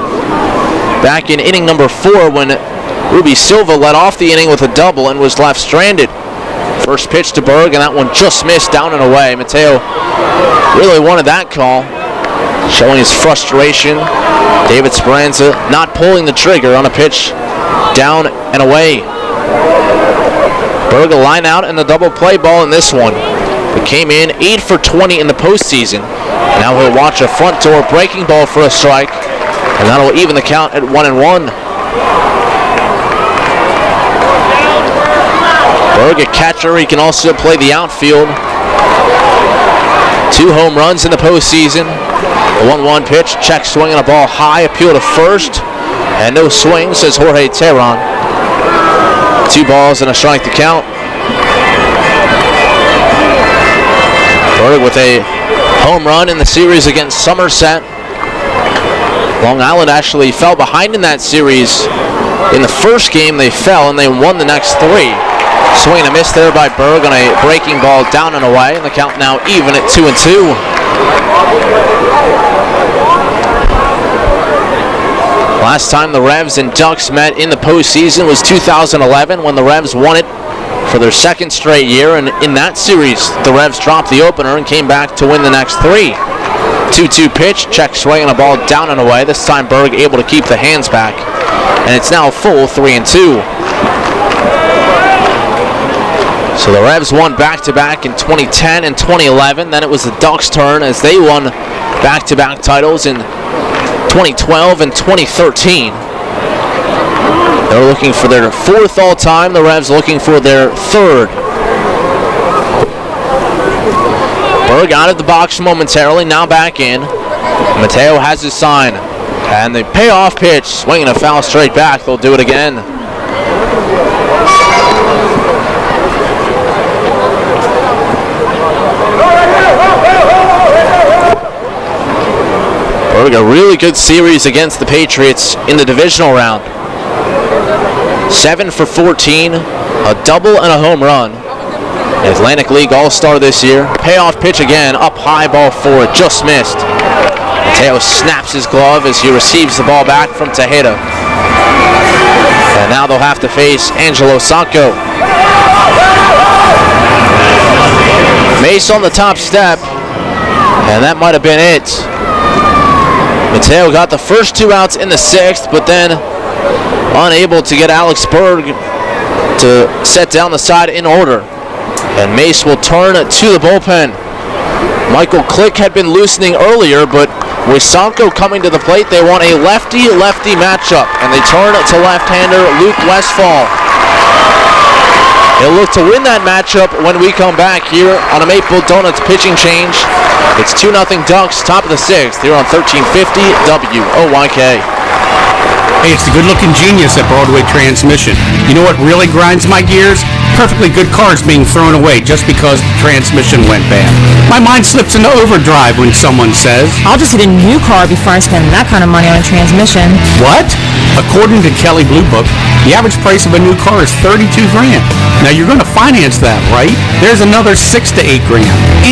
back in inning number 4 when Ruby Silva led off the inning with a double and was left stranded. First pitch to Berg, and that one just missed down and away. Mateo really wanted that call, showing his frustration. David Speranza not pulling the trigger on a pitch down and away. Berg a line out and a double play ball in this one. But came in 8 for 20 in the postseason. Now he'll watch a front door breaking ball for a strike, and that'll even the count at 1-1. Berg, a catcher, he can also play the outfield. 2 home runs in the postseason. The 1-1 pitch, check swinging a ball high, appeal to first. And no swing, says Jorge Teheran. 2 balls and a strike to count. Berg with a home run in the series against Somerset. Long Island actually fell behind in that series. In the first game they fell and they won the next 3. Swing and a miss there by Berg on a breaking ball down and away, and the count now even at 2-2. Last time the Revs and Ducks met in the postseason was 2011 when the Revs won it for their 2nd straight year, and in that series the Revs dropped the opener and came back to win the next 3. 2-2 pitch, check swing and a ball down and away. This time Berg able to keep the hands back, and it's now full 3-2. So the Revs won back-to-back in 2010 and 2011. Then it was the Ducks' turn as they won back-to-back titles in 2012 and 2013. They're looking for their 4th all-time. The Revs looking for their 3rd. Berg out of the box momentarily, now back in. Mateo has his sign. And the payoff pitch, swinging a foul straight back. They'll do it again. Berg, a really good series against the Patriots in the divisional round. 7 for 14, a double and a home run. Atlantic League All-Star this year. Payoff pitch again, up high, ball 4, just missed. Mateo snaps his glove as he receives the ball back from Tejeda. And now they'll have to face Angelo Sanko. Mace on the top step, and that might have been it. Mateo got the first 2 outs in the 6th, but then unable to get Alex Berg to set down the side in order. And Mace will turn to the bullpen. Michael Click had been loosening earlier, but with Sanko coming to the plate, they want a lefty-lefty matchup, and they turn to left-hander Luke Westfall. They'll look to win that matchup when we come back here on a Maple Donuts pitching change. It's 2-0 Ducks, top of the 6th, here on 1350 WOYK. Hey, it's the good-looking genius at Broadway Transmission. You know what really grinds my gears? Perfectly good cars being thrown away just because the transmission went bad. My mind slips into overdrive when someone says, I'll just get a new car before I spend that kind of money on a transmission. What? According to Kelley Blue Book, the average price of a new car is $32,000. Now you're going to finance that, right? There's another $6,000 to $8,000.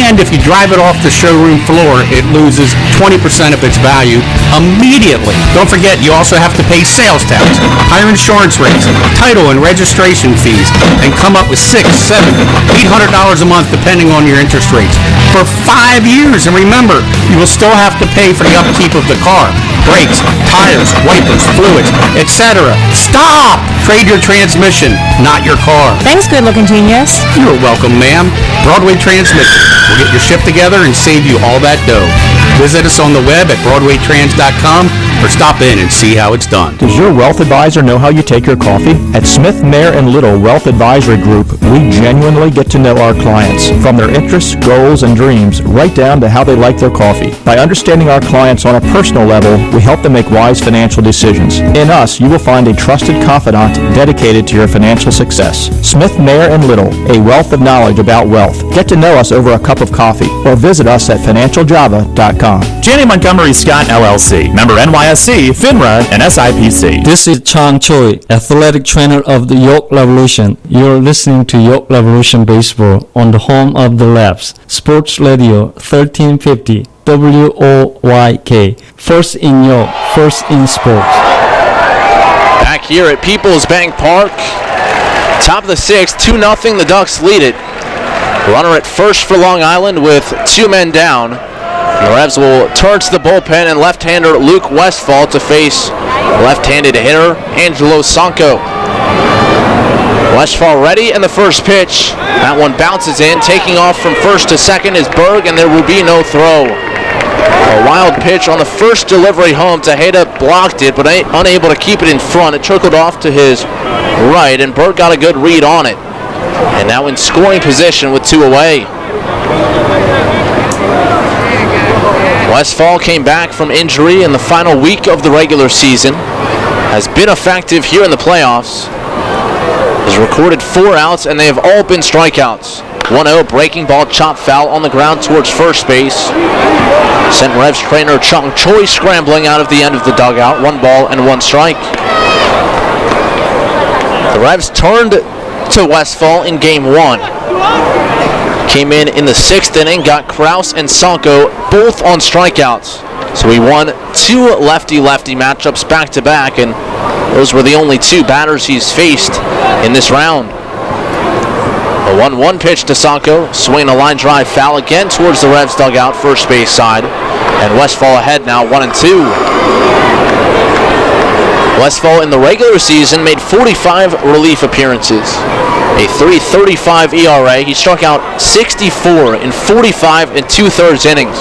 And if you drive it off the showroom floor, it loses 20% of its value immediately. Don't forget, you also have to pay sales tax, higher insurance rates, title and registration fees, and come up with $600, $700, $800 a month depending on your interest rates for 5 years. And remember, you will still have to pay for the upkeep of the car, brakes, tires, wipers, fluids, etc. Stop! Trade your transmission, not your car. Thanks, good-looking genius. You're welcome, ma'am. Broadway Transmission. We'll get your shift together and save you all that dough. Visit us on the web at BroadwayTrans.com or stop in and see how it's done. Does your wealth advisor know how you take your coffee? At Smith, Mayer & Little Wealth Advisory Group, we genuinely get to know our clients, from their interests, goals, and dreams, right down to how they like their coffee. By understanding our clients on a personal level, we help them make wise financial decisions. In us, you will find a trusted confidant dedicated to your financial success. Smith, Mayer & Little, a wealth of knowledge about wealth. Get to know us over a cup of coffee or visit us at financialjava.com. Janney Montgomery Scott LLC, member NYSE, FINRA, and SIPC. This is Chang Choi, athletic trainer of the York Revolution. You're listening to York Revolution Baseball on the home of the Labs, Sports Radio 1350 WOYK. First in York, first in sports. Back here at Peoples Bank Park, top of the 6th, 2-0, the Ducks lead it. Runner at first for Long Island with 2 men down. The Revs will turn to the bullpen and left-hander Luke Westfall to face left-handed hitter Angelo Sanko. Westfall ready, and the first pitch. That one bounces in. Taking off from first to second is Berg, and there will be no throw. A wild pitch on the first delivery home. Tejeda blocked it, but unable to keep it in front. It trickled off to his right, and Berg got a good read on it. And now in scoring position with 2 away. Westfall came back from injury in the final week of the regular season, has been effective here in the playoffs. Has recorded 4 outs, and they have all been strikeouts. 1-0 breaking ball, chop foul on the ground towards first base. Sent Revs trainer Chung Choi scrambling out of the end of the dugout. 1 ball and 1 strike. The Revs turned to Westfall in game 1. Came in the 6th inning, got Kraus and Sanko both on strikeouts. So he won 2 lefty-lefty matchups back-to-back, and those were the only 2 batters he's faced in this round. A 1-1 pitch to Sanko, swing a line drive foul again towards the Revs dugout, first base side. And Westfall ahead now, 1-2. Westfall in the regular season made 45 relief appearances, a 3.35 ERA. He struck out 64 in 45 2/3 innings.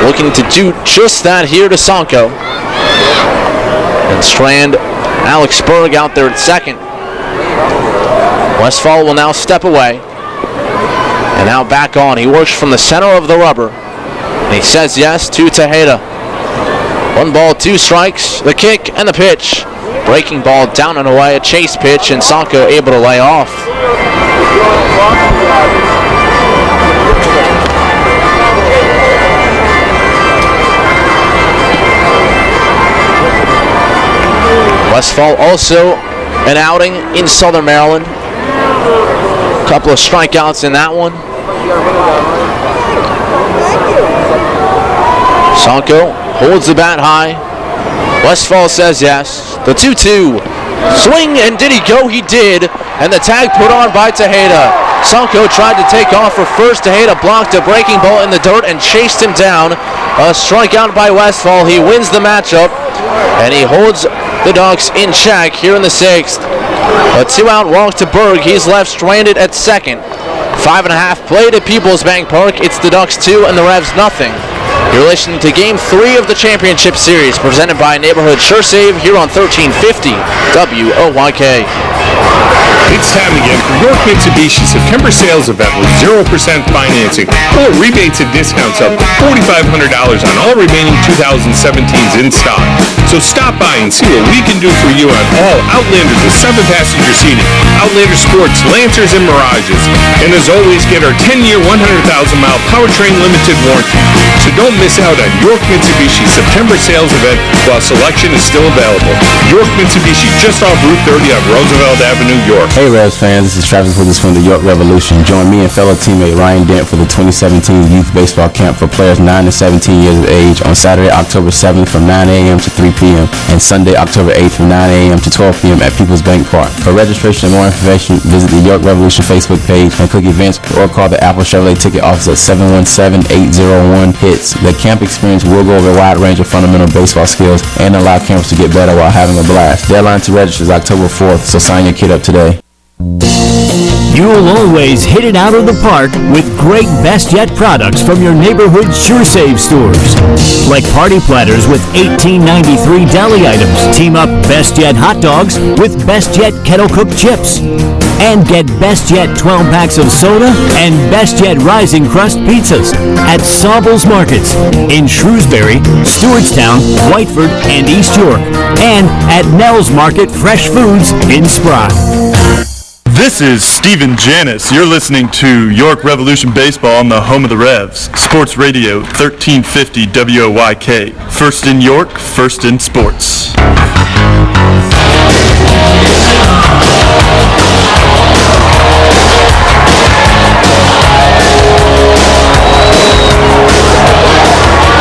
Looking to do just that here to Sanko. And strand Alex Berg out there at second. Westfall will now step away. And now back on. He works from the center of the rubber. And he says yes to Tejeda. 1 ball, 2 strikes, the kick and the pitch. Breaking ball down and away, a chase pitch, and Sanko able to lay off. Westfall also an outing in Southern Maryland. A couple of strikeouts in that one. Sanko holds the bat high. Westfall says yes. The 2-2. Swing, and did he go? He did. And the tag put on by Tejeda. Sanko tried to take off for first. Tejeda blocked a breaking ball in the dirt and chased him down. A strikeout by Westfall. He wins the matchup. And he holds the Ducks in check here in the 6th. A 2-out walk to Berg. He's left stranded at second. 5.5 played at Peoples Bank Park. It's the Ducks 2 and the Revs nothing. You're listening to Game 3 of the Championship Series, presented by Neighborhood SureSave here on 1350 WOYK. It's time again for York Mitsubishi's September sales event with 0% financing, full rebates and discounts up to $4,500 on all remaining 2017s in stock. So stop by and see what we can do for you on all Outlanders with 7-passenger seating, Outlander Sports, Lancers, and Mirages. And as always, get our 10-year, 100,000-mile powertrain limited warranty. So don't miss out on York Mitsubishi's September sales event while selection is still available. York Mitsubishi, just off Route 30 on Roosevelt Avenue, York. Hey Revs fans, this is Travis Willis from the York Revolution. Join me and fellow teammate Ryan Dent for the 2017 Youth Baseball Camp for players 9 to 17 years of age on Saturday, October 7th from 9 a.m. to 3 p.m. and Sunday, October 8th from 9 a.m. to 12 p.m. at Peoples Bank Park. For registration and more information, visit the York Revolution Facebook page and click events or call the Apple Chevrolet ticket office at 717-801-HITS. The camp experience will go over a wide range of fundamental baseball skills and allow campers to get better while having a blast. Deadline to register is October 4th, so sign your kid up today. You'll always hit it out of the park with great Best Yet products from your neighborhood SureSave stores. Like party platters with $18.93 deli items. Team up Best Yet hot dogs with Best Yet kettle cooked chips. And get Best Yet 12 packs of soda and Best Yet Rising Crust pizzas at Sobel's Markets in Shrewsbury, Stewartstown, Whiteford, and East York. And at Nell's Market Fresh Foods in Sprott. This is Steven Janis. You're listening to York Revolution Baseball on the home of the Revs. Sports Radio 1350 WOYK. First in York, first in sports.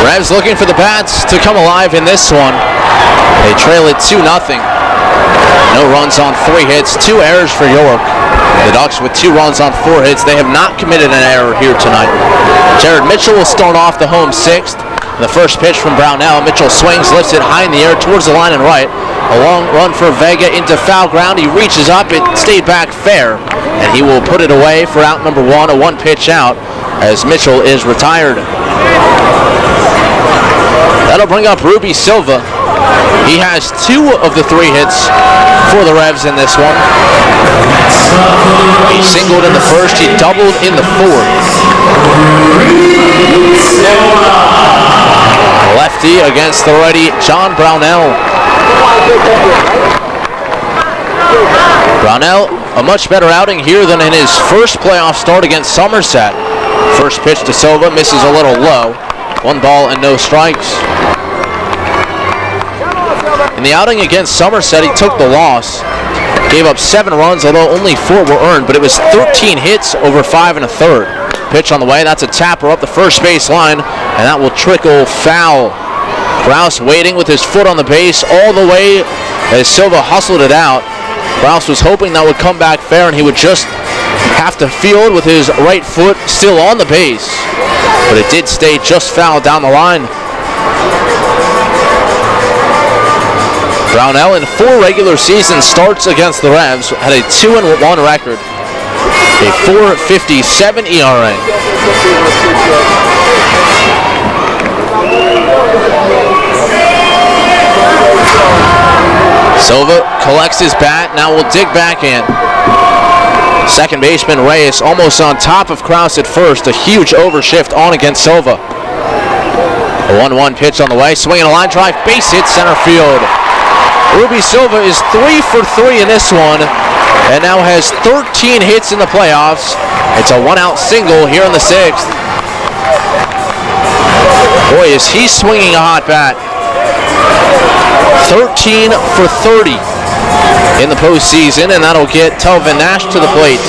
Revs looking for the bats to come alive in this one. They trail it 2-0. No runs on 3 hits, 2 errors for York. The Ducks with 2 runs on 4 hits. They have not committed an error here tonight. Jared Mitchell will start off the home 6th. The first pitch from Brownell. Mitchell swings, lifts it high in the air towards the line and right. A long run for Vega into foul ground. He reaches up. It stayed back fair. And he will put it away for out number 1, a 1-pitch out, as Mitchell is retired. That'll bring up Ruby Silva. He has 2 of the 3 hits for the Revs in this one. He singled in the first, he doubled in the 4th. Lefty against the righty, John Brownell. Brownell, a much better outing here than in his first playoff start against Somerset. First pitch to Silva, misses a little low. 1 ball and no strikes. In the outing against Somerset, he took the loss. Gave up 7 runs, although only 4 were earned, but it was 13 hits over 5 1/3. Pitch on the way, that's a tapper up the first base line, and that will trickle foul. Kraus waiting with his foot on the base all the way as Silva hustled it out. Kraus was hoping that would come back fair and he would just have to field with his right foot still on the base, but it did stay just foul down the line. Brownell in 4 regular season starts against the Revs had a 2-1 record, a 4.57 ERA. Silva collects his bat, now will dig back in. Second baseman Reyes almost on top of Kraus at first, a huge overshift on against Silva. A 1-1 pitch on the way, swinging a line drive, base hit center field. Ruby Silva is 3 for 3 in this one and now has 13 hits in the playoffs. It's a 1-out single here in the 6th. Boy, is he swinging a hot bat. 13 for 30 in the postseason, and that'll get Telvin Nash to the plate.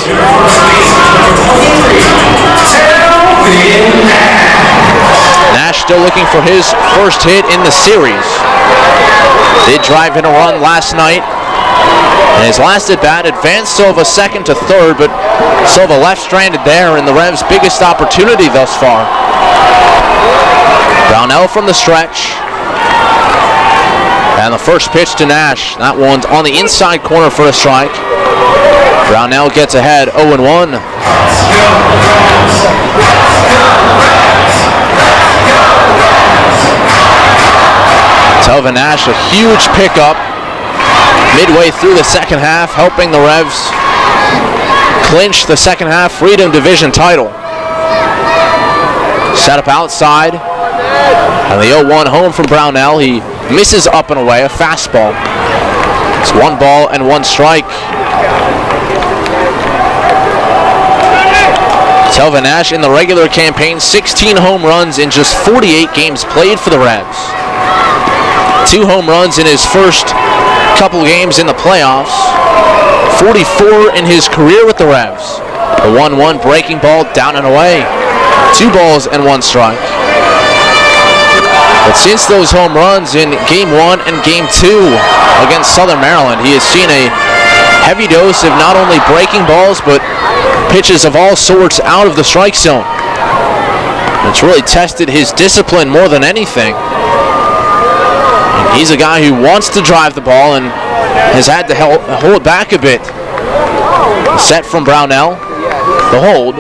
Nash still looking for his first hit in the series. Did drive in a run last night. And his last at bat advanced Silva second to third, but Silva left stranded there in the Revs' biggest opportunity thus far. Brownell from the stretch. And the first pitch to Nash. That one's on the inside corner for a strike. Brownell gets ahead 0-1. Telvin Nash, a huge pickup midway through the second half, helping the Revs clinch the second half Freedom Division title. Set up outside, and the 0-1 home from Brownell. He misses up and away, a fastball. It's 1 ball and 1 strike. Telvin Nash in the regular campaign, 16 home runs in just 48 games played for the Revs. 2 home runs in his first couple games in the playoffs. 44 in his career with the Revs. A 1-1 breaking ball down and away. 2 balls and 1 strike. But since those home runs in Game 1 and Game 2 against Southern Maryland, he has seen a heavy dose of not only breaking balls, but pitches of all sorts out of the strike zone. It's really tested his discipline more than anything. He's a guy who wants to drive the ball and has had to hold back a bit. The set from Brownell, the hold,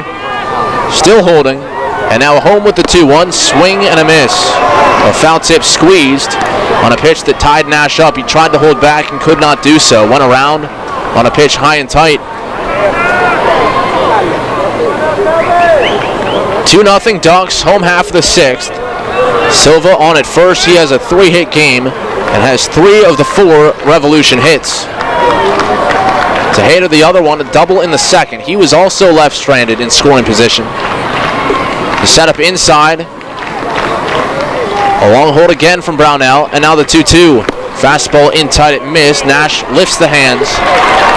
still holding, and now home with the 2-1, swing and a miss. A foul tip squeezed on a pitch that tied Nash up. He tried to hold back and could not do so. Went around on a pitch high and tight. 2-0 Ducks, home half of the 6th. Silva on at first. He has a 3-hit game and has 3 of the 4 Revolution hits. Tejeda, the other one, a double in the second. He was also left stranded in scoring position. The setup inside. A long hold again from Brownell, and now the 2-2. Fastball in tight, it missed. Nash lifts the hands.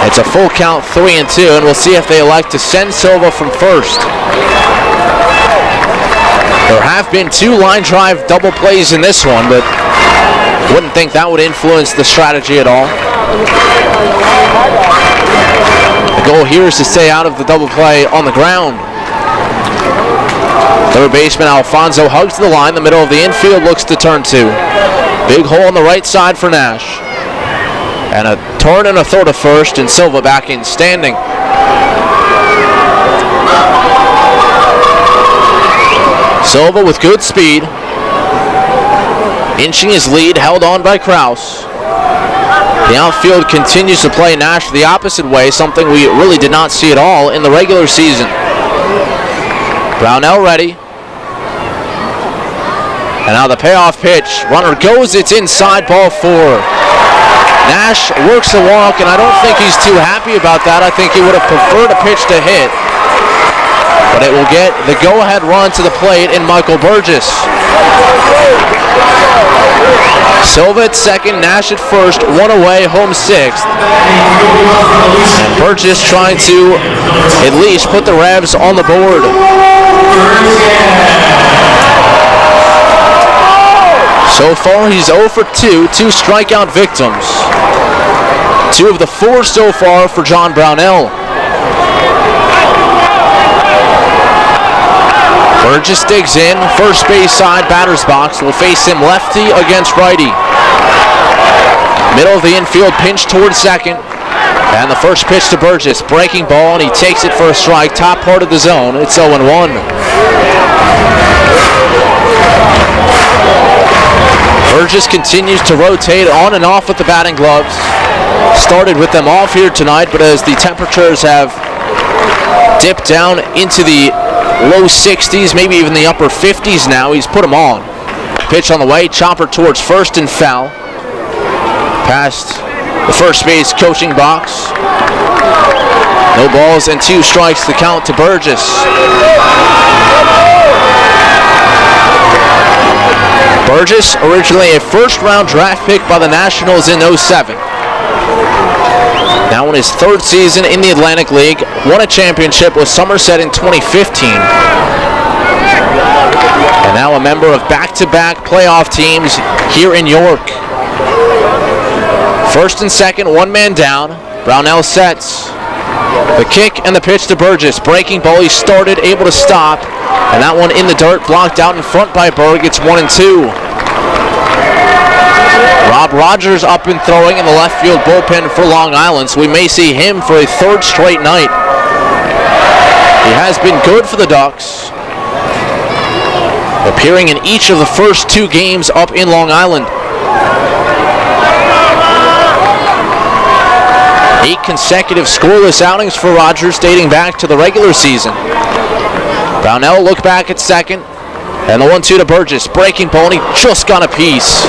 It's a full count, 3-2, and we'll see if they elect to send Silva from first. There have been 2 line drive double plays in this one, but wouldn't think that would influence the strategy at all. The goal here is to stay out of the double play on the ground. Third baseman Alfonso hugs the line. The middle of the infield looks to turn 2. Big hole on the right side for Nash. And a turn and a throw to first, and Silva back in standing. Silva with good speed, inching his lead, held on by Kraus. The outfield continues to play Nash the opposite way, something we really did not see at all in the regular season. Brownell ready. And now the payoff pitch. Runner goes, it's inside, ball 4. Nash works the walk, and I don't think he's too happy about that. I think he would have preferred a pitch to hit. But it will get the go-ahead run to the plate in Michael Burgess. Silva at second, Nash at first, one away, home sixth. And Burgess trying to at least put the Revs on the board. So far, he's 0 for 2, 2 strikeout victims. 2 of the 4 so far for John Brownell. Burgess digs in, first base side, batter's box. Will face him lefty against righty. Middle of the infield, pinch towards second. And the first pitch to Burgess, breaking ball, and he takes it for a strike, top part of the zone. It's 0-1. Burgess continues to rotate on and off with the batting gloves. Started with them off here tonight, but as the temperatures have dipped down into the low 60s, maybe even the upper 50s now, he's put them on. Pitch on the way, chopper towards first and foul. Past the first base coaching box. No balls and 2 strikes to count to Burgess. Burgess, originally a first-round draft pick by the Nationals in 07. Now in his 3rd season in the Atlantic League, won a championship with Somerset in 2015. And now a member of back-to-back playoff teams here in York. First and second, one man down. Brownell sets. The kick and the pitch to Burgess. Breaking ball, he started, able to stop. And that one in the dirt, blocked out in front by Berg. It's 1-2. Rob Rogers up and throwing in the left field bullpen for Long Island, so we may see him for a 3rd straight night. He has been good for the Ducks, appearing in each of the first 2 games up in Long Island. 8 consecutive scoreless outings for Rogers dating back to the regular season. Brownell look back at second. And the 1-2 to Burgess, breaking ball, and he just got a piece.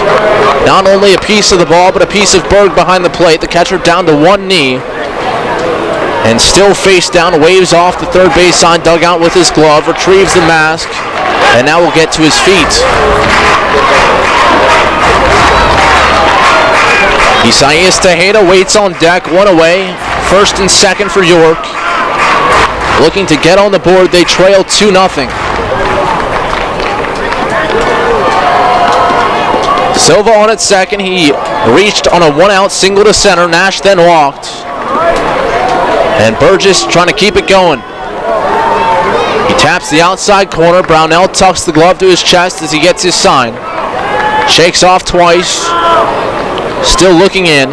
Not only a piece of the ball, but a piece of Berg behind the plate. The catcher down to one knee. And still face down, waves off the third base side dugout with his glove, retrieves the mask, and now will get to his feet. Isaias Tejeda waits on deck, one away. First and second for York. Looking to get on the board, they trail 2-0. Silva on at second. He reached on a 1-out single to center. Nash then walked. And Burgess trying to keep it going. He taps the outside corner. Brownell tucks the glove to his chest as he gets his sign. Shakes off twice. Still looking in.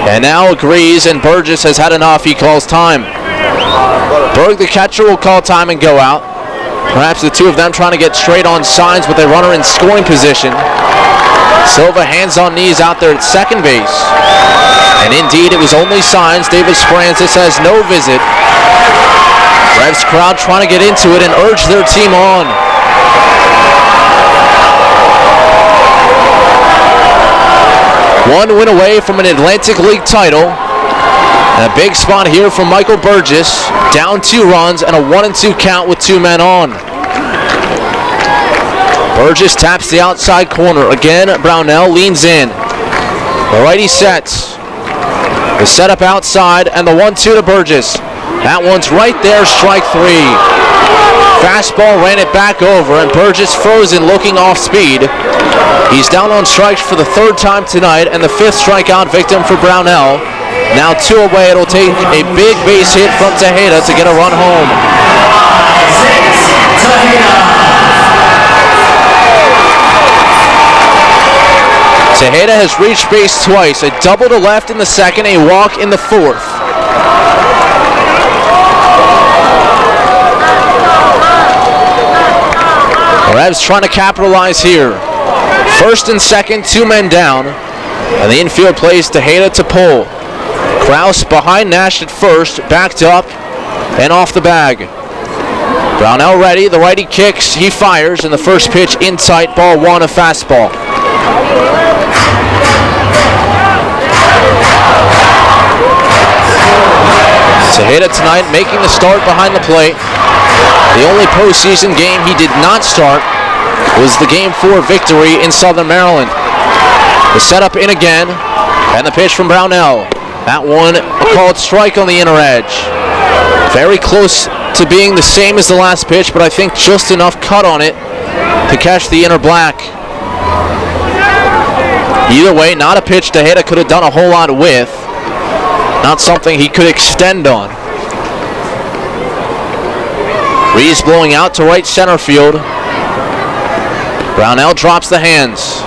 And now agrees, and Burgess has had enough. He calls time. Berg, the catcher, will call time and go out. Perhaps the 2 of them trying to get straight on signs with a runner in scoring position. Silva hands on knees out there at second base. And indeed, it was only signs. Davis Francis has no visit. Revs crowd trying to get into it and urge their team on. One win away from an Atlantic League title. And a big spot here from Michael Burgess. Down 2 runs and a 1-2 count with 2 men on. Burgess taps the outside corner. Again, Brownell leans in. The righty sets. The setup outside and the 1-2 to Burgess. That one's right there, strike 3. Fastball ran it back over, and Burgess frozen, looking off speed. He's down on strikes for the 3rd time tonight and the 5th strikeout victim for Brownell. Now 2 away. It'll take a big base hit from Tejeda to get a run home. Tejeda has reached base twice. A double to left in the 2nd, a walk in the 4th. The Revs trying to capitalize here. First and second, 2 men down. And the infield plays Tejeda to pull. Kraus behind Nash at first, backed up and off the bag. Brownell ready, the righty kicks, he fires, and the first pitch in tight, ball 1, a fastball. Tejeda tonight making the start behind the plate. The only postseason game he did not start was the Game 4 victory in Southern Maryland. The setup in again, and the pitch from Brownell. That one a called strike on the inner edge. Very close to being the same as the last pitch, but I think just enough cut on it to catch the inner black. Either way, not a pitch Tejeda could have done a whole lot with. Not something he could extend on. Reeves blowing out to right center field. Brownell drops the hands.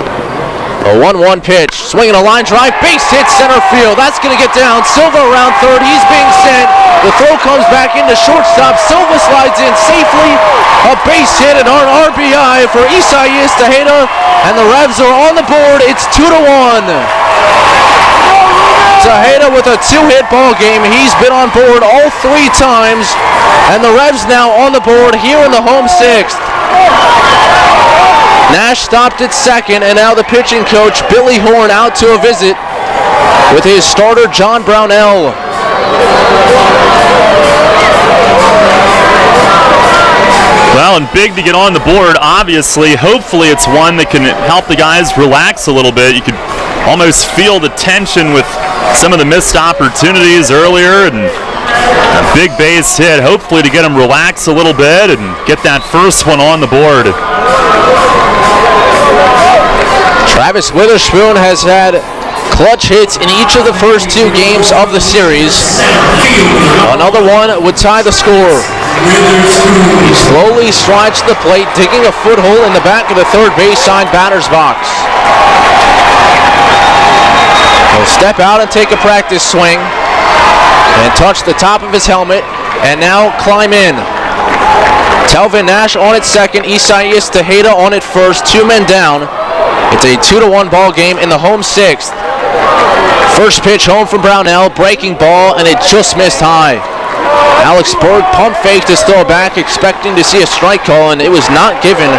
A 1-1 pitch. Swinging a line drive. Base hit center field. That's going to get down. Silva around third. He's being sent. The throw comes back into shortstop. Silva slides in safely. A base hit and an RBI for Isaias Tejeda. And the Revs are on the board. It's 2-1. Tejeda with a 2-hit ball game. He's been on board all 3 times. And the Revs now on the board here in the home 6th. Nash stopped at second, and now the pitching coach, Billy Horn, out to a visit with his starter, John Brownell. Well, and big to get on the board, obviously. Hopefully it's one that can help the guys relax a little bit. You could almost feel the tension with some of the missed opportunities earlier, and a big base hit, hopefully to get them relax a little bit and get that first one on the board. Travis Witherspoon has had clutch hits in each of the first 2 games of the series. Another one would tie the score. He slowly strides to the plate, digging a foothold in the back of the third base side batter's box. He'll step out and take a practice swing and touch the top of his helmet and now climb in. Telvin Nash on at second, Isaias Tejeda on at first, 2 men down. It's a 2-1 ball game in the home 6th. First pitch home from Brownell, breaking ball, and it just missed high. Alex Berg pump faked his throw back, expecting to see a strike call, and it was not given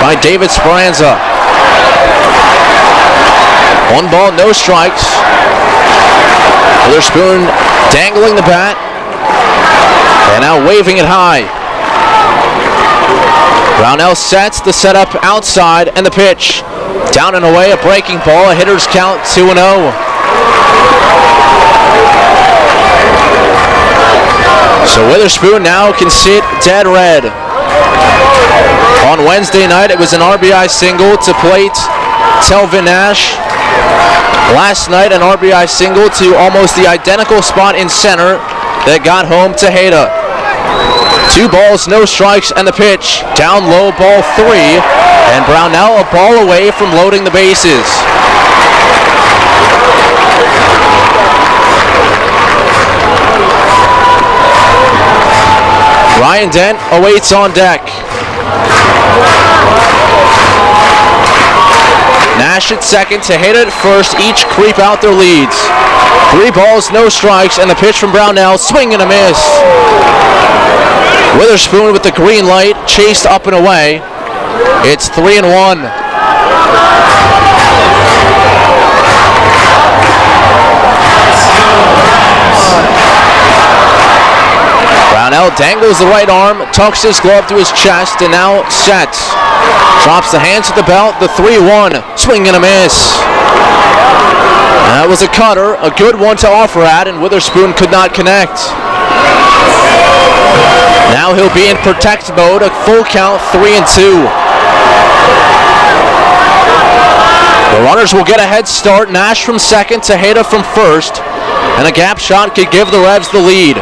by David Speranza. 1 ball, no strikes. Witherspoon dangling the bat, and now waving it high. Brownell sets the setup outside, and the pitch. Down and away, a breaking ball, a hitter's count, 2-0. So Witherspoon now can sit dead red. On Wednesday night, it was an RBI single to plate Telvin Nash. Last night, an RBI single to almost the identical spot in center that got home Tejeda. 2 balls, no strikes, and the pitch. Down low, ball 3. And Brownell a ball away from loading the bases. Ryan Dent awaits on deck. Nash at second, Tejeda at first, each creep out their leads. 3 balls, no strikes, and the pitch from Brownell, swing and a miss. Witherspoon with the green light, chased up and away. It's 3-1. Brownell dangles the right arm, tucks his glove to his chest, and now sets. Drops the hands at the belt, the 3-1. Swing and a miss. That was a cutter, a good one to offer at, and Witherspoon could not connect. Now he'll be in protect mode, a full count, 3-2. The runners will get a head start. Nash from second, Tejeda from first, and a gap shot could give the Revs the lead.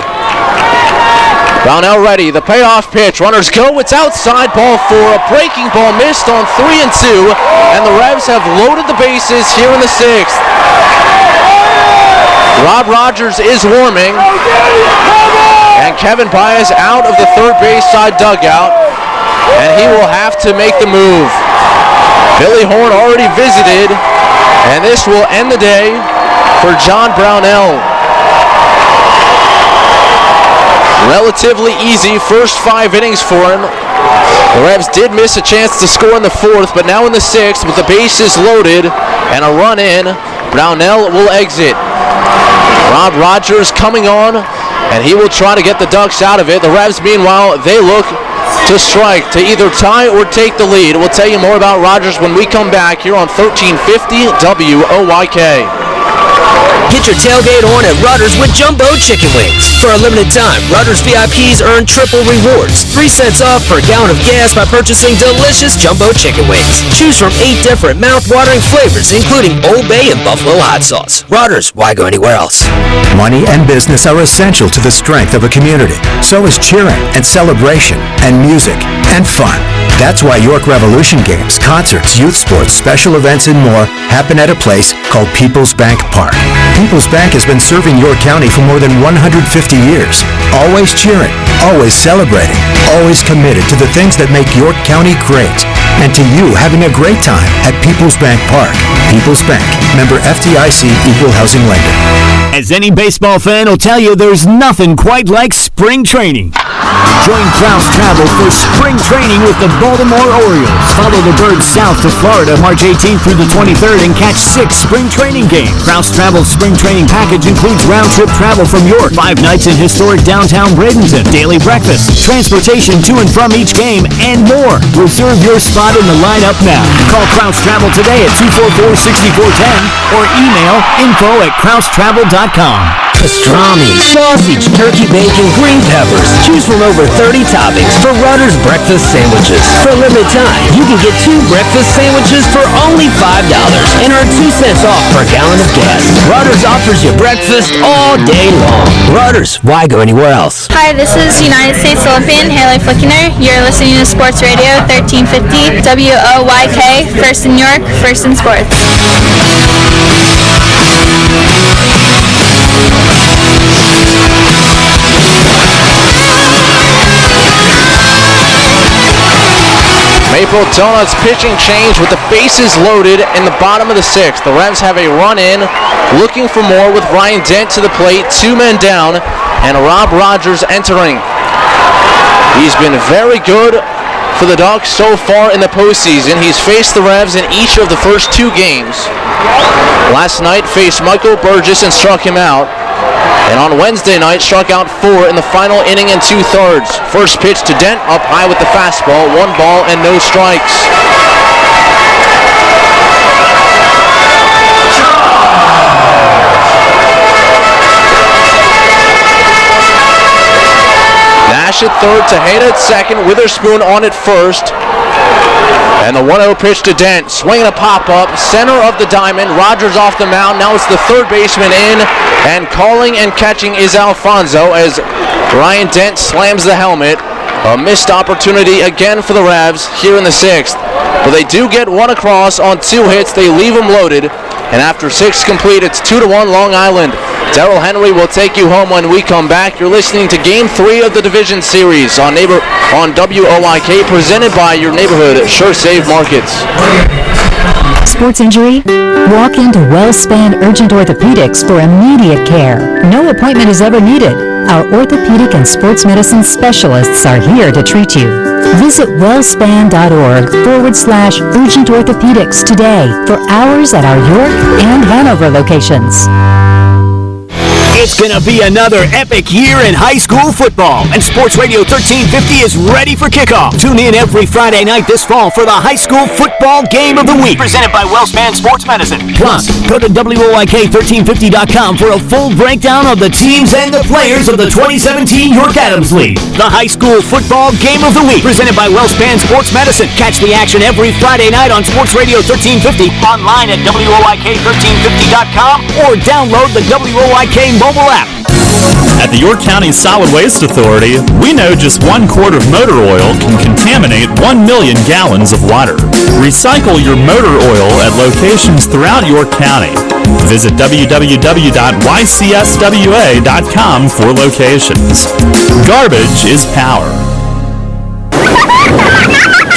Brownell ready, the payoff pitch. Runners go, it's outside, ball 4. A breaking ball missed on 3-2, and the Revs have loaded the bases here in the 6th. Rob Rogers is warming, and Kevin Baez out of the third base side dugout, and he will have to make the move. Billy Horn already visited, and this will end the day for John Brownell. Relatively easy first 5 innings for him. The Revs did miss a chance to score in the 4th, but now in the 6th, with the bases loaded and a run in, Brownell will exit. Rob Rogers coming on and he will try to get the Ducks out of it. The Revs, meanwhile, they look to strike, to either tie or take the lead. We'll tell you more about Rogers when we come back here on 1350 WOYK. Get your tailgate on at Rutter's with Jumbo Chicken Wings. For a limited time, Rutter's VIPs earn triple rewards. 3 cents off per gallon of gas by purchasing delicious Jumbo Chicken Wings. Choose from 8 different mouth-watering flavors, including Old Bay and Buffalo Hot Sauce. Rutter's, why go anywhere else? Money and business are essential to the strength of a community. So is cheering and celebration and music and fun. That's why York Revolution games, concerts, youth sports, special events, and more happen at a place called People's Bank Park. People's Bank has been serving York County for more than 150 years. Always cheering, always celebrating, always committed to the things that make York County great. And to you having a great time at People's Bank Park. People's Bank, member FDIC, equal housing lender. As any baseball fan will tell you, there's nothing quite like spring training. Join Kraus Travel for spring training with the Baltimore Orioles. Follow the Birds south to Florida March 18th through the 23rd and catch 6 spring training games. Kraus Travel's spring training package includes round-trip travel from York, 5 nights in historic downtown Bradenton, daily breakfast, transportation to and from each game, and more. Reserve your spot in the lineup now. Call Kraus Travel today at 244-6410 or email info@kraustravel.com. Pastrami, sausage, turkey bacon, green peppers. Choose from over 30 toppings for Rutter's breakfast sandwiches. For a limited time, you can get 2 breakfast sandwiches for only $5 and earn 2 cents off per gallon of gas. Rutter's offers you breakfast all day long. Rutter's, why go anywhere else? Hi, this is United States Olympian Haley Flickener. You're listening to Sports Radio 1350 WOYK, first in York, first in sports. Maple Donuts pitching change with the bases loaded in the bottom of the 6th. The Revs have a run in, looking for more with Ryan Dent to the plate, 2 men down, and Rob Rogers entering. He's been very good for the Ducks so far in the postseason. He's faced the Revs in each of the first 2 games. Last night faced Michael Burgess and struck him out. And on Wednesday night, struck out 4 in the final inning and 2/3. First pitch to Dent, up high with the fastball, 1 ball and no strikes. Nash at third, Tejeda at second, Witherspoon on at first. And the 1-0 pitch to Dent, swinging a pop-up, center of the diamond, Rogers off the mound, now it's the third baseman in, and calling and catching is Alfonso as Ryan Dent slams the helmet. A missed opportunity again for the Revs here in the 6th. But they do get 1 across on 2 hits, they leave them loaded, and after 6 complete, it's 2-1 Long Island. Darrell Henry will take you home when we come back. You're listening to Game 3 of the Division Series on WOYK, presented by your neighborhood SureSave Markets. Sports injury? Walk into WellSpan Urgent Orthopedics for immediate care. No appointment is ever needed. Our orthopedic and sports medicine specialists are here to treat you. Visit wellspan.org/urgent orthopedics today for hours at our York and Hanover locations. It's going to be another epic year in high school football, and Sports Radio 1350 is ready for kickoff. Tune in every Friday night this fall for the high school football game of the week, presented by WellSpan Sports Medicine. Plus, go to WOYK1350.com for a full breakdown of the teams and the players of the 2017 York Adams League. The high school football game of the week, presented by WellSpan Sports Medicine. Catch the action every Friday night on Sports Radio 1350, online at WOYK1350.com, or download the WOYK mobile app. At the York County Solid Waste Authority, we know just 1 quart of motor oil can contaminate 1 million gallons of water. Recycle your motor oil at locations throughout York County. Visit www.ycswa.com for locations. Garbage is power.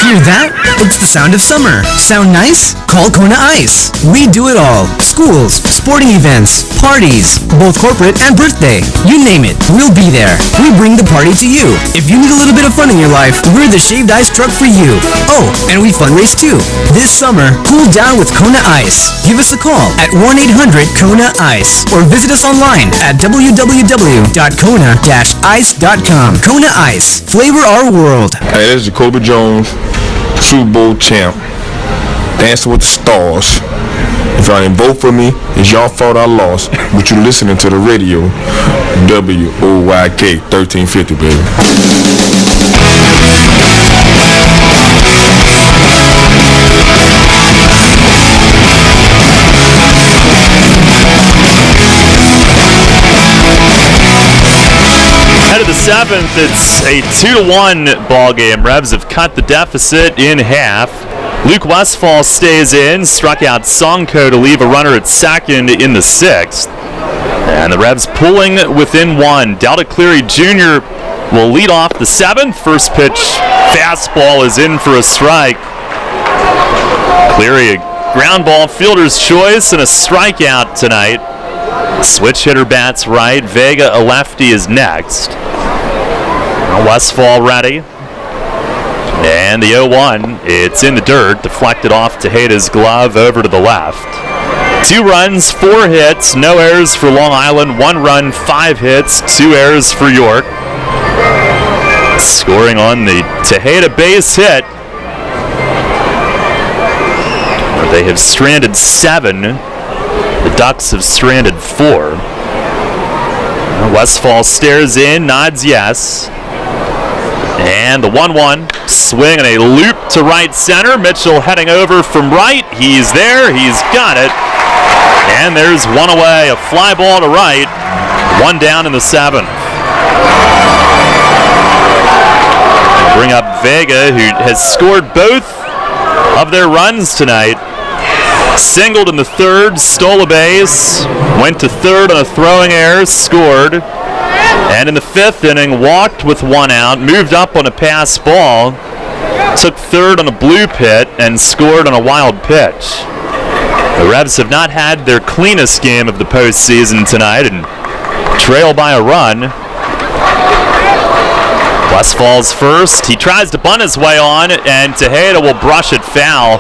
Hear that? It's the sound of summer. Sound nice? Call Kona Ice. We do it all. Schools, sporting events, parties, both corporate and birthday. You name it, we'll be there. We bring the party to you. If you need a little bit of fun in your life, we're the shaved ice truck for you. Oh, and we fundraise too. This summer, cool down with Kona Ice. Give us a call at 1-800-KONA-ICE or visit us online at www.kona-ice.com. Kona Ice. Flavor our world. Hey, this is Jacoby Jones, Super Bowl champ, Dancing with the Stars. If y'all didn't vote for me, it's y'all fault I lost, but you're listening to the radio, WOYK 1350, baby. Ahead of the 7th, it's a 2-1 ball game. Revs have cut the deficit in half. Luke Westfall stays in, struck out Sonko to leave a runner at second in the 6th. And the Revs pulling within 1. Delta Cleary Jr. will lead off the 7th. First pitch fastball is in for a strike. Cleary, a ground ball fielder's choice and a strikeout tonight. Switch hitter bats right. Vega, a lefty, is next. Westfall ready. And the 0-1, it's in the dirt, deflected off Tejeda's glove over to the left. 2 runs, 4 hits, no errors for Long Island, 1 run, 5 hits, 2 errors for York. Scoring on the Tejeda base hit. They have stranded 7. The Ducks have stranded 4. Westfall stares in, nods yes. And the 1-1, swing and a loop to right center. Mitchell heading over from right. He's there. He's got it. And there's one away. A fly ball to right. 1 down in the 7th. Bring up Vega, who has scored both of their runs tonight. Singled in the 3rd, stole a base, went to 3rd on a throwing error, scored. And in the 5th inning, walked with 1 out, moved up on a pass ball, took 3rd on a blue pit, and scored on a wild pitch. The Revs have not had their cleanest game of the postseason tonight and trail by a run. Westfall's first. He tries to bunt his way on, and Tejeda will brush it foul.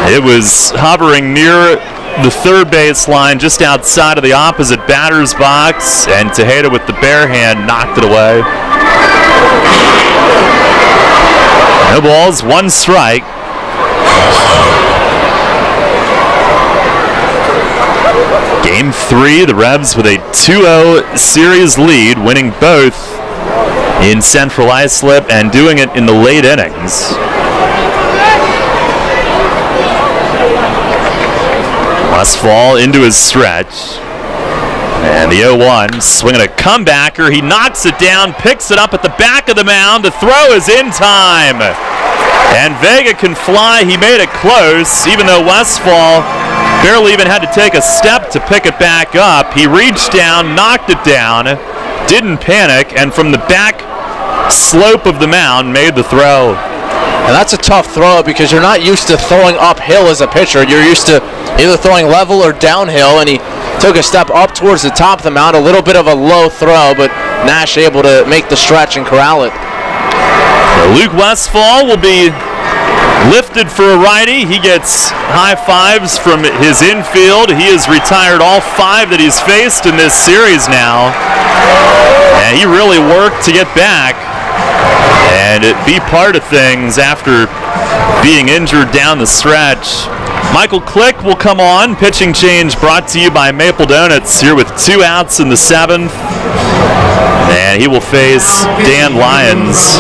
It was hovering near the 3rd base line, just outside of the opposite batter's box, and Tejeda with the bare hand knocked it away. No balls, 1 strike. Game 3, the Revs with a 2-0 series lead, winning both in Central Islip and doing it in the late innings. Westfall into his stretch. And the 0-1, swinging a comebacker. He knocks it down, picks it up at the back of the mound. The throw is in time. And Vega can fly. He made it close, even though Westfall barely even had to take a step to pick it back up. He reached down, knocked it down, didn't panic, and from the back slope of the mound made the throw. And that's a tough throw because you're not used to throwing uphill as a pitcher. You're used to either throwing level or downhill, and he took a step up towards the top of the mound, a little bit of a low throw, but Nash able to make the stretch and corral it. So Luke Westfall will be lifted for a righty. He gets high fives from his infield. He has retired all 5 that he's faced in this series now. And he really worked to get back and be part of things after being injured down the stretch. Michael Click will come on. Pitching change brought to you by Maple Donuts here with 2 outs in the 7th. And he will face Dan Lyons.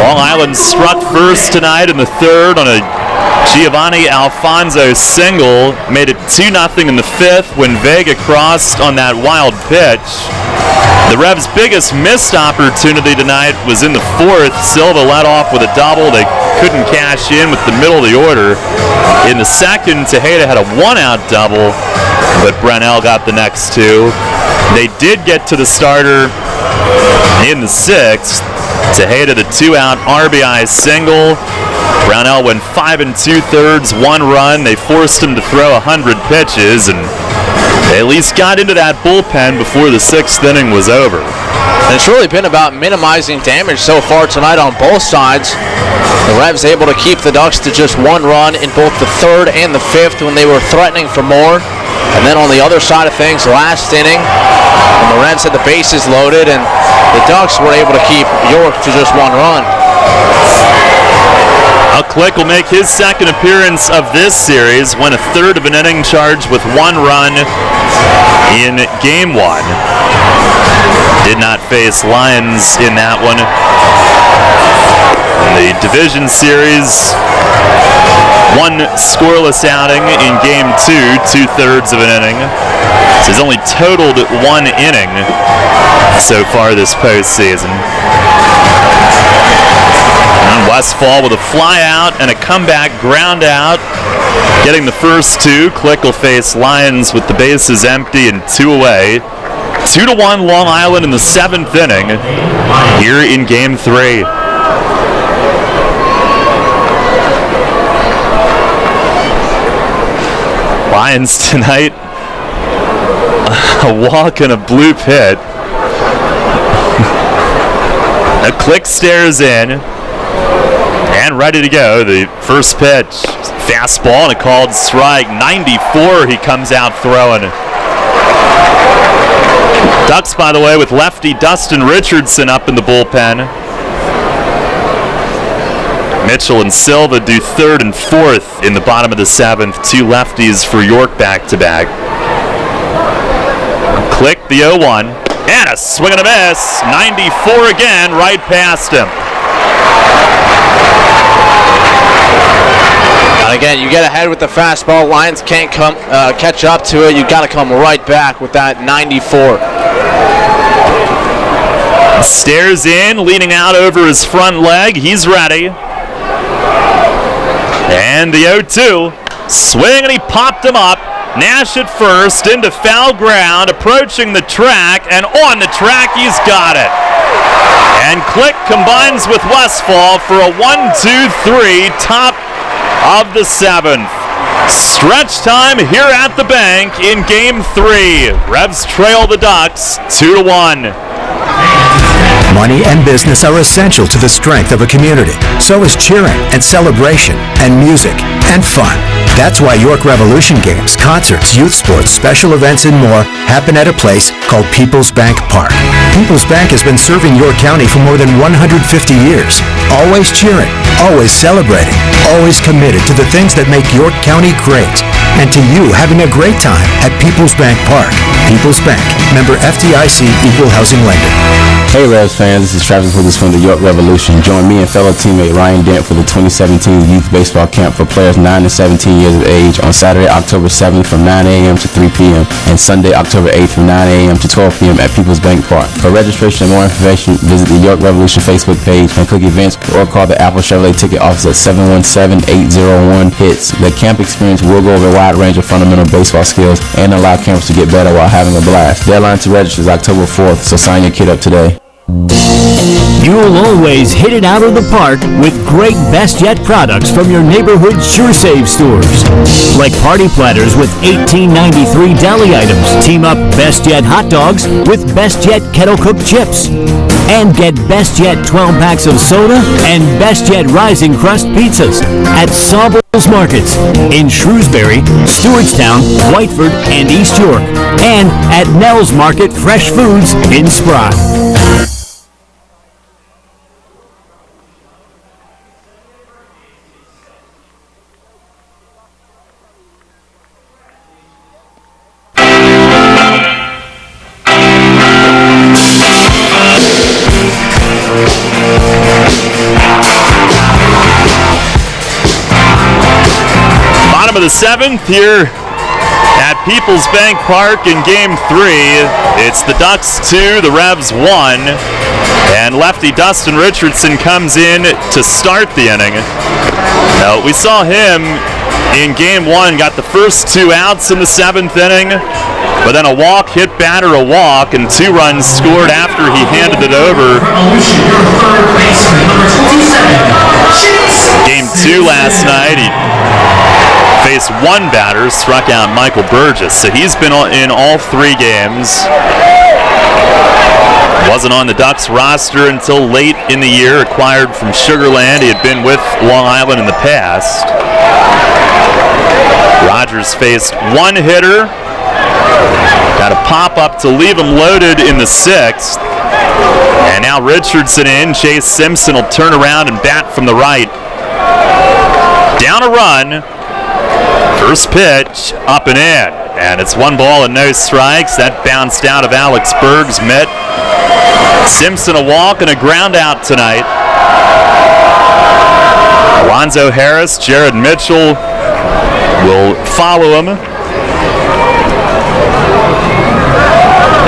Long Island struck first tonight in the 3rd on a Giovanni Alfonso single. Made it 2-0 in the 5th when Vega crossed on that wild pitch. The Revs' biggest missed opportunity tonight was in the 4th. Silva led off with a double. They couldn't cash in with the middle of the order. In the 2nd, Tejeda had a 1-out double, but Brunell got the next 2. They did get to the starter in the 6th. Tejeda, the 2-out RBI single. Brownell went 5 2/3, 1 run. They forced him to throw 100 pitches, and they at least got into that bullpen before the 6th inning was over. And it's really been about minimizing damage so far tonight on both sides. The Revs able to keep the Ducks to just 1 run in both the 3rd and the 5th when they were threatening for more. And then on the other side of things, last inning, when the Reds had the bases loaded and the Ducks were able to keep York to just 1 run. Click will make his 2nd appearance of this series, win a 1/3 of an inning, charged with 1 run in Game 1. Did not face Lions in that one. In the division series, 1 scoreless outing in Game 2, 2/3 of an inning. So he's only totaled 1 inning so far this postseason. And Westfall with a fly out and a comeback ground out. Getting the first 2. Click will face Lions with the bases empty and 2 away. 2-1 Long Island in the 7th inning here in Game 3. Lions tonight, a walk and a blue pit. A Click stares in and ready to go. The first pitch, fastball and a called strike. 94 he comes out throwing. Ducks, by the way, with lefty Dustin Richardson up in the bullpen. Mitchell and Silva do 3rd and 4th in the bottom of the 7th. 2 lefties for York back-to-back. Click the 0-1. And a swing and a miss. 94 again, right past him. And again, you get ahead with the fastball. Lions can't catch up to it. You got to come right back with that 94. Stares in, leaning out over his front leg. He's ready. And the 0-2. Swing, and he popped him up. Nash at first, into foul ground, approaching the track, and on the track he's got it. And Click combines with Westfall for a 1-2-3, top of the 7th. Stretch time here at the bank in Game 3. Revs trail the Ducks 2-1. Money and business are essential to the strength of a community. So is cheering and celebration and music and fun. That's why York Revolution games, concerts, youth sports, special events, and more happen at a place called People's Bank Park. People's Bank has been serving York County for more than 150 years. Always cheering, always celebrating, always committed to the things that make York County great. And to you having a great time at People's Bank Park. People's Bank, member FDIC, equal housing lender. Hey Revs fans, this is Travis Willis from the York Revolution. Join me and fellow teammate Ryan Dent for the 2017 Youth Baseball Camp for players 9 to 17 years of age on Saturday, October 7th from 9 a.m. to 3 p.m. and Sunday, October 8th from 9 a.m. to 12 p.m. at People's Bank Park. For registration and more information, visit the York Revolution Facebook page and click events or call the Apple Chevrolet ticket office at 717-801-HITS. The camp experience will go over a wide range of fundamental baseball skills and allow campers to get better while having a blast. Deadline to register is October 4th, so sign your kid up today. You'll always hit it out of the park with great Best Yet products from your neighborhood SureSave stores. Like party platters with $18.93 deli items. Team up Best Yet hot dogs with Best Yet kettle cooked chips. And get Best Yet 12 packs of soda and Best Yet Rising Crust pizzas at Sawball's Markets in Shrewsbury, Stewartstown, Whiteford, and East York. And at Nell's Market Fresh Foods in Spry. Of the 7th here at People's Bank Park in Game 3. It's the Ducks 2, the Revs 1, and lefty Dustin Richardson comes in to start the inning. Now, we saw him in Game 1, got the first 2 outs in the 7th inning, But then a walk hit batter, a walk, and 2 runs scored after he handed it over. Game 2 last night, he faced 1 batter, struck out Michael Burgess. So he's been in all 3 games. Wasn't on the Ducks roster until late in the year, acquired from Sugar Land. He had been with Long Island in the past. Rogers faced 1 hitter. Got a pop-up to leave him loaded in the 6th. And now Richardson in. Chase Simpson will turn around and bat from the right. Down a run. First pitch, up and in. And it's 1 ball and no strikes. That bounced out of Alex Berg's mitt. Simpson a walk and a ground out tonight. Alonzo Harris, Jared Mitchell will follow him.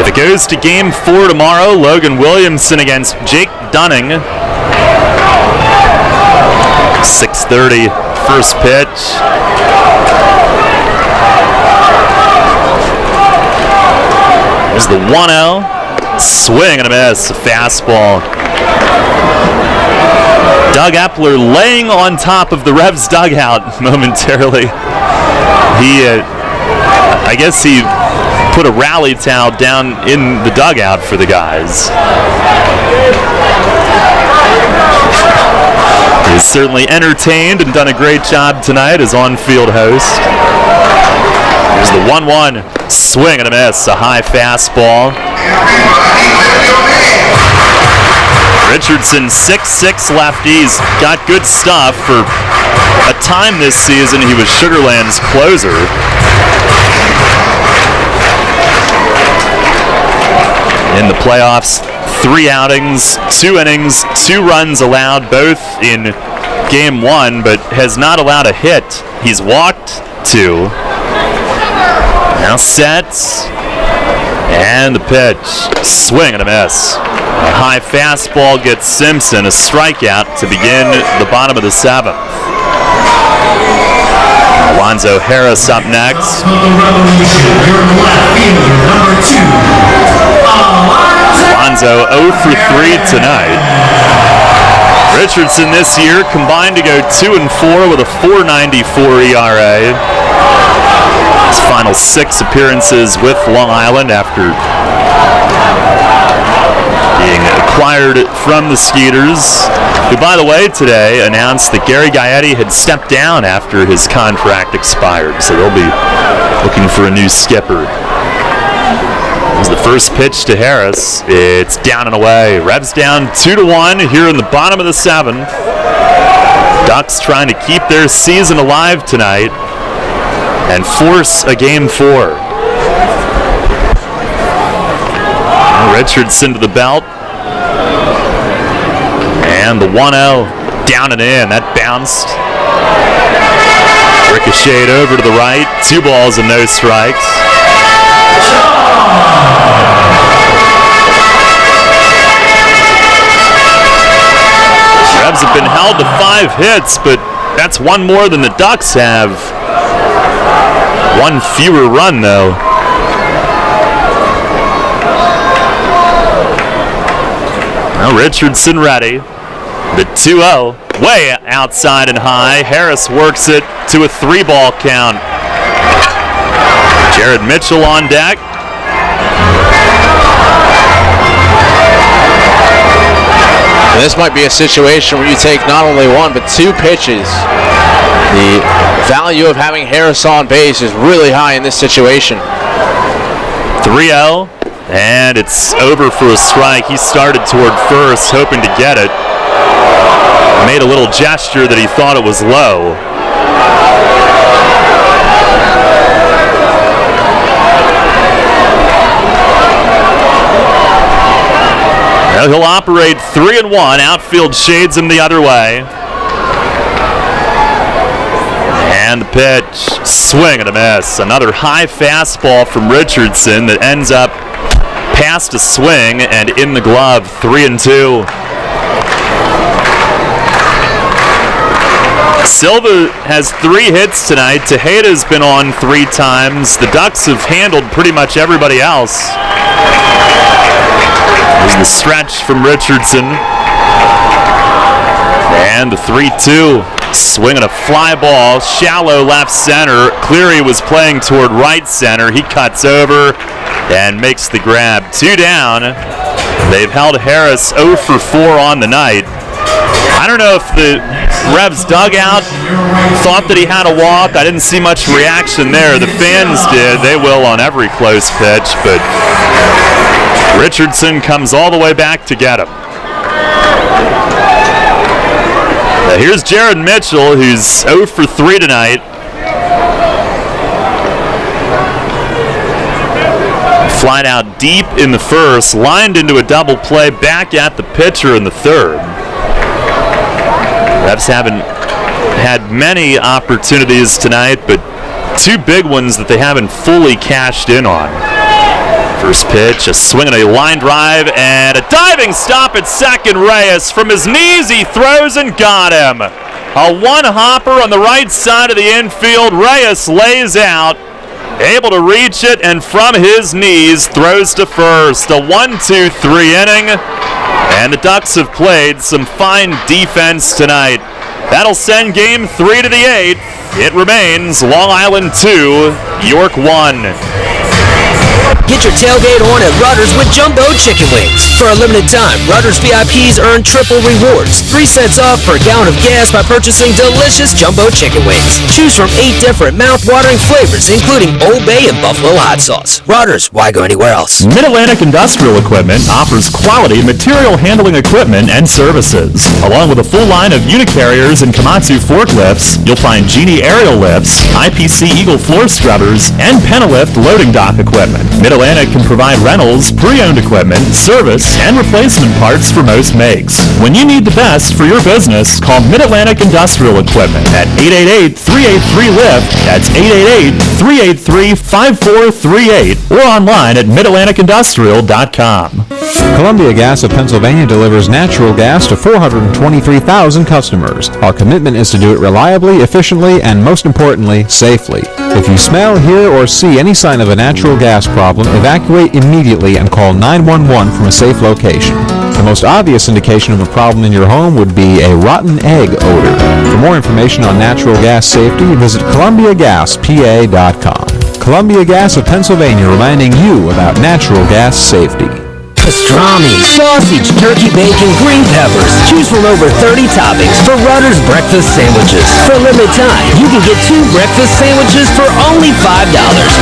If it goes to Game 4 tomorrow, Logan Williamson against Jake Dunning. 6:30 first pitch. There's the 1-0. Swing and a miss, a fastball. Doug Epler laying on top of the Revs dugout momentarily. I guess he put a rally towel down in the dugout for the guys. He's certainly entertained and done a great job tonight as on-field host. There's the 1-1. Swing and a miss, a high fastball. Richardson, 6'6" lefties, got good stuff. For a time this season, he was Sugar Land's closer. In the playoffs, 3 outings, 2 innings, 2 runs allowed, both in Game 1, but has not allowed a hit. He's walked 2. Now sets, and the pitch, swing and a miss. A high fastball gets Simpson a strikeout to begin the bottom of the 7th. Alonzo Harris up next. Alonzo 0 for 3 tonight. Richardson this year combined to go 2-4 with a 4.94 ERA. His final 6 appearances with Long Island after being acquired from the Skeeters, who, by the way, today announced that Gary Gaetti had stepped down after his contract expired, so they'll be looking for a new skipper. Here's the first pitch to Harris. It's down and away. Revs down 2-1 here in the bottom of the 7th. Ducks trying to keep their season alive tonight and force a Game 4. Richardson to the belt. And the 1-0 down and in. That bounced. Ricocheted over to the right. 2 balls and no strikes. Revs have been held to 5 hits, but that's 1 more than the Ducks have. 1 fewer run, though. Now Richardson ready. The 2-0, way outside and high. Harris works it to a 3-ball count. Jared Mitchell on deck. And this might be a situation where you take not only 1 but 2 pitches. The value of having Harris on base is really high in this situation. 3-0, and it's over for a strike. He started toward first, hoping to get it. Made a little gesture that he thought it was low. Now he'll operate 3-1. Outfield shades him the other way. And the pitch, swing and a miss. Another high fastball from Richardson that ends up past a swing and in the glove. 3-2. Silva has 3 hits tonight. Tejeda's been on 3 times. The Ducks have handled pretty much everybody else. There's the stretch from Richardson. And the 3-2. Swinging a fly ball, shallow left center. Cleary was playing toward right center. He cuts over and makes the grab. 2 down. They've held Harris 0 for 4 on the night. I don't know if the Revs dugout thought that he had a walk. I didn't see much reaction there. The fans did. They will on every close pitch, but Richardson comes all the way back to get him. Now here's Jared Mitchell, who's 0 for 3 tonight. Flied out deep in the first, lined into a double play back at the pitcher in the third. Revs haven't had many opportunities tonight, but 2 big ones that they haven't fully cashed in on. First pitch, a swing and a line drive, and a diving stop at second. Reyes from his knees, he throws and got him. A one-hopper on the right side of the infield. Reyes lays out, able to reach it, and from his knees throws to first. A 1-2-3 inning, and the Ducks have played some fine defense tonight. That'll send Game 3 to the 8th. It remains Long Island 2, York 1. Get your tailgate on at Rudders with Jumbo Chicken Wings. For a limited time, Rudders VIPs earn triple rewards. 3 cents off per gallon of gas by purchasing delicious Jumbo Chicken Wings. Choose from 8 different mouth-watering flavors, including Old Bay and Buffalo Hot Sauce. Rudders, why go anywhere else? Mid-Atlantic Industrial Equipment offers quality material handling equipment and services. Along with a full line of Unicarriers and Komatsu forklifts, you'll find Genie aerial lifts, IPC Eagle floor scrubbers, and Penalift loading dock equipment. Mid-Atlantic can provide rentals, pre-owned equipment, service, and replacement parts for most makes. When you need the best for your business, call Mid-Atlantic Industrial Equipment at 888-383-LIFT. That's 888-383-5438 or online at midatlanticindustrial.com. Columbia Gas of Pennsylvania delivers natural gas to 423,000 customers. Our commitment is to do it reliably, efficiently, and most importantly, safely. If you smell, hear, or see any sign of a natural gas problem, evacuate immediately and call 911 from a safe location. The most obvious indication of a problem in your home would be a rotten egg odor. For more information on natural gas safety, visit ColumbiaGasPA.com. Columbia Gas of Pennsylvania, reminding you about natural gas safety. Pastrami, sausage, turkey bacon, green peppers. Choose from over 30 toppings for Rudders breakfast sandwiches. For a limited time, you can get 2 breakfast sandwiches for only $5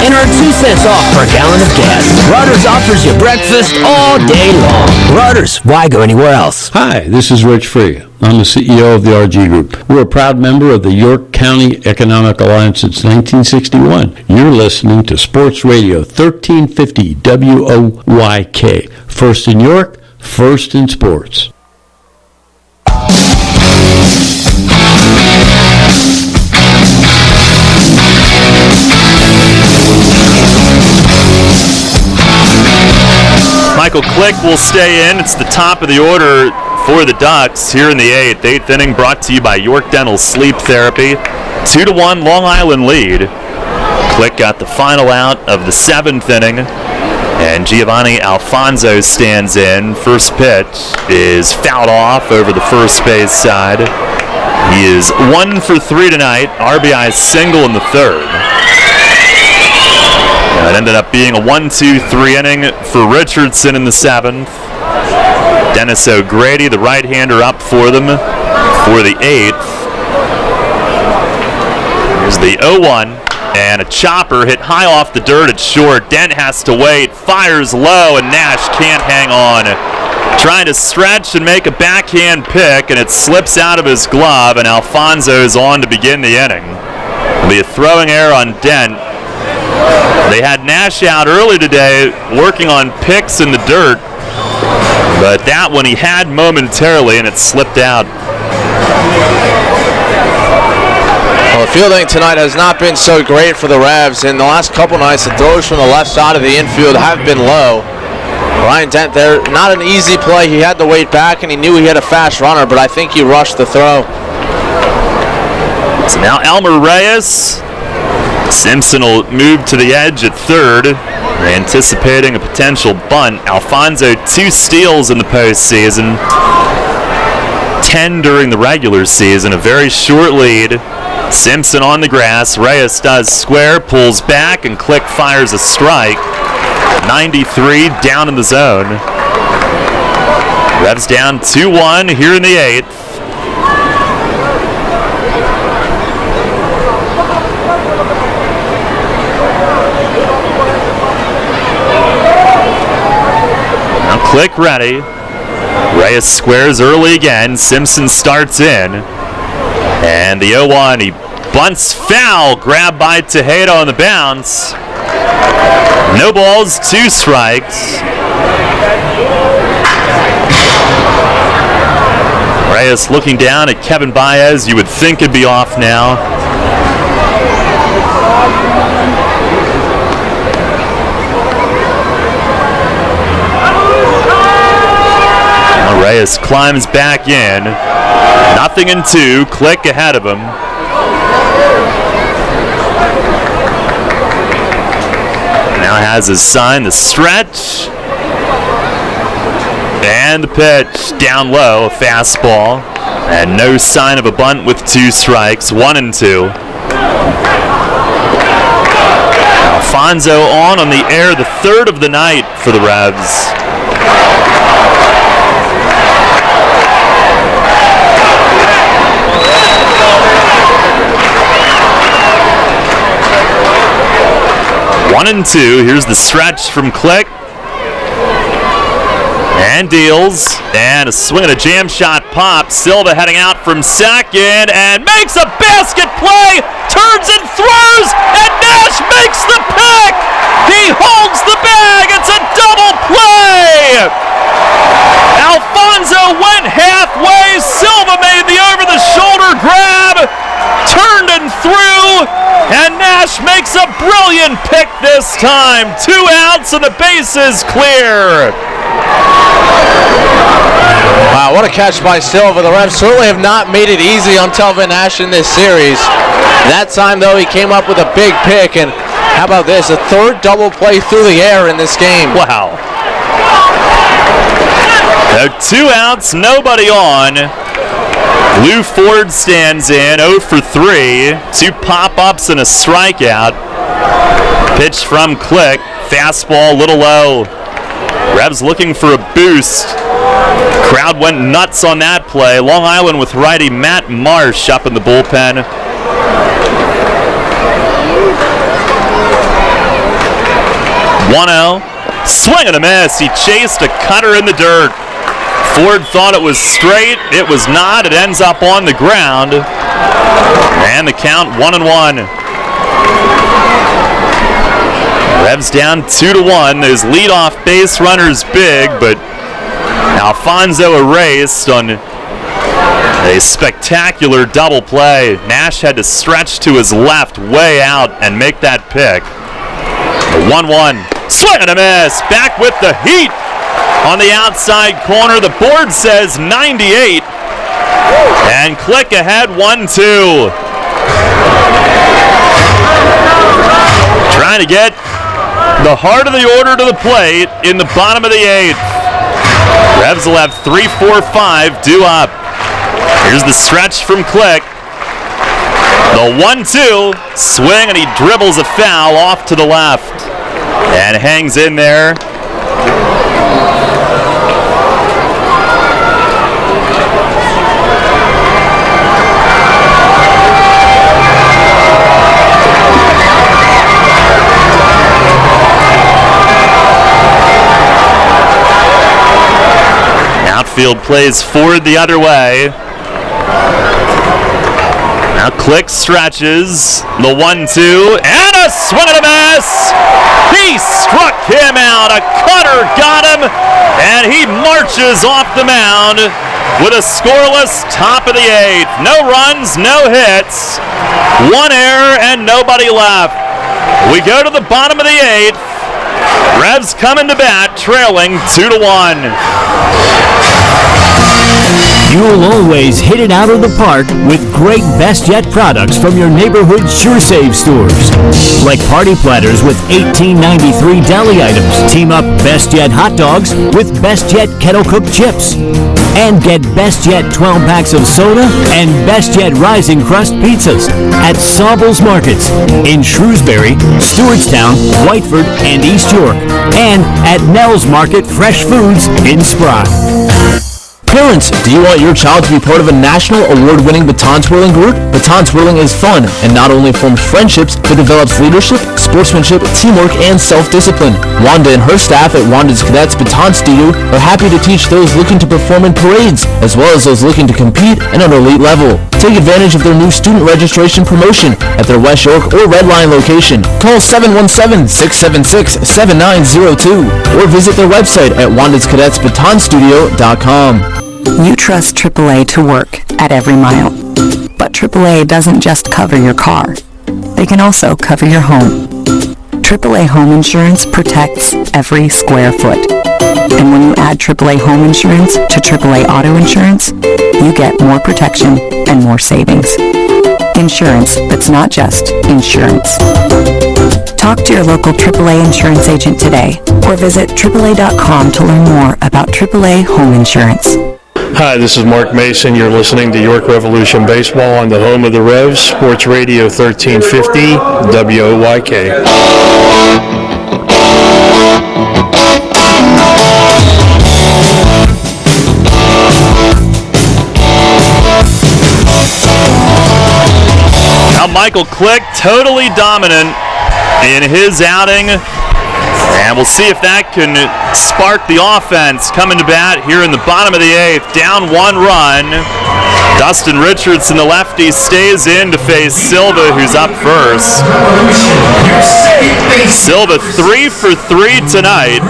and earn 2 cents off per gallon of gas. Rudders offers you breakfast all day long. Rudders, why go anywhere else? Hi, this is Rich Free. I'm the CEO of the RG Group. We're a proud member of the York County Economic Alliance since 1961. You're listening to Sports Radio 1350 WOYK. First in York, first in sports. Michael Click will stay in. It's the top of the order for the Ducks here in the 8th. 8th inning brought to you by York Dental Sleep Therapy. 2-1 Long Island lead. Click got the final out of the 7th inning, and Giovanni Alfonso stands in. First pitch is fouled off over the first base side. He is 1 for 3 tonight. RBI single in the third. It ended up being a 1-2-3 inning for Richardson in the 7th. Dennis O'Grady, the right-hander, up for them for the 8th. Here's the 0-1, and a chopper hit high off the dirt at short. Dent has to wait, fires low, and Nash can't hang on. Trying to stretch and make a backhand pick, and it slips out of his glove, and Alfonso's on to begin the inning. It'll be a throwing error on Dent. They had Nash out early today working on picks in the dirt, but that one he had momentarily, and it slipped out. Well, the fielding tonight has not been so great for the Revs. In the last couple nights, the throws from the left side of the infield have been low. Ryan Dent there, not an easy play. He had to wait back, and he knew he had a fast runner, but I think he rushed the throw. So now Elmer Reyes. Simpson will move to the edge at third, anticipating a potential bunt. Alfonso, 2 steals in the postseason, 10 during the regular season, a very short lead. Simpson on the grass. Reyes does square, pulls back, and Click fires a strike. 93 down in the zone. Revs down 2-1 here in the 8th. Now Click ready. Reyes squares early again. Simpson starts in. And the 0-1, he bunts foul. Grabbed by Tejeda on the bounce. No balls, 2 strikes. Reyes looking down at Kevin Baez. You would think it'd be off now. Now Reyes climbs back in. 0-2. Click ahead of him. Now has his sign, the stretch. And the pitch down low, a fastball. And no sign of a bunt with 2 strikes, 1-2. Alfonso on the air, the 3rd of the night for the Revs. One and 2. Here's the stretch from Click. And deals. And a swing and a jam shot pop. Silva heading out from second and makes a basket play. Turns and throws. And Nash makes the pick. He holds the bag. It's a double play. Alfonso went halfway. Silva made the over-the-shoulder grab. Turned and threw. And Nash makes a brilliant pick this time. 2 outs and the base is clear. Wow, what a catch by Silva. The Revs certainly have not made it easy on Telvin Nash in this series. That time, though, he came up with a big pick. And how about this? A 3rd double play through the air in this game. Wow. So 2 outs, nobody on. Lou Ford stands in, 0 for 3. 2 pop-ups and a strikeout. Pitch from Click. Fastball a little low. Revs looking for a boost. Crowd went nuts on that play. Long Island with righty Matt Marsh up in the bullpen. One-0. Swing and a miss. He chased a cutter in the dirt. Ford thought it was straight. It was not. It ends up on the ground. And the count 1-1. Revs down 2-1. Those leadoff base runners big, but Alfonso erased on a spectacular double play. Nash had to stretch to his left way out and make that pick. 1-1. Swing and a miss. Back with the heat. On the outside corner, the board says 98. And Click ahead, 1-2. Trying to get the heart of the order to the plate in the bottom of the 8th. Revs will have 3, 4, 5 due up. Here's the stretch from Click. The 1-2. Swing, and he dribbles a foul off to the left. And hangs in there. Outfield plays Ford the other way. Now Click stretches. The 1-2. And a swing and a miss. He struck him out. A cutter got him. And he marches off the mound with a scoreless top of the 8th. No runs, no hits. 1 error and nobody left. We go to the bottom of the 8th. Revs coming to bat, trailing 2-1. You'll always hit it out of the park with great Best Yet products from your neighborhood Sure Save stores. Like party platters with $18.93 deli items. Team up Best Yet hot dogs with Best Yet kettle cooked chips. And get Best Yet 12 packs of soda and Best Yet Rising Crust pizzas at Sobel's Markets in Shrewsbury, Stewartstown, Whiteford, and East York. And at Nell's Market Fresh Foods in Spry. Parents, do you want your child to be part of a national award-winning baton twirling group? Baton twirling is fun and not only forms friendships, but develops leadership, sportsmanship, teamwork, and self-discipline. Wanda and her staff at Wanda's Cadets Baton Studio are happy to teach those looking to perform in parades, as well as those looking to compete at an elite level. Take advantage of their new student registration promotion at their West York or Red Line location. Call 717-676-7902 or visit their website at wandascadetsbatonstudio.com. You trust AAA to work at every mile. But AAA doesn't just cover your car. They can also cover your home. AAA Home Insurance protects every square foot. And when you add AAA Home Insurance to AAA Auto Insurance, you get more protection and more savings. Insurance that's not just insurance. Talk to your local AAA insurance agent today or visit AAA.com to learn more about AAA Home Insurance. Hi, this is Mark Mason. You're listening to York Revolution Baseball on the home of the Revs, Sports Radio 1350, WOYK. Now Michael Click, totally dominant in his outing. And we'll see if that can spark the offense coming to bat here in the bottom of the 8th. Down 1 run. Dustin Richardson, the lefty, stays in to face Silva, who's up first. Silva 3 for 3 tonight.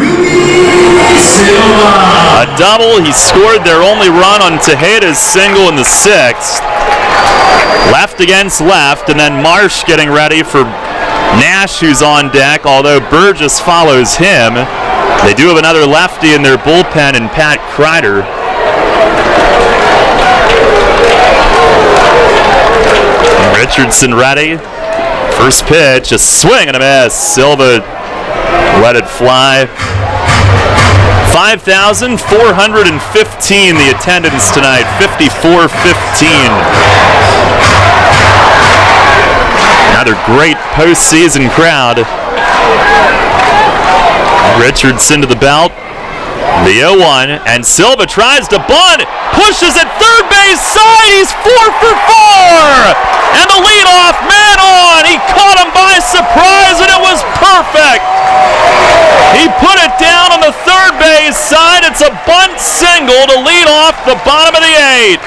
A double. He scored their only run on Tejeda's single in the 6th. Left against left, and then Marsh getting ready for Nash, who's on deck, although Burgess follows him. They do have another lefty in their bullpen in Pat Kreider. Richardson ready. First pitch, a swing and a miss. Silva let it fly. 5,415 the attendance tonight, 54-15. Another great postseason crowd. Richardson to the belt. The 0-1, and Silva tries to bunt, pushes at third base side. He's 4 for 4, and the leadoff man on. He caught him by surprise, and it was perfect. He put it down on the third base side. It's a bunt single to lead off the bottom of the 8th.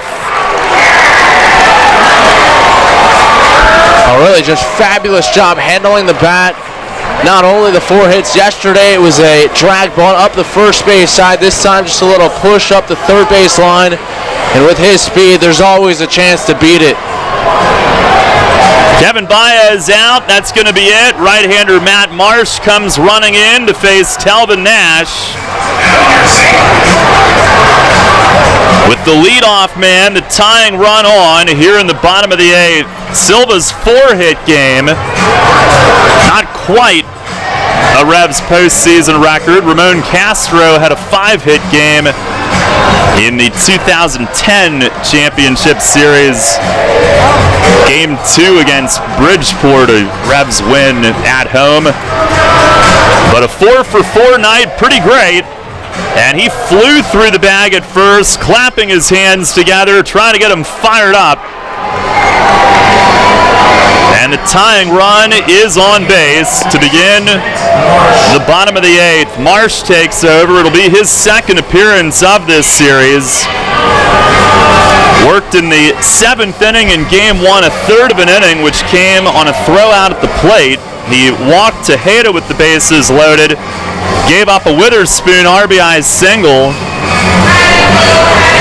Oh, really just fabulous job handling the bat. Not only the 4 hits yesterday, it was a drag bunt up the first base side. This time just a little push up the third base line. And with his speed, there's always a chance to beat it. Kevin Baez out. That's going to be it. Right-hander Matt Marsh comes running in to face Telvin Nash. With the leadoff man, the tying run on here in the bottom of the 8th. Silva's 4-hit game. Not quite a Revs postseason record. Ramon Castro had a 5-hit game in the 2010 Championship Series. Game 2 against Bridgeport, a Revs win at home. But a 4 for 4 night, pretty great. And he flew through the bag at first, clapping his hands together, trying to get him fired up. And the tying run is on base to begin the bottom of the 8th. Marsh takes over. It'll be his second appearance of this series. Worked in the 7th inning in Game 1, a third of an inning, which came on a throw out at the plate. He walked Tejeda with the bases loaded, gave up a Witherspoon RBI single.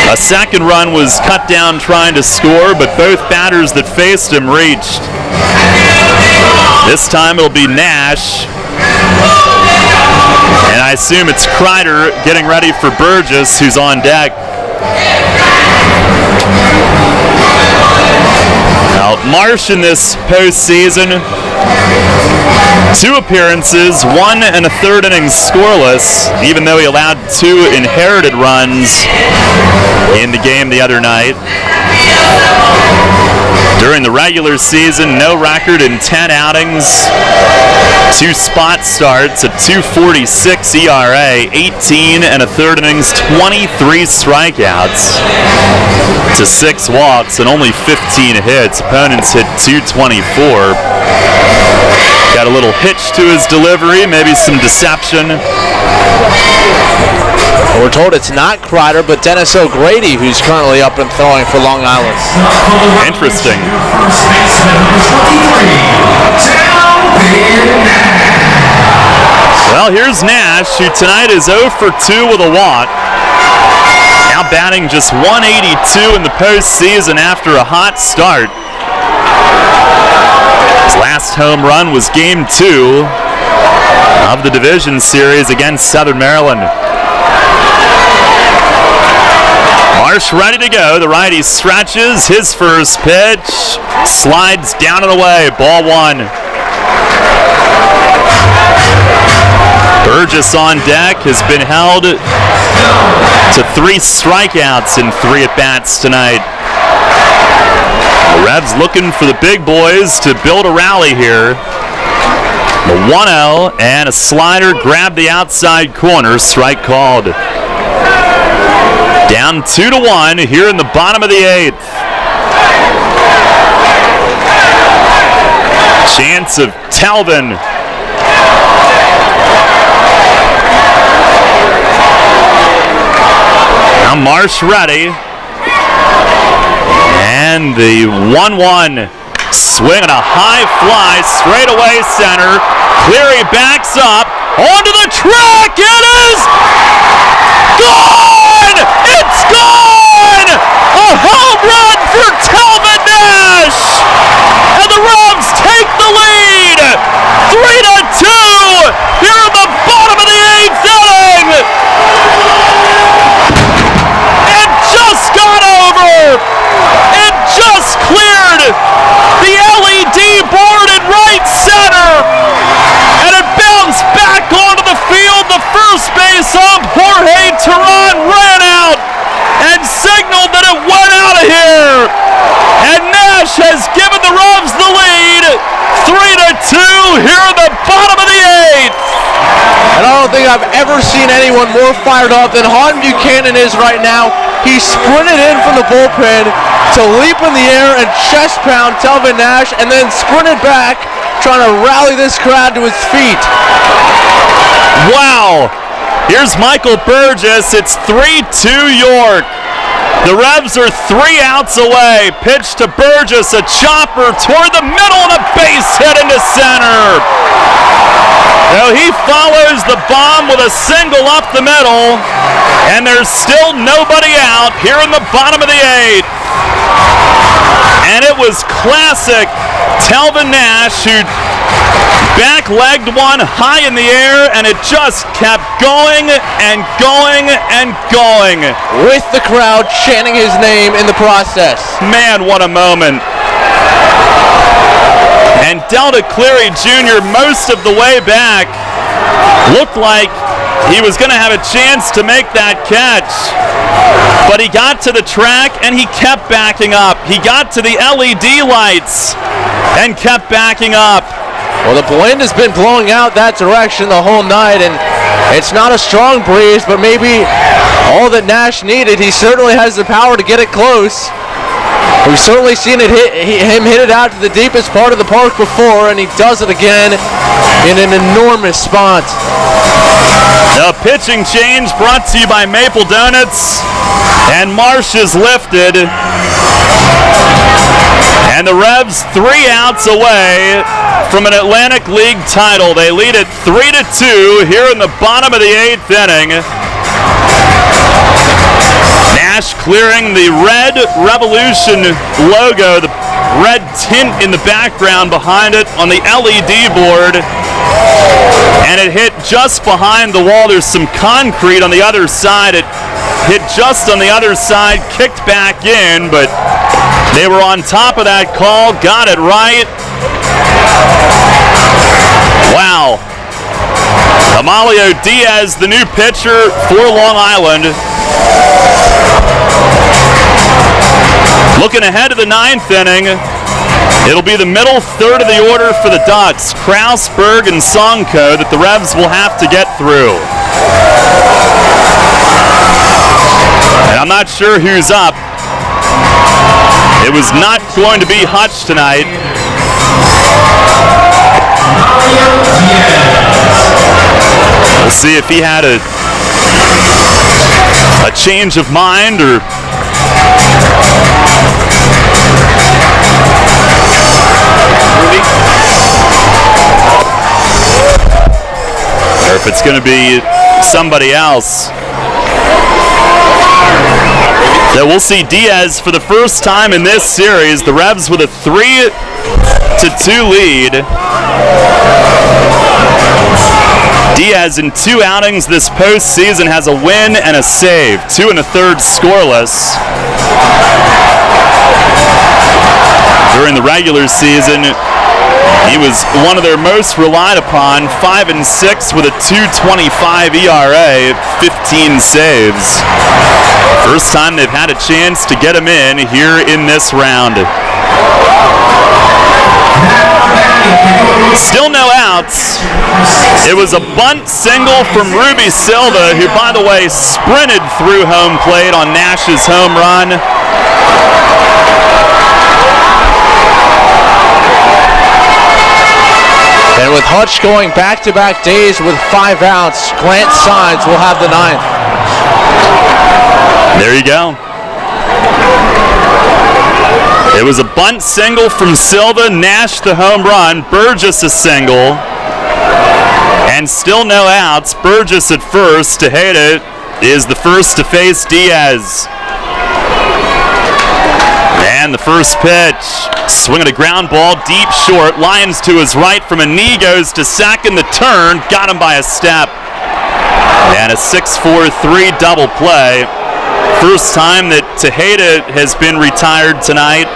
A second run was cut down trying to score, but both batters that faced him reached. This time it'll be Nash. And I assume it's Kreider getting ready for Burgess, who's on deck. Marsh in this postseason, 2 appearances, 1 and a third innings scoreless, even though he allowed 2 inherited runs in the game the other night. During the regular season, no record in 10 outings, 2 spot starts, a 2.46 ERA, 18 and a third innings, 23 strikeouts to 6 walks and only 15 hits. Opponents hit 224. Got a little hitch to his delivery, maybe some deception. We're told it's not Kreider, but Dennis O'Grady, who's currently up and throwing for Long Island. Interesting. Well, here's Nash, who tonight is 0 for 2 with a walk. Now batting just 182 in the postseason after a hot start. His last home run was Game 2 of the division series against Southern Maryland. Marsh ready to go. The righty stretches. His first pitch slides down and away. Ball 1. Burgess on deck has been held to 3 strikeouts in 3 at-bats tonight. The Revs looking for the big boys to build a rally here. The 1-0 and a slider grabbed the outside corner. Strike called. Down 2-1 here in the bottom of the 8th. Chance of Talvin. Now Marsh ready. And the 1-1. Swing and a high fly straight away center. Cleary backs up. Onto the track. It is gone! It's gone! A home run for Talvin Nash! And the Revs take the lead! 3-2 here in the bottom of the 8th inning! It just got over! It just cleared the LED board in right center! And it bounced back onto the field. The first base ump, Jorge Terán, ran out and signaled that it went out of here. And Nash has given the Revs the lead. 3-2 here in the bottom of the 8th. And I don't think I've ever seen anyone more fired up than Houghton Buchanan is right now. He sprinted in from the bullpen to leap in the air and chest pound Talvin Nash, and then sprinted back, trying to rally this crowd to his feet. Wow. Here's Michael Burgess. It's 3-2 York. The Revs are 3 outs away. Pitch to Burgess, a chopper toward the middle and a base hit into center. Now he follows the bomb with a single up the middle, and there's still nobody out here in the bottom of the 8th. And it was classic Talvin Nash, who back-legged one high in the air, and it just kept going and going and going. With the crowd chanting his name in the process. Man, what a moment. And Delta Cleary Jr. most of the way back looked like he was going to have a chance to make that catch. But he got to the track and he kept backing up. He got to the LED lights and kept backing up. Well, the wind has been blowing out that direction the whole night, and it's not a strong breeze, but maybe all that Nash needed. He certainly has the power to get it close. We've certainly seen him hit it out to the deepest part of the park before, and he does it again in an enormous spot. The pitching change brought to you by Maple Donuts, and Marsh is lifted. And the Revs 3 outs away from an Atlantic League title. They lead it 3-2 here in the bottom of the 8th inning. Nash clearing the Red Revolution logo, the red tint in the background behind it on the LED board. And it hit just behind the wall. There's some concrete on the other side. It hit just on the other side, kicked back in, but They were on top of that call, got it right. Wow. Amalio Diaz, the new pitcher for Long Island. Looking ahead to the 9th inning, it'll be the middle third of the order for the Ducks. Kraus, Berg, and Sonko that the Revs will have to get through. And I'm not sure who's up. It was not going to be Hutch tonight. We'll see if he had a change of mind or if it's going to be somebody else. So we'll see Diaz for the first time in this series. The Revs with a 3-2 lead. Diaz in 2 outings this postseason has a win and a save. 2 1/3 scoreless. During the regular season, he was one of their most relied upon. 5-6 with a 2.25 ERA, 15 saves. First time they've had a chance to get him in here in this round. Still no outs. It was a bunt single from Ruby Silva, who, by the way, sprinted through home plate on Nash's home run. And with Hutch going back-to-back days with 5 outs, Grant Sides will have the 9th. There you go. It was a bunt single from Silva, Nash the home run, Burgess a single, and still no outs. Burgess at first. Tejeda is the first to face Diaz. And the first pitch, swinging a ground ball deep short, lines to his right from a knee, goes to second, the turn, got him by a step. And a 6-4-3 double play. First time that Tejeda has been retired tonight.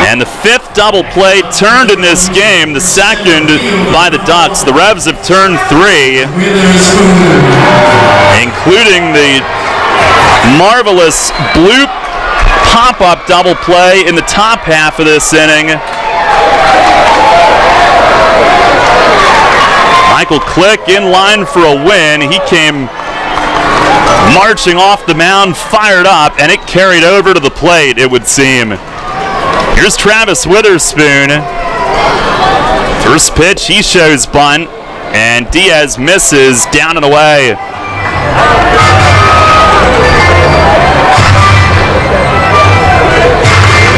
And the 5th double play turned in this game, the 2nd by the Ducks. The Revs have turned 3, including the marvelous bloop pop-up double play in the top half of this inning. Michael Click in line for a win. He came marching off the mound, fired up, and it carried over to the plate, it would seem. Here's Travis Witherspoon. First pitch, he shows bunt, and Diaz misses down and away.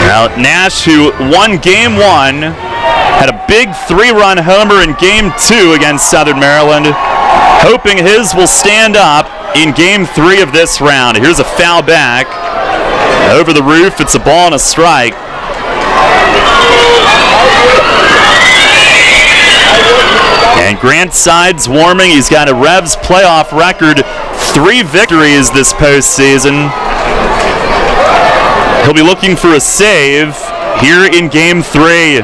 Now, Nash, who won Game 1, had a big 3-run homer in Game 2 against Southern Maryland, hoping his will stand up in Game 3 of this round. Here's a foul back. Over the roof, it's a ball and a strike. And Grant Sides warming. He's got a Revs playoff record, 3 victories this postseason. He'll be looking for a save here in Game 3.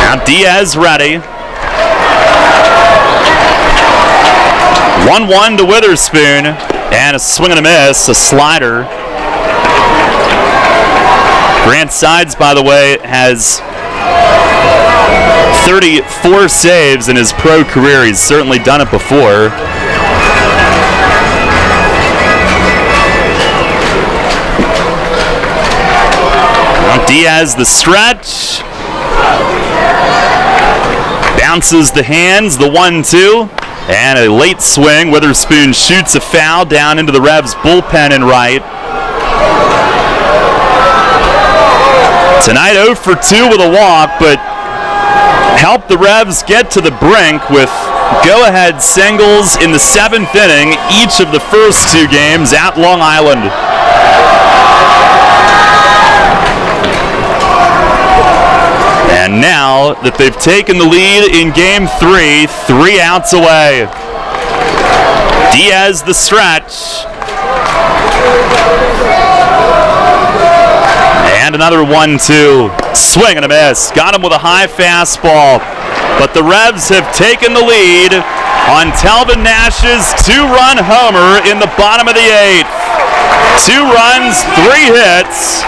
Now Diaz ready. 1-1 to Witherspoon, and a swing and a miss, a slider. Grant Sides, by the way, has 34 saves in his pro career. He's certainly done it before. Now Diaz, the stretch. Bounces the hands, the 1-2. And a late swing. Witherspoon shoots a foul down into the Revs bullpen in right. Tonight 0 for 2 with a walk, but helped the Revs get to the brink with go-ahead singles in the 7th inning, each of the first 2 games at Long Island. And now that they've taken the lead in Game 3, 3 outs away. Diaz the stretch. And another 1-2. Swing and a miss. Got him with a high fastball. But the Revs have taken the lead on Talbot Nash's 2-run homer in the bottom of the 8th. 2 runs, 3 hits,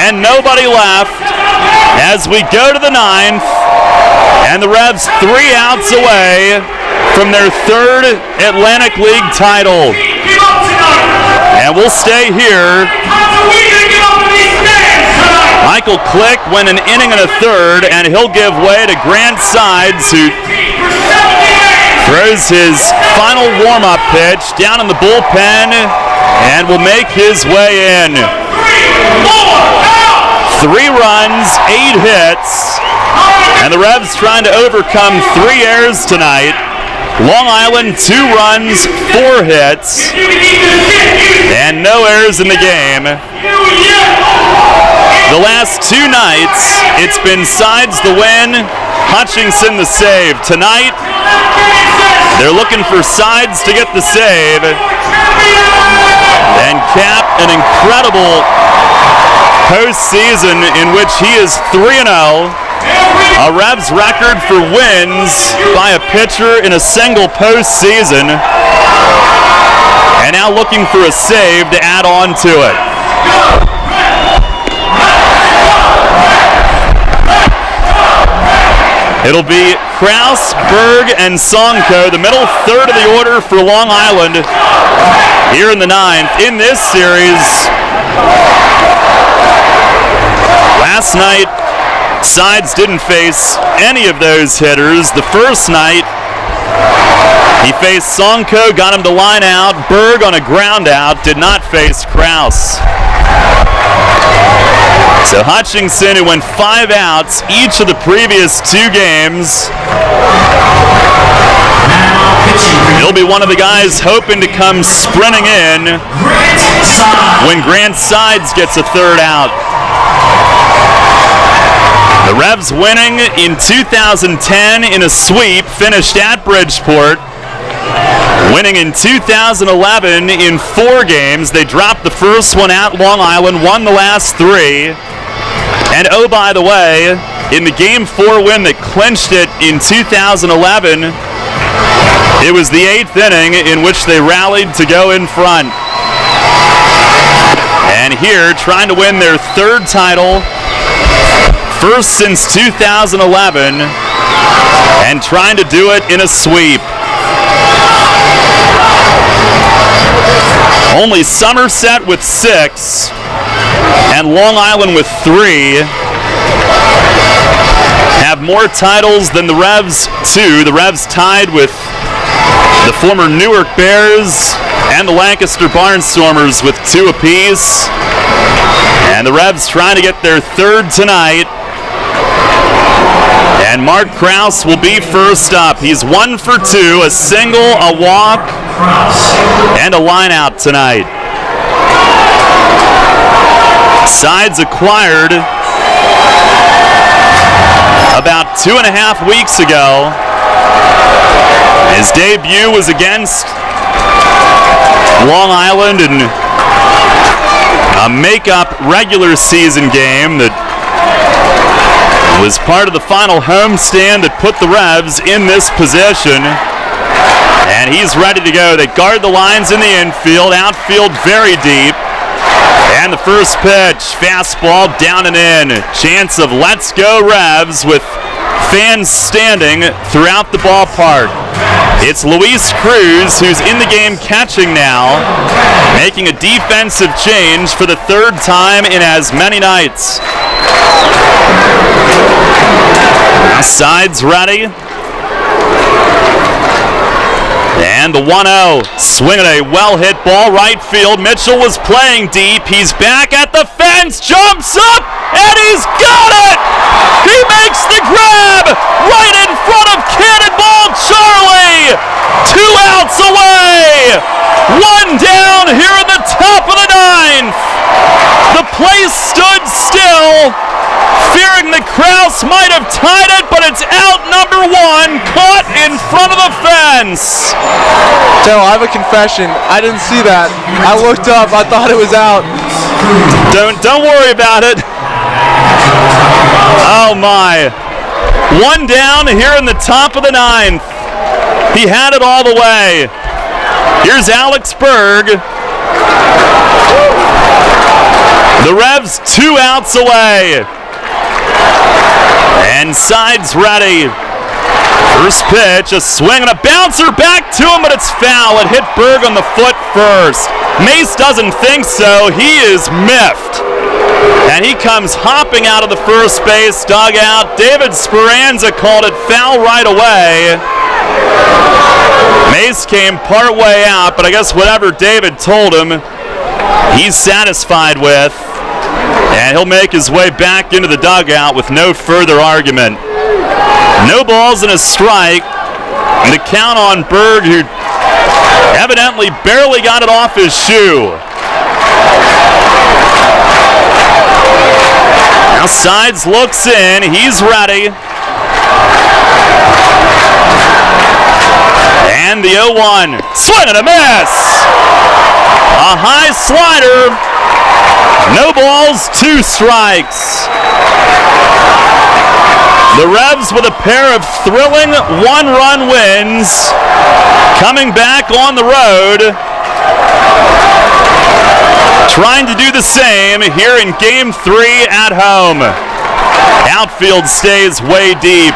and nobody left as we go to the 9th. And the Revs 3 outs away from their 3rd Atlantic League title. And we'll stay here. Michael Click went an inning and a third, and he'll give way to Grant Sides, who throws his final warm-up pitch down in the bullpen and will make his way in. 3 runs, 8 hits, and the Revs trying to overcome 3 errors tonight. Long Island, 2 runs, 4 hits, and no errors in the game. The last 2 nights, it's been Sides the win, Hutchinson the save. Tonight, they're looking for Sides to get the save and cap an incredible postseason in which he is 3-0. A Revs record for wins by a pitcher in a single postseason. And now looking for a save to add on to it. It'll be Kraus, Berg, and Sonko, the middle third of the order for Long Island here in the 9th. In this series, last night, Sides didn't face any of those hitters. The first night, he faced Sonko, got him to line out. Berg on a ground out, did not face Kraus. So Hutchinson, who went 5 outs each of the previous 2 games, he'll be one of the guys hoping to come sprinting in when Grant Sides gets a 3rd out. The Revs winning in 2010 in a sweep, finished at Bridgeport. Winning in 2011 in 4 games. They dropped the first one at Long Island, won the last 3. And oh, by the way, in the Game 4 win that clinched it in 2011, it was the 8th inning in which they rallied to go in front. And here, trying to win their 3rd title, first since 2011, and trying to do it in a sweep. Only Somerset with 6, and Long Island with 3 have more titles than the Revs 2. The Revs tied with the former Newark Bears and the Lancaster Barnstormers with 2 apiece. And the Revs trying to get their 3rd tonight. And Mark Kraus will be first up. He's 1 for 2, a single, a walk, and a line out tonight. Sides acquired about 2.5 weeks ago. His debut was against Long Island in a make-up regular season game that was part of the final homestand that put the Revs in this position. And he's ready to go. They guard the lines in the infield, outfield very deep. And the first pitch, fastball down and in. Chance of let's go Revs with fans standing throughout the ballpark. It's Luis Cruz who's in the game catching now, making a defensive change for the 3rd time in as many nights. Now Sides ready. And the 1-0, swinging a well-hit ball right field. Mitchell was playing deep. He's back at the fence, jumps up, and he's got it! He makes the grab right in front of Cannonball Charlie! 2 outs away! 1 down here in the top of the 9th! The place stood still fearing that Krause might have tied it, but it's out number one, caught in front of the fence. Joe, I have a confession. I didn't see that. I looked up. I thought it was out. Don't worry about it. Oh my. One down here in the top of the ninth. He had it all the way. Here's Alex Berg. The Revs 2 outs away. And Sides ready. First pitch, a swing and a bouncer back to him, but it's foul. It hit Berg on the foot first. Mace doesn't think so. He is miffed. And he comes hopping out of the first base dugout. David Speranza called it foul right away. Mace came part way out, but I guess whatever David told him, he's satisfied with. And he'll make his way back into the dugout with no further argument. No balls and a strike. And the count on Berg, who evidently barely got it off his shoe. Now Sides looks in. He's ready. And the 0-1. Swing and a miss. A high slider. No balls, 2 strikes. The Revs with a pair of thrilling 1-run wins, coming back on the road, trying to do the same here in Game 3 at home. Outfield stays way deep.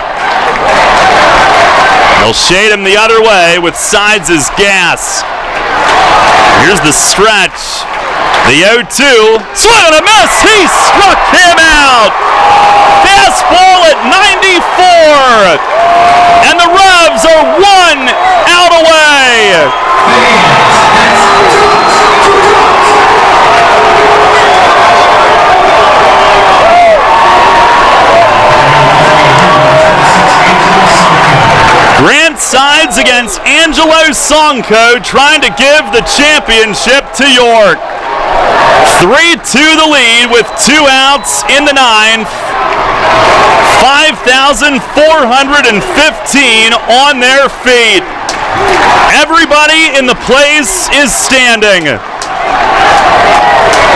They'll shade him the other way with Sides as gas. Here's the stretch. The 0-2, swing and a miss, he struck him out! Fastball at 94! And the Revs are 1 out away! Grant Sides against Angelo Sonko, trying to give the championship to York. 3-2 the lead with 2 outs in the ninth. 5,415 on their feet. Everybody in the place is standing.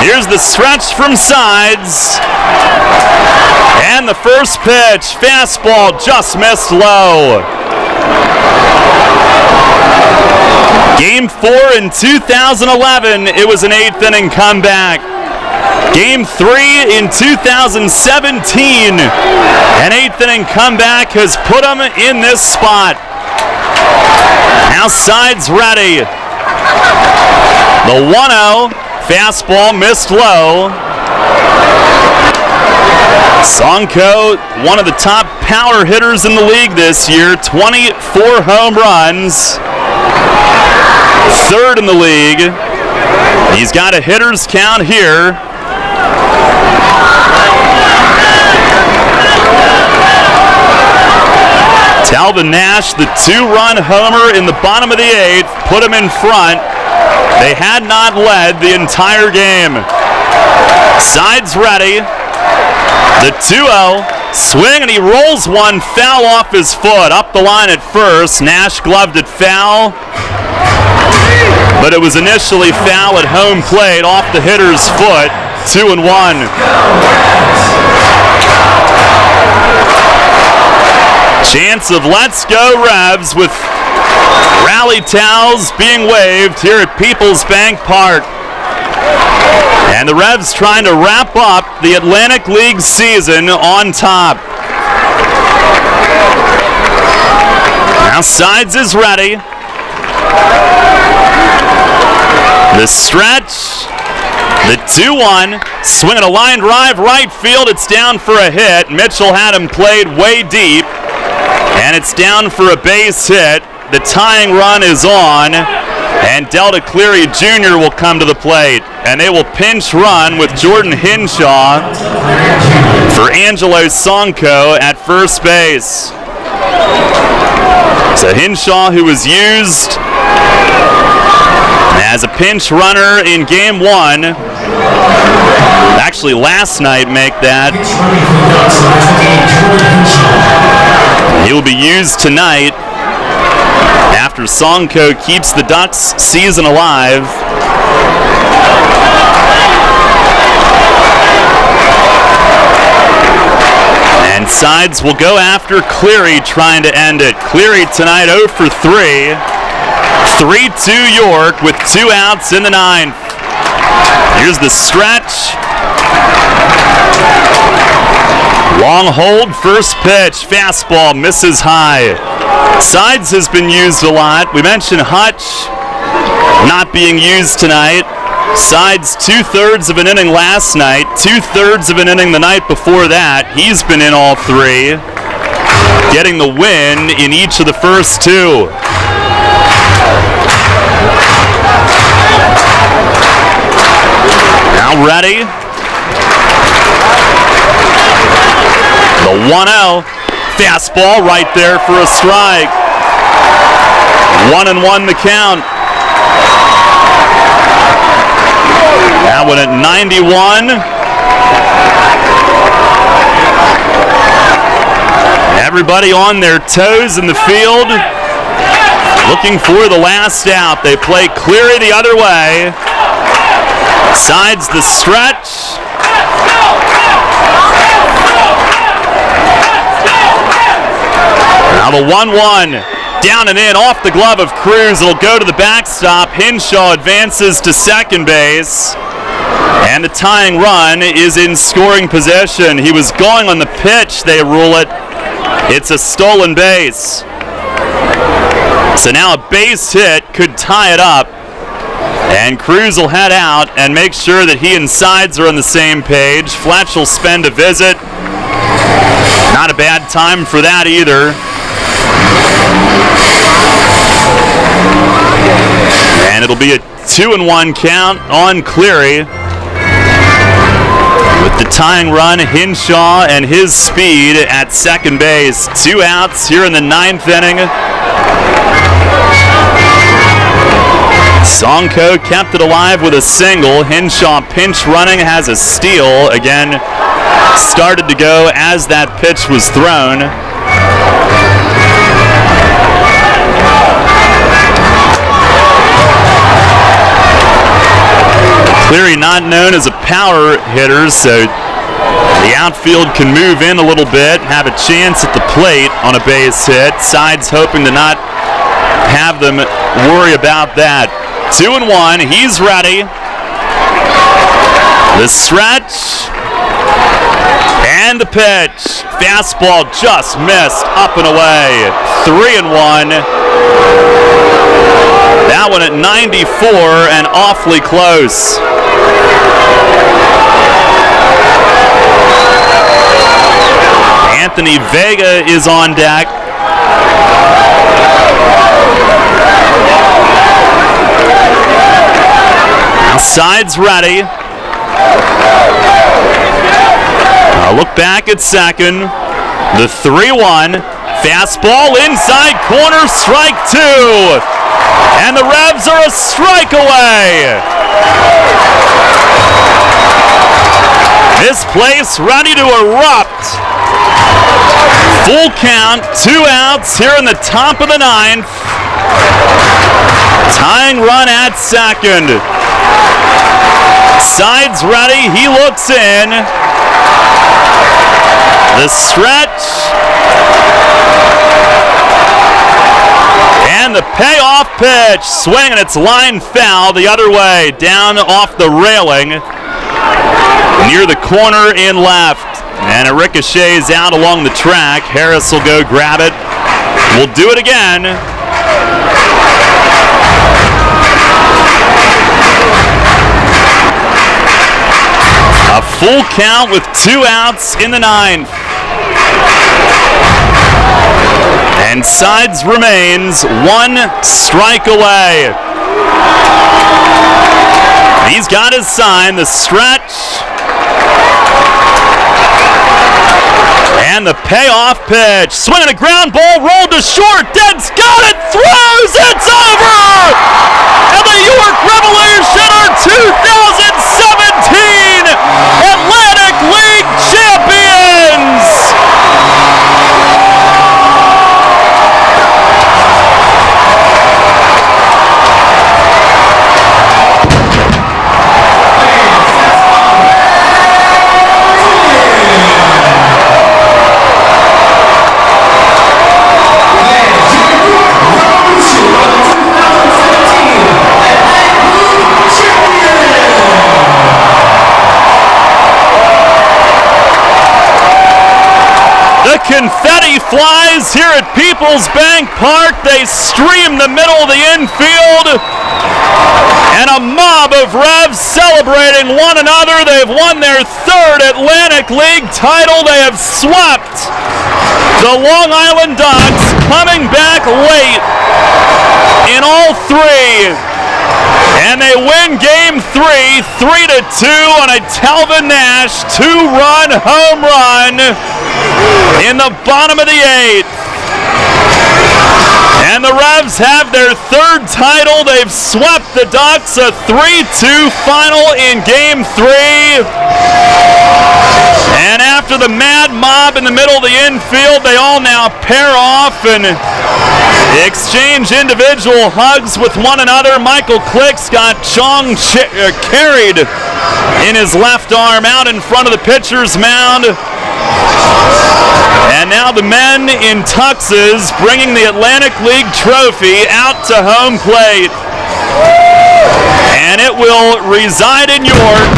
Here's the stretch from Sides. And the first pitch, fastball just missed low. Game 4 in 2011, it was an 8th inning comeback. Game 3 in 2017, an 8th inning comeback has put them in this spot. Now Sides ready. The 1-0, fastball missed low. Sonko, one of the top power hitters in the league this year, 24 home runs. 3rd in the league. He's got a hitter's count here. Talvin Nash, the 2-run homer in the bottom of the 8th, put him in front. They had not led the entire game. Sides ready. The 2-0. Swing, and he rolls one foul off his foot. Up the line at first. Nash gloved it foul. But it was initially foul at home plate off the hitter's foot. 2-1. Chance of Let's Go Revs with rally towels being waved here at Peoples Bank Park. And the Revs trying to wrap up the Atlantic League season on top. Now Sides is ready. The stretch. The 2-1. Swinging a line drive right field. It's down for a hit. Mitchell had him played way deep. And it's down for a base hit. The tying run is on. And Delta Cleary Jr. will come to the plate. And they will pinch run with Jordan Hinshaw for Angelo Sonko at first base. So Hinshaw, who was used as a pinch runner in game 1, actually last night, make that. He will be used tonight after Songko keeps the Ducks' season alive. And Sides will go after Cleary, trying to end it. Cleary tonight 0 for 3. 3-2 York with 2 outs in the 9th. Here's the stretch. Long hold, first pitch, fastball, misses high. Sides has been used a lot. We mentioned Hutch not being used tonight. Sides 2/3 of an inning last night, 2/3 of an inning the night before that. He's been in all 3, getting the win in each of the first 2. Now ready. The 1-0. Fastball right there for a strike. 1-1 the count. That one at 91. Everybody on their toes in the field, looking for the last out. They play Cleary the other way. Sides the stretch. Now the 1-1. Down and in, off the glove of Cruz. It'll go to the backstop. Hinshaw advances to second base. And the tying run is in scoring position. He was going on the pitch, they rule it. It's a stolen base. So now a base hit could tie it up. And Cruz will head out and make sure that he and Sides are on the same page. Fletch will spend a visit. Not a bad time for that either. And it'll be a 2-1 count on Cleary. With the tying run, Hinshaw and his speed at second base. 2 outs here in the 9th inning. Songko kept it alive with a single. Hinshaw pinch running, has a steal. Again, started to go as that pitch was thrown. Cleary not known as a power hitter, so the outfield can move in a little bit, have a chance at the plate on a base hit. Sides hoping to not have them worry about that. 2-1, he's ready. The stretch. And the pitch. Fastball just missed, up and away. 3-1. That one at 94 and awfully close. Anthony Vega is on deck. Now Sides ready. Look back at second. The 3-1. Fastball inside corner, strike 2. And the Revs are a strike away. This place ready to erupt. Full count, 2 outs here in the top of the 9th. Tying run at second. Sides ready, he looks in. The stretch. And the payoff pitch. Swing, and it's line foul the other way. Down off the railing. Near the corner in left. And it ricochets out along the track. Harris will go grab it. We'll do it again. A full count with 2 outs in the 9th. And Sides remains 1 strike away. He's got his sign, the stretch. And And the payoff pitch. Swinging a ground ball, rolled to short. Dead's got it, throws, it's over! And the York Revolution are 2017 Atlantic League champions! Confetti flies here at Peoples Bank Park. They stream the middle of the infield. And a mob of Revs celebrating one another. They've won their third Atlantic League title. They have swept the Long Island Ducks, coming back late in all three. And they win Game 3, 3-2 on a Telvin Nash 2-run home run in the bottom of the 8th. And the Revs have their third title. They've swept the Ducks, a 3-2 final in Game 3. And after the mad mob in the middle of the infield, they all now pair off and exchange individual hugs with one another. Michael Click's got Chong carried in his left arm out in front of the pitcher's mound. And now the men in tuxes bringing the Atlantic League trophy out to home plate. And it will reside in York.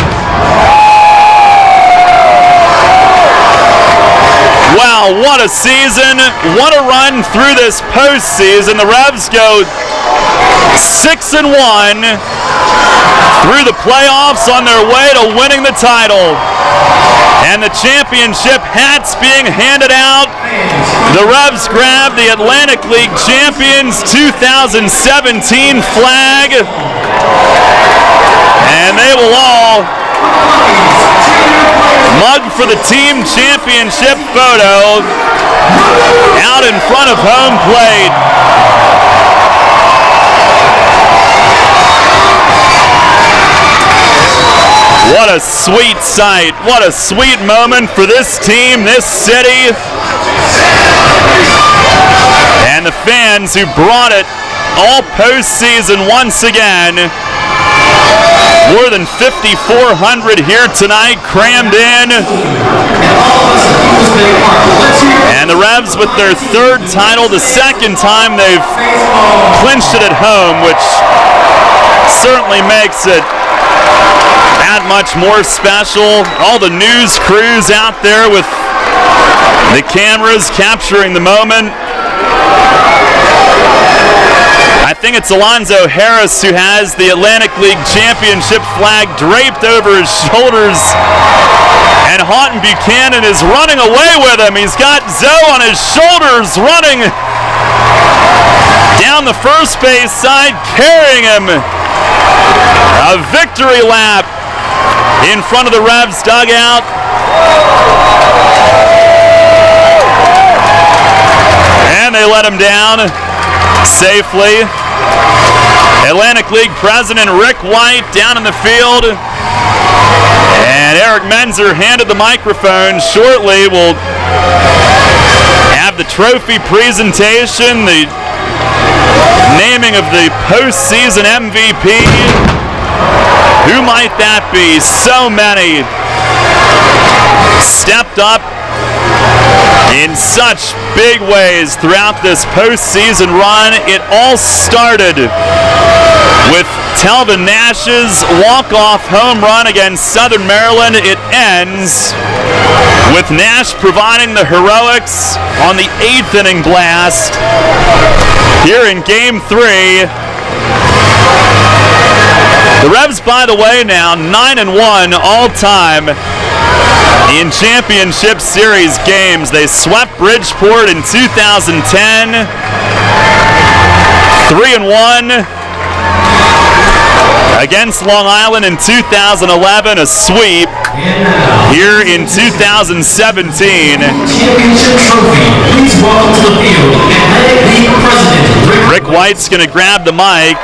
Wow, what a season. What a run through this postseason. The Revs go 6-1 through the playoffs on their way to winning the title. And the championship hats being handed out. The Revs grab the Atlantic League Champions 2017 flag. And they will all mug for the team championship photo out in front of home plate. What a sweet sight. What a sweet moment for this team, this city, and the fans who brought it all postseason once again. More than 5,400 here tonight, crammed in. And the Revs with their third title, the second time they've clinched it at home, which certainly makes it that much more special. All the news crews out there with the cameras capturing the moment. I think it's Alonzo Harris who has the Atlantic League Championship flag draped over his shoulders. And Houghton Buchanan is running away with him. He's got Zoe on his shoulders running down the first base side, carrying him. A victory lap in front of the Revs dugout. And they let him down safely. Atlantic League President Rick White down in the field. And Eric Menzer handed the microphone. Shortly we'll have the trophy presentation, the naming of the postseason MVP. Who might that be? So many stepped up in such big ways throughout this postseason run. It all started with Telvin Nash's walk-off home run against Southern Maryland. It ends with Nash providing the heroics on the 8th inning blast here in Game 3. The Revs, by the way, now 9-1 all-time in championship series games. They swept Bridgeport in 2010, 3-1 against Long Island in 2011, a sweep. Here in 2017, Rick White's going to grab the mic,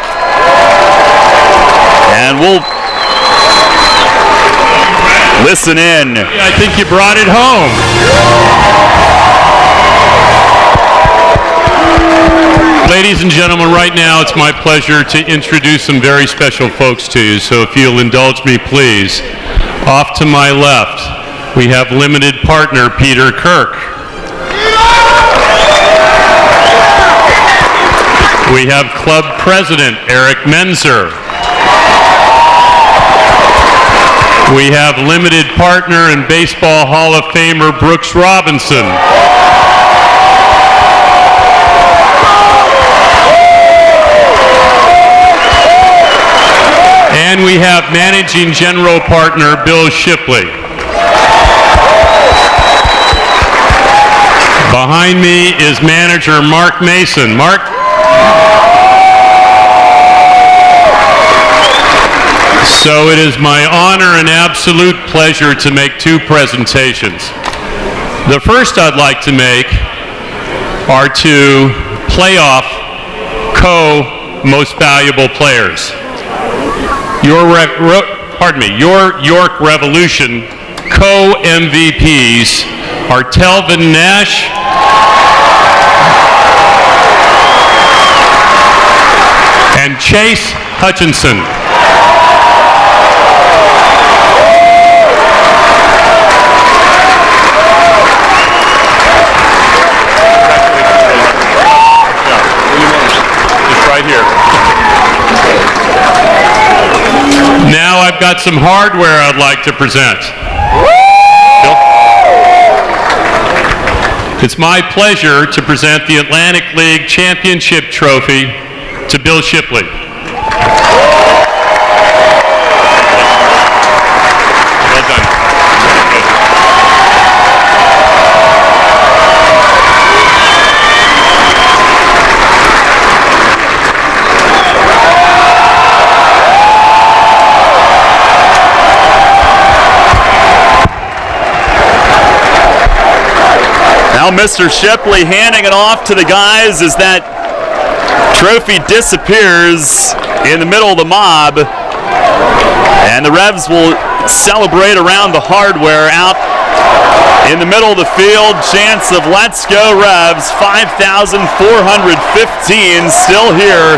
and we'll listen in. I think you brought it home. Ladies and gentlemen, right now it's my pleasure to introduce some very special folks to you, so if you'll indulge me, please. Off to my left, we have limited partner Peter Kirk. We have club president Eric Menzer. We have limited partner and Baseball Hall of Famer Brooks Robinson. And we have managing general partner Bill Shipley. Behind me is manager Mark Mason. Mark? So it is my honor and absolute pleasure to make two presentations. The first I'd like to make are to playoff most valuable players. Your York Revolution co-MVPs are Telvin Nash and Chase Hutchinson. Now I've got some hardware I'd like to present. It's my pleasure to present the Atlantic League Championship Trophy to Bill Shipley. Well done. Now Mr. Shipley handing it off to the guys as that trophy disappears in the middle of the mob. And the Revs will celebrate around the hardware out in the middle of the field. Chants of "Let's Go Revs," 5,415 still here,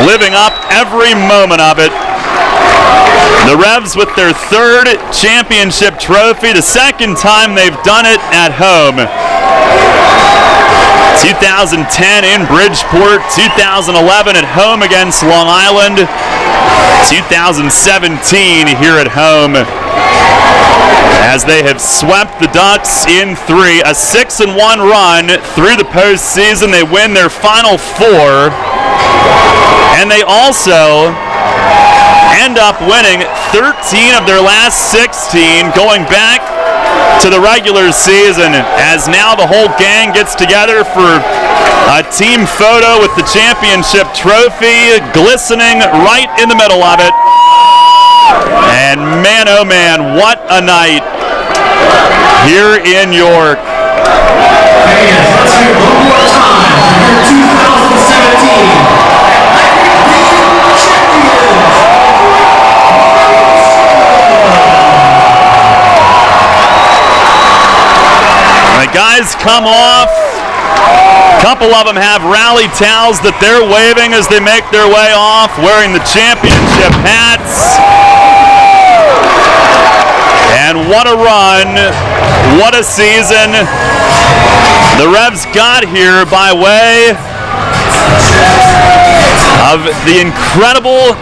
living up every moment of it. The Revs with their third championship trophy, the second time they've done it at home. 2010 in Bridgeport, 2011 at home against Long Island, 2017 here at home as they have swept the Ducks in 3, a 6-1 run through the postseason. They win their final 4, and they also end up winning 13 of their last 16, going back to the regular season, as now the whole gang gets together for a team photo with the championship trophy glistening right in the middle of it. And man, oh man, what a night here in York. Let's hear one more time for 2017. The guys come off. A couple of them have rally towels that they're waving as they make their way off, wearing the championship hats. And what a run. What a season. The Revs got here by way of the incredible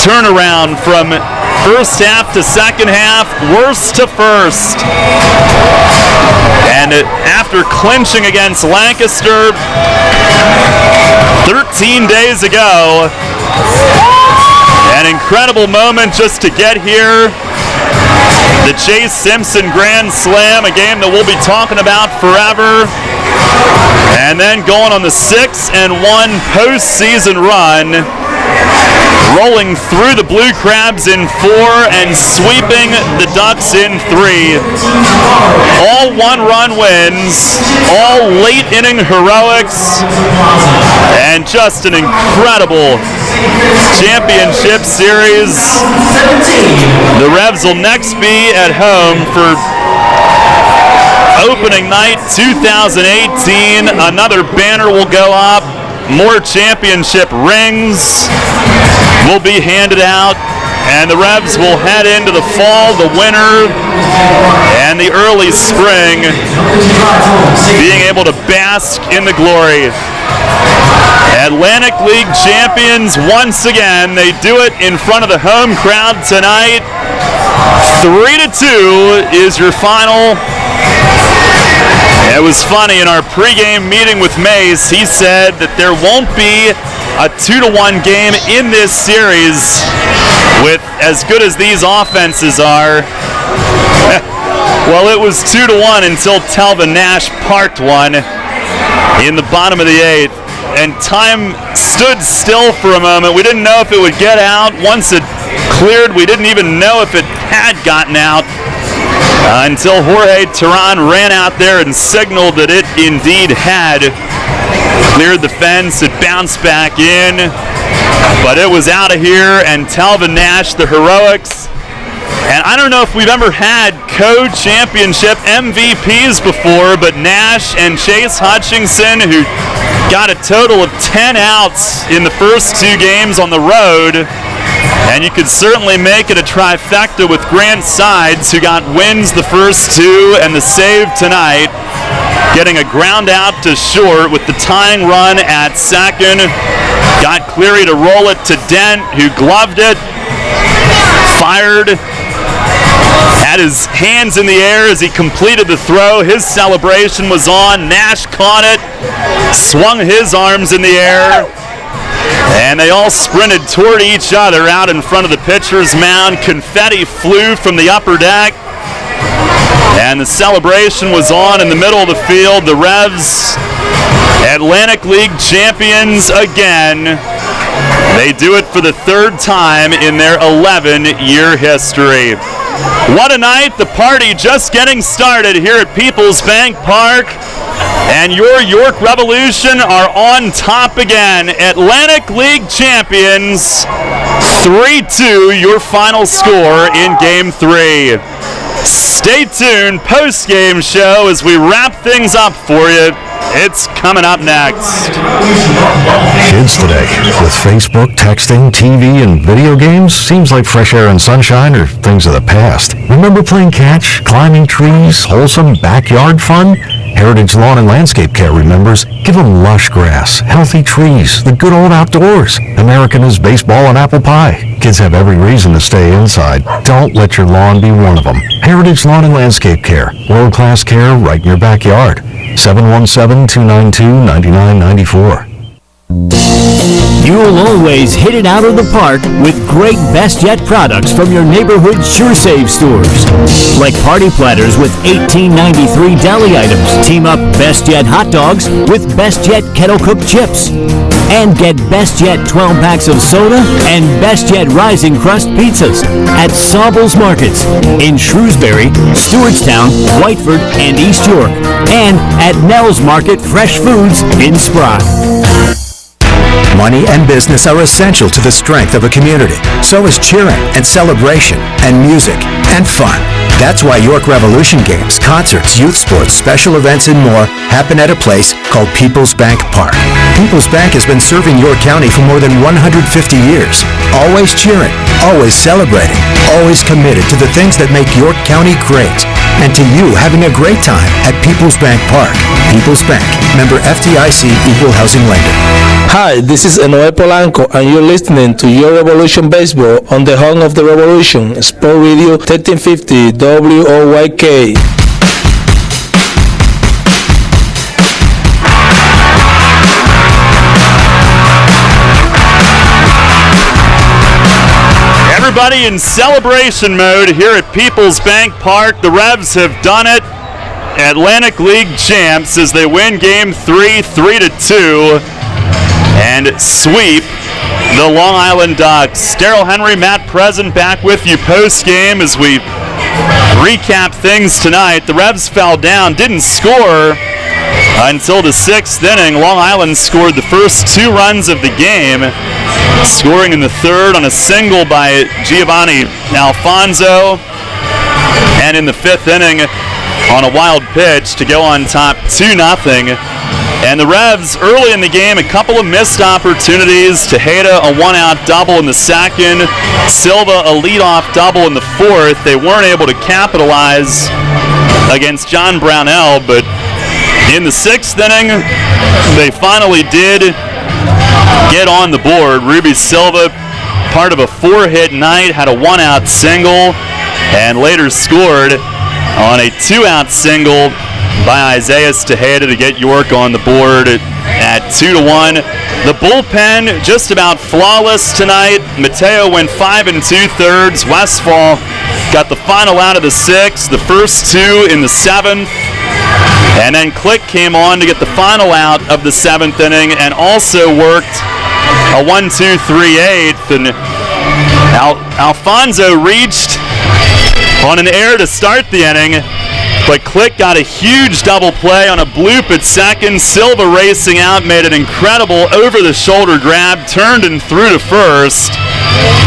turnaround from first half to second half, worst to first. And after clinching against Lancaster 13 days ago, an incredible moment just to get here. The Chase Simpson Grand Slam, a game that we'll be talking about forever. And then going on the 6-1 postseason run rolling through the Blue Crabs in 4 and sweeping the Ducks in 3. All one-run wins, all late-inning heroics, and just an incredible championship series. The Revs will next be at home for opening night 2018. Another banner will go up. More championship rings will be handed out, and the Revs will head into the fall, the winter, and the early spring, being able to bask in the glory. Atlantic League champions once again. They do it in front of the home crowd tonight. 3-2 is your final. It was funny, in our pregame meeting with Mace, he said that there won't be a 2-1 game in this series with as good as these offenses are. Well, it was 2-1 until Telvin Nash parked one in the bottom of the 8th, and time stood still for a moment. We didn't know if it would get out. Once it cleared, we didn't even know if it had gotten out. Until Jorge Terán ran out there and signaled that it indeed had cleared the fence. It bounced back in, but it was out of here, and Telvin Nash, the heroics. And I don't know if we've ever had co-championship MVPs before, but Nash and Chase Hutchinson, who got a total of 10 outs in the first 2 games on the road. And you could certainly make it a trifecta with Grant Sides, who got wins the first 2 and the save tonight, getting a ground out to short with the tying run at second. Got Cleary to roll it to Dent, who gloved it, fired, had his hands in the air as he completed the throw. His celebration was on. Nash caught it, swung his arms in the air, and they all sprinted toward each other out in front of the pitcher's mound. Confetti flew from the upper deck, and the celebration was on in the middle of the field. The Revs, Atlantic League champions again. They do it for the 3rd time in their 11-year history. What a night. The party just getting started here at Peoples Bank Park. And your York Revolution are on top again. Atlantic League champions, 3-2 your final score in Game 3. Stay tuned, post-game show as we wrap things up for you. It's coming up next. Kids today, with Facebook, texting, TV, and video games, seems like fresh air and sunshine are things of the past. Remember playing catch, climbing trees, wholesome backyard fun? Heritage Lawn and Landscape Care remembers, give them lush grass, healthy trees, the good old outdoors. American is baseball and apple pie. Kids have every reason to stay inside. Don't let your lawn be one of them. Heritage Lawn and Landscape Care, world-class care right in your backyard. 717-292-9994. You'll always hit it out of the park with great Best Yet products from your neighborhood SureSave stores. Like party platters with $18.93 deli items. Team up Best Yet hot dogs with Best Yet kettle cooked chips. And get Best Yet 12 packs of soda and Best Yet Rising Crust pizzas at Sobel's Markets in Shrewsbury, Stewartstown, Whiteford, and East York. And at Nell's Market Fresh Foods in Sprott. Money and business are essential to the strength of a community. So is cheering and celebration and music and fun. That's why York Revolution games, concerts, youth sports, special events, and more happen at a place called Peoples Bank Park. Peoples Bank has been serving York County for more than 150 years. Always cheering, always celebrating, always committed to the things that make York County great. And to you having a great time at Peoples Bank Park. Peoples Bank, member FDIC, equal housing lender. Hi, this is Enoe Polanco, and you're listening to Your Revolution Baseball on the home of the Revolution, Sport Radio 1350 WOYK. Everybody in celebration mode here at Peoples Bank Park. The Revs have done it. Atlantic League champs as they win Game 3, 3-2, and sweep the Long Island Ducks. Daryl Henry, Matt Present back with you post-game as we recap things tonight. The Revs fell down, didn't score until the 6th inning. Long Island scored the first 2 runs of the game, scoring in the 3rd on a single by Giovanni Alfonso, and in the 5th inning on a wild pitch to go on top 2-0. And the Revs, early in the game, a couple of missed opportunities. Tejeda, a 1-out double in the 2nd. Silva, a leadoff double in the 4th. They weren't able to capitalize against John Brownell, but in the 6th inning, they finally did get on the board. Ruby Silva, part of a 4-hit night, had a 1-out single, and later scored on a 2-out single by Isaiah Tejeda to get York on the board at 2-1. The bullpen just about flawless tonight. Mateo went 5 2/3. Westfall got the final out of the 6th, the first 2 in the 7th, and then Click came on to get the final out of the 7th inning and also worked a 1-2-3/8. And Alfonso reached on an error to start the inning, but Click got a huge double play on a bloop at 2nd. Silva racing out, made an incredible over-the-shoulder grab, turned and threw to 1st.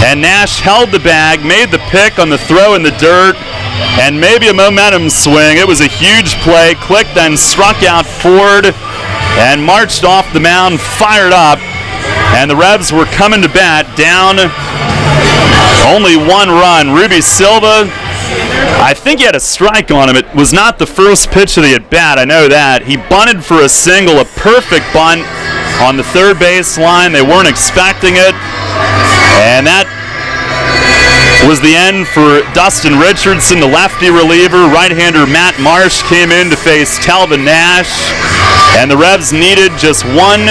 And Nash held the bag, made the pick on the throw in the dirt, and maybe a momentum swing. It was a huge play. Click then struck out Ford and marched off the mound, fired up. And the Revs were coming to bat, down only 1 run. Ruby Silva, I think he had a strike on him. It was not the first pitch of the at-bat, I know that. He bunted for a single, a perfect bunt on the 3rd base line. They weren't expecting it. And that was the end for Dustin Richardson, the lefty reliever. Right-hander Matt Marsh came in to face Talvin Nash. And the Revs needed just one